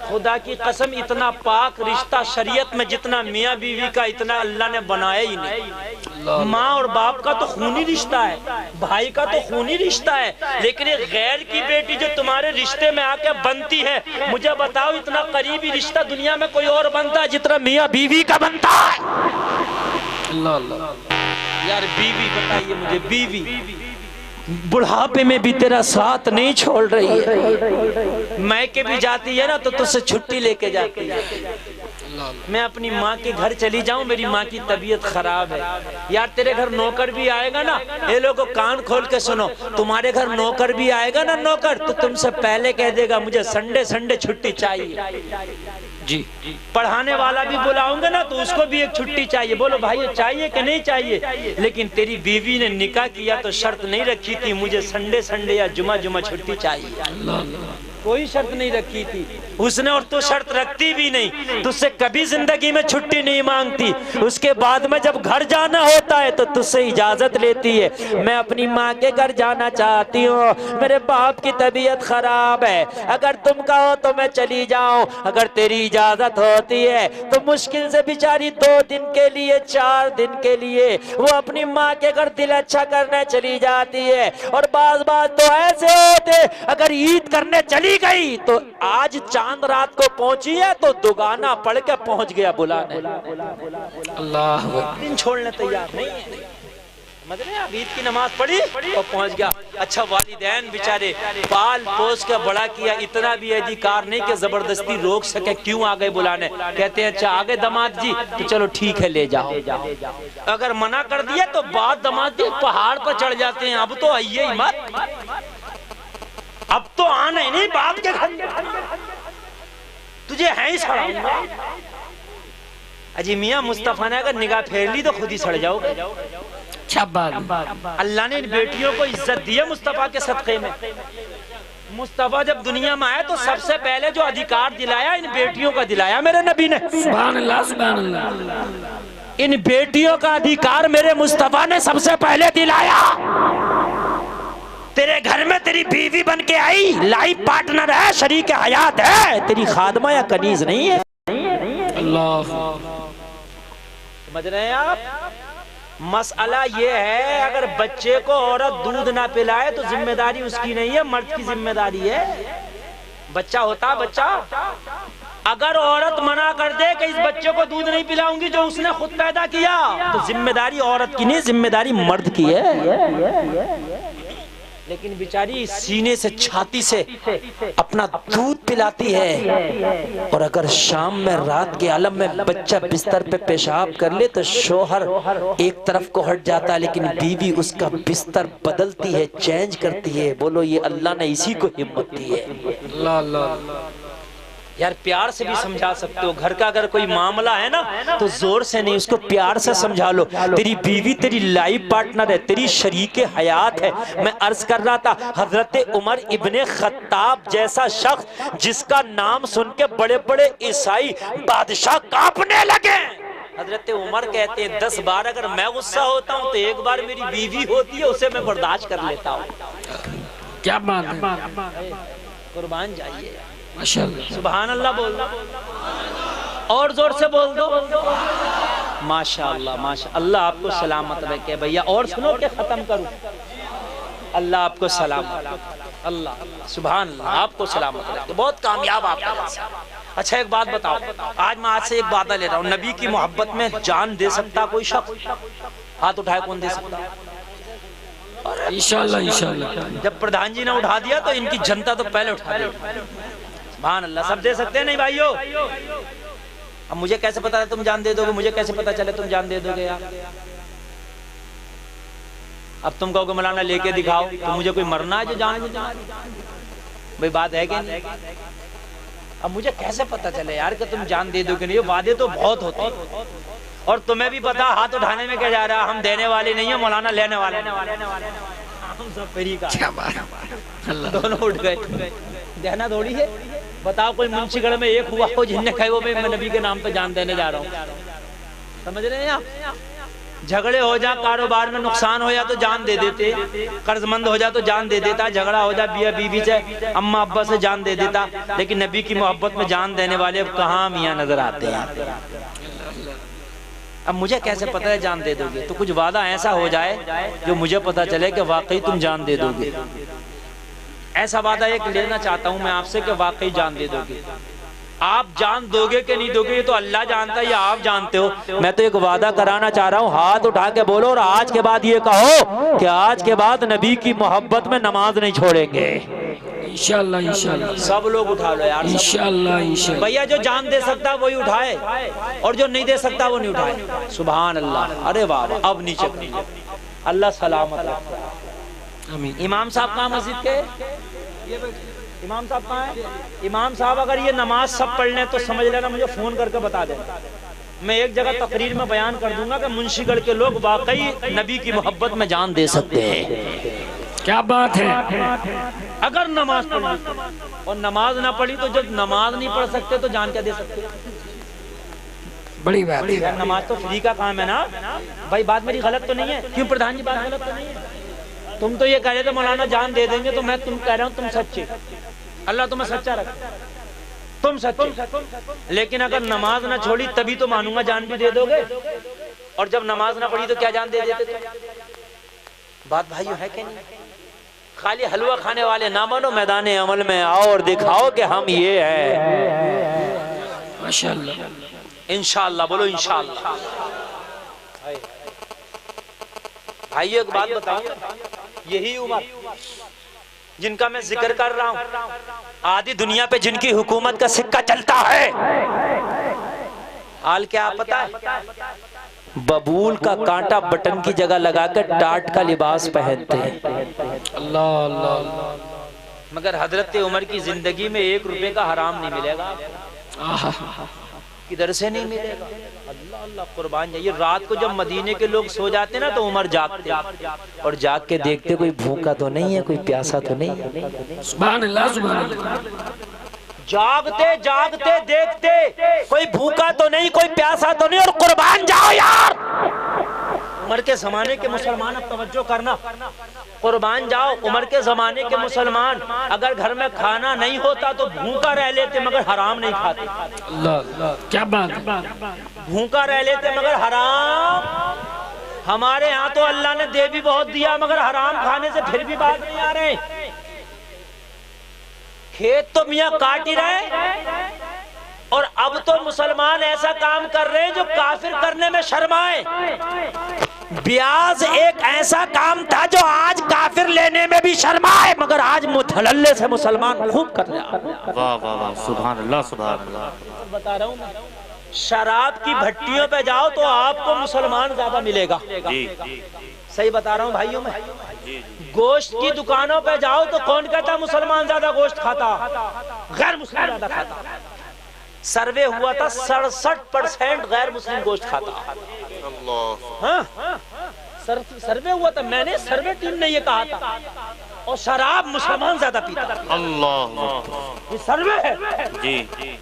خدا کی قسم اتنا پاک رشتہ شریعت میں جتنا میاں بیوی کا اتنا اللہ نے بنایا ہی نہیں. ماں اور باپ کا تو خونی رشتہ ہے, بھائی کا تو خونی رشتہ ہے, لیکن ایک غیر کی بیٹی جو تمہارے رشتے میں آ کے بنتی ہے, مجھے بتاؤ اتنا قریبی رشتہ دنیا میں کوئی اور بنتا ہے جتنا میاں بیوی کا بنتا ہے؟ یار بیوی بتائیے مجھے, بیوی بڑھاپے میں بھی تیرا ساتھ نہیں چھوڑ رہی ہے, میکے بھی جاتی ہے نا تو تجھ سے چھٹی لے کے جاتی ہے. میں اپنی ماں کے گھر چلی جاؤں, میری ماں کی طبیعت خراب ہے, یار تیرے گھر نوکر بھی آئے گا نا, اے لوگوں کان کھول کے سنو, تمہارے گھر نوکر بھی آئے گا نا نوکر, تو تم سے پہلے کہہ دے گا مجھے سنڈے چھٹی چاہیے. جی پڑھانے والا بھی بلاؤں گے نا تو اس کو بھی ایک چھٹی چاہیے. بولو بھائی چاہیے کہ نہیں چاہیے؟ لیکن تیری بیوی نے نکاح کیا تو شرط نہیں رکھی تھی مجھے سنڈے یا جمعہ چھٹی چاہیے, کوئی شرط نہیں رکھی تھی اس نے, اور تو شرط رکھتی بھی نہیں, تجھ سے کبھی زندگی میں چھٹی نہیں مانگتی. اس کے بعد میں جب گھر جانا ہوتا ہے تو تجھ سے اجازت لیتی ہے, میں اپنی ماں کے گھر جانا چاہتی ہوں, میرے باپ کی طبیعت خراب ہے, اگر تم کہو تو میں چلی جاؤں, اگر تیری اجازت ہوتی ہے تو مشکل سے بیچاری 2 دن کے لیے 4 دن کے لیے وہ اپنی ماں کے گھر دل اچھا کرنے چلی جاتی ہے. اور بعض تو ایسے ہوتے اگر عید کرنے چلی گئی تو آج چاند رات کو پہنچی ہے تو دوگانا پڑھ کے پہنچ گیا بلانے, اللہ دن چھوڑنے تیار نہیں ہے. اب عید کی نماز پڑھی اور پہنچ گیا. اچھا والدین بیچارے پال پوس کے بڑا کیا, اتنا بھی ادھیکار نہیں کہ زبردستی روک سکے, کیوں آگئے بلانے, کہتے ہیں اچھا آگے داماد جی تو چلو ٹھیک ہے لے جاؤ. اگر منع کر دیا تو بعد داماد جی پہاڑ پر چڑھ جاتے ہیں, اب تو آئیے ہی مت, اب تو آنا ہی نہیں, باپ کے گھر تجھے ہے ہی سڑاؤں گا. اجی میاں مصطفیٰ نے اگر نگاہ پھیر لی تو خود ہی سڑ جاؤ گے. اللہ نے ان بیٹیوں کو عزت دی ہے مصطفیٰ کے صدقے میں. مصطفیٰ جب دنیا میں آئے تو سب سے پہلے جو ادھیکار دلایا ان بیٹیوں کا دلایا میرے نبی نے. سبحان اللہ سبحان اللہ. ان بیٹیوں کا ادھیکار میرے مصطفیٰ نے سب سے پہلے دلایا. تیرے گھر میں تیری بیوی بن کے آئی, لائف پارٹنر ہے, شریک حیات ہے, تیری خادمہ یا کنیز نہیں ہے. اللہ سمجھ رہے ہیں آپ؟ مسئلہ یہ ہے اگر بچے کو عورت دودھ نہ پلائے تو ذمہ داری اس کی نہیں ہے, مرد کی ذمہ داری ہے. بچہ ہوتا بچہ, اگر عورت منع کر دے کہ اس بچے کو دودھ نہیں پلاؤں گی جو اس نے خود پیدا کیا, تو ذمہ داری عورت کی نہیں, ذمہ داری مرد کی ہے. لیکن بیچاری سینے سے چھاتی سے اپنا دودھ پلاتی ہے, اور اگر شام میں رات کے عالم میں بچہ بستر پہ پیشاب کر لے تو شوہر ایک طرف کو ہٹ جاتا ہے, لیکن بیوی اس کا بستر بدلتی ہے, چینج کرتی ہے. بولو یہ اللہ نے اسی کو ہمت دی ہے. یار پیار سے بھی سمجھا سکتے ہو, گھر کا اگر کوئی معاملہ ہے نا تو زور سے نہیں, اس کو پیار سے سمجھا لو. تیری بیوی تیری لائف پارٹنر ہے, تیری شریک حیات ہے. میں عرض کر رہا تھا حضرت عمر ابن خطاب جیسا شخص جس کا نام سن کے بڑے بڑے عیسائی بادشاہ کانپنے لگے. حضرت عمر کہتے ہیں 10 بار اگر میں غصہ ہوتا ہوں تو ایک بار میری بیوی ہوتی ہے, اسے میں برداشت کر لیتا ہوں. کیا بات ہے, قربان جائیے. ماشاءاللہ سبحان اللہ بول دو, اور زور سے بول دو ماشاءاللہ. ماشاءاللہ آپ کو سلامت رکھے بھیا. اور سنو کہ ختم کروں, اللہ آپ کو سلامت, اللہ سبحان اللہ آپ کو سلامت رکھے, بہت کامیاب آپ کا. اچھا ایک بات بتاؤ, آج میں آج سے ایک وعدہ لے رہا ہوں, نبی کی محبت میں جان دے سکتا کوئی شخص؟ ہاتھ اٹھائے کون دے سکتا؟ انشاءاللہ انشاءاللہ. جب پردھان جی نے اٹھا دیا تو ان کی جنتا تو پہلے اٹھا دیا. سبحان اللہ. سب دے سکتے ہیں نہیں بھائیو؟ اب مجھے کیسے پتا تم جان دے دو گے, مجھے کیسے پتا چلے تم جان دے دو گے یار؟ اب تم کہو گے مولانا لے کے دکھاؤ, تو مجھے کوئی مرنا ہے جو جان دے بھئی, بات ہے کہ نہیں؟ اب مجھے کیسے پتا چلے یار کہ تم جان دے دو کہ نہیں؟ وعدے تو بہت ہوتے ہیں, اور تمہیں بھی پتا ہاتھ اٹھانے میں کیا جا رہا, ہم دینے والے نہیں ہیں مولانا, لینے والے. دونوں اٹھ گئے, دینا تھوڑی ہے. بتاؤ کوئی منشی گڑھ میں ایک ہوا ہو جن نے کہا وہ میں نبی کے نام پہ جان دینے جا رہا ہوں. سمجھ رہے ہیں آپ؟ جھگڑے ہو جا، کاروبار میں نقصان ہو جا تو جان دے دیتے، قرض مند ہو جا تو جان دے دیتا، جھگڑا ہو جا بیوی بیوی سے، اماں ابا سے جان دے دیتا، لیکن نبی کی محبت میں جان دینے والے اب کہاں میاں نظر آتے ہیں؟ اب مجھے کیسے پتہ ہے جان دے دو گے؟ تو کچھ وعدہ ایسا ہو جائے جو مجھے پتہ چلے کہ واقعی تم جان دے دو گے۔ ایسا وعدہ ایک لینا چاہتا ہوں میں آپ سے کہ واقعی جان دے دو گے۔ آپ جان دو گے کہ نہیں دو گے یہ تو اللہ جانتا ہے یا آپ جانتے ہو۔ میں تو ایک وعدہ کرانا چاہ رہا ہوں، ہاتھ اٹھا کے بولو اور آج کے بعد یہ کہو کہ آج کے بعد نبی کی محبت میں نماز نہیں چھوڑیں گے۔ انشاءاللہ انشاءاللہ سب لوگ اٹھا لو یار، انشاءاللہ انشاءاللہ۔ بھیا جو جان دے سکتا وہی اٹھائے اور جو نہیں دے سکتا وہ نہیں اٹھائے۔ سبحان اللہ، ارے واہ، اب نیچے اللہ سلامت رکھے۔ آمین۔ امام صاحب کہاں مسجد کے؟ امام صاحب کہاں ہیں؟ امام صاحب اگر یہ نماز سب پڑھ لیں تو سمجھ لینا، مجھے فون کر کے بتا دیں، میں ایک جگہ تقریر میں بیان کر دوں گا کہ منشی گڑھ کے لوگ واقعی نبی کی محبت میں جان دے سکتے ہیں۔ کیا بات ہے؟ اگر نماز پڑھی اور نماز نہ پڑھی تو جب نماز نہیں پڑھ سکتے تو جان کیا دے سکتے؟ بڑی بات ہے۔ نماز تو فری کا کام ہے نا بھائی، بات میری غلط تو نہیں ہے؟ کیوں پردھان جی بات غلط تو نہیں ہے؟ تم تو یہ کہہ رہے تھے مولانا جان دے دیں گے، تو میں تم کہہ رہا ہوں تم سچے، اللہ تمہیں سچا رکھے، تم سچے۔ لیکن اگر نماز نہ چھوڑی تبھی تو مانوں گا جان بھی دے دو گے، اور جب نماز نہ پڑھی تو کیا جان دے دیتے تھے؟ بات بھائیو ہے کہ نہیں؟ خالی حلوہ کھانے والے نہ بنو، میدان عمل میں آؤ اور دکھاؤ کہ ہم یہ ہیں۔ ماشاءاللہ انشاءاللہ بولو انشاءاللہ۔ بھائیو ایک بات بتاؤں، یہی عمر جن کا میں ذکر کر رہا ہوں، آدھی دنیا پہ جن کی حکومت کا سکہ چلتا ہے، حال کیا پتا ہے؟ ببول کا کانٹا بٹن کی جگہ لگا کر ٹاٹ کا لباس پہنتے ہیں۔ اللہ اللہ اللہ۔ مگر حضرت عمر کی زندگی میں 1 روپے کا حرام نہیں ملے گا، کدھر سے نہیں ملے گا؟ اللہ اللہ قربان جائیے۔ رات کو جب مدینے کے لوگ سو جاتے نا تو عمر جاگتے اور جاگ کے دیکھتے کوئی بھوکا تو نہیں ہے، کوئی پیاسا تو نہیں ہے۔ سبحان اللہ سبحان اللہ۔ جاگتے جاگتے دیکھتے کوئی بھوکا تو نہیں، کوئی پیاسا تو نہیں، اور قربان جاؤ یار عمر کے زمانے کے مسلمان، اب توجہ کرنا، قربان جاؤ عمر کے زمانے کے مسلمان اگر گھر میں کھانا نہیں ہوتا تو بھوکا رہ لیتے مگر حرام نہیں کھاتے۔ اللہ اللہ کیا بات ہے۔ بھوکا رہ لیتے مگر حرام۔ ہمارے ہاں تو اللہ نے دے بھی بہت دیا مگر حرام کھانے سے پھر بھی بات نہیں آ رہے۔ کھیت تو میاں کاٹ ہی رہے، اور اب تو مسلمان ایسا کام کر رہے ہیں جو کافر کرنے میں شرمائے۔ بیاز ایک ایسا کام تھا جو آج کافر لینے میں بھی شرمائے، مگر آج متھللے سے مسلمان خوب کر رہے ہیں۔ واہ واہ واہ، سبحان اللہ سبحان اللہ۔ بتا رہا ہوں میں، شراب کی بھٹیوں پہ جاؤ تو آپ کو مسلمان زیادہ ملے گا۔ جی صحیح بتا رہا ہوں بھائیوں میں۔ گوشت کی دکانوں پہ جاؤ تو کون کہتا مسلمان زیادہ گوشت کھاتا؟ غیر مسلم زیادہ کھاتا۔ سروے ہوا تھا 67% غیر مسلم گوشت کھاتا۔ ہاں سروے ہوا تھا، میں نے سروے ٹیم نے یہ کہا تھا، اور شراب مسلمان زیادہ پیتا۔ اللہ یہ سروے ہے جی۔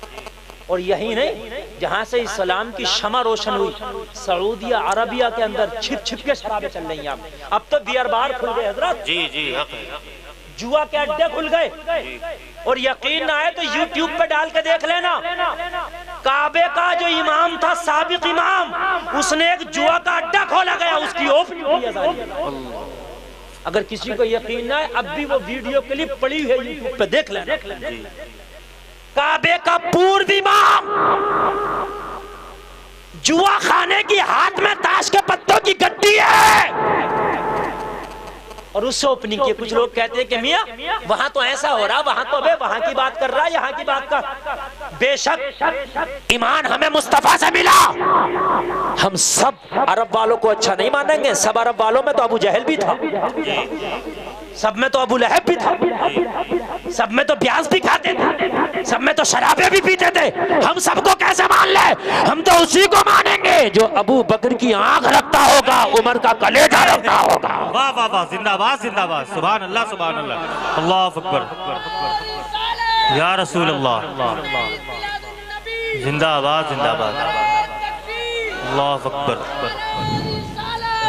اور یہی نہیں، جہاں سے اسلام کی شمع روشن ہوئی سعودیہ عربیہ کے اندر چھپ چھپ کے شرابیں چل رہی ہیں۔ اب تو بیئر بار کھل گئے حضرت، جی جی حق ہے۔ جوا کے اڈے کھل گئے، اور یقین نہ آئے تو یوٹیوب پہ ڈال کے دیکھ لینا، کعبے کا جو امام تھا سابق امام، اس نے ایک جوا کا اڈا کھولا گیا، اس کی اوپننگ کی جائے۔ اگر کسی کو یقین نہ ہے اب بھی وہ ویڈیو کلپ پڑی ہے یوٹیوب پہ دیکھ لینا۔ کعبے کا پورو امام جوا خانے کی ہاتھ میں تاش کے پتوں کی گڈی ہے، اور اس سے اوپننگ کی۔ کچھ لوگ کہتے ہیں کہ میاں وہاں تو ایسا ہو رہا، وہاں تو وہاں کی بات کر رہا، یہاں کی بات کر۔ بے شک ایمان ہمیں مصطفیٰ سے ملا، ہم سب عرب والوں کو اچھا نہیں مانیں گے۔ سب عرب والوں میں تو ابو جہل بھی تھا، سب میں تو ابو لہب بھی تھا، سب میں تو پیاز بھی کھاتے تھے، سب میں تو شرابیں بھی پیتے تھے۔ ہم سب کو کیسے مان لے؟ ہم تو اسی کو مانیں گے جو ابو بکر کی آنکھ رکھتا ہوگا، عمر کا کلیجہ رکھتا ہوگا۔ واہ واہ واہ، زندہ باد زندہ باد، سبحان اللہ سبحان اللہ، اللہ اکبر یا رسول اللہ، زندہ باد زندہ باد۔ اللہ اکبر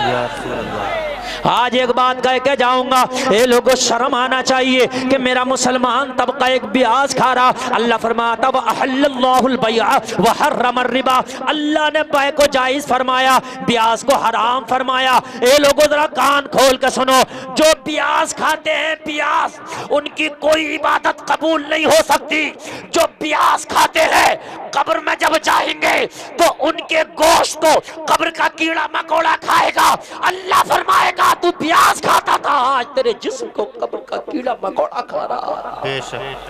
یا رسول اللہ۔ آج ایک بات کہہ کے جاؤں گا، اے لوگوں شرم آنا چاہیے کہ میرا مسلمان طبقہ ایک بیاز کھا رہا۔ اللہ فرماتا وَأَحَلَّ اللَّهُ الْبَيْعَ وَحَرَّمَ الرِّبَا، اللہ نے بیع کو جائز فرمایا، بیاز کو حرام فرمایا۔ اے لوگوں ذرا کان کھول کے سنو، جو بیاز کھاتے ہیں بیاز، ان کی کوئی عبادت قبول نہیں ہو سکتی۔ جو بیاز کھاتے ہیں قبر میں جب جائیں گے تو ان کے گوشت کو قبر کا کیڑا مکوڑا کھائے گا۔ اللہ فرمائے گا تو پیاز کھاتا تھا، آج تیرے جسم کو قبر کا کیڑا مکوڑا کھا رہا۔ بے شک۔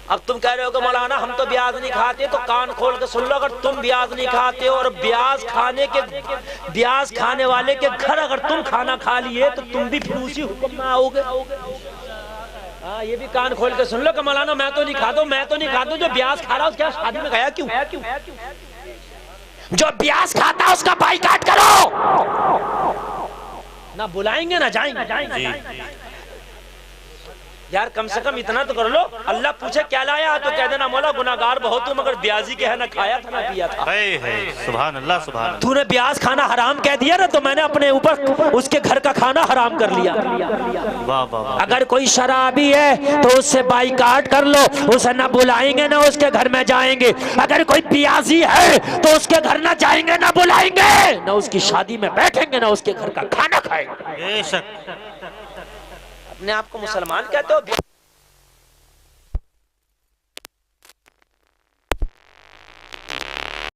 اب تم کہہ رہے ہو کہ مولانا ہم تو بیاز نہیں کھاتے، تو کان کھول کے سن لو، اگر تم بیاز نہیں کھاتے اور بیاز کھانے والے کے گھر اگر تم کھانا کھا لیے تو تم بھی پھر اسی حکم میں آؤ گے۔ ہاں یہ بھی کان کھول کے سن لو کہ مولانا میں تو نہیں کھاتا ہوں، میں تو نہیں کھاتا ہوں، جو بیاز کھا رہا ہے اس کیا شادی میں گیا کیوں؟ جو بیاز کھاتا ہے اس کا بائیکاٹ کرو، نہ بلائیں گے نہ جائیں گے۔ یار کم سے کم اتنا تو کر لو، اللہ پوچھے کیا لایا تو کہہ دینا مولا گناہگار بہت ہوں مگر بیازی کے ہے، نہ کھایا تھا نہ پیا تھا۔ سبحان اللہ سبحان اللہ۔ تو نے بیاز کھانا حرام کہہ دیا نا، تو میں نے اپنے اوپر اس کے گھر کا کھانا حرام کر لیا۔ واہ واہ۔ اگر کوئی شرابی ہے تو اس سے بائیکاٹ کر لو، اسے نہ بلائیں گے نہ اس کے گھر میں جائیں گے۔ اگر کوئی بیازی ہے تو اس کے گھر نہ جائیں گے نہ بلائیں گے، نہ اس کی شادی میں بیٹھیں گے نہ اس کے گھر کا کھانا کھائیں گے۔ بے شک۔ اپنے آپ کو مسلمان کہتے ہو؟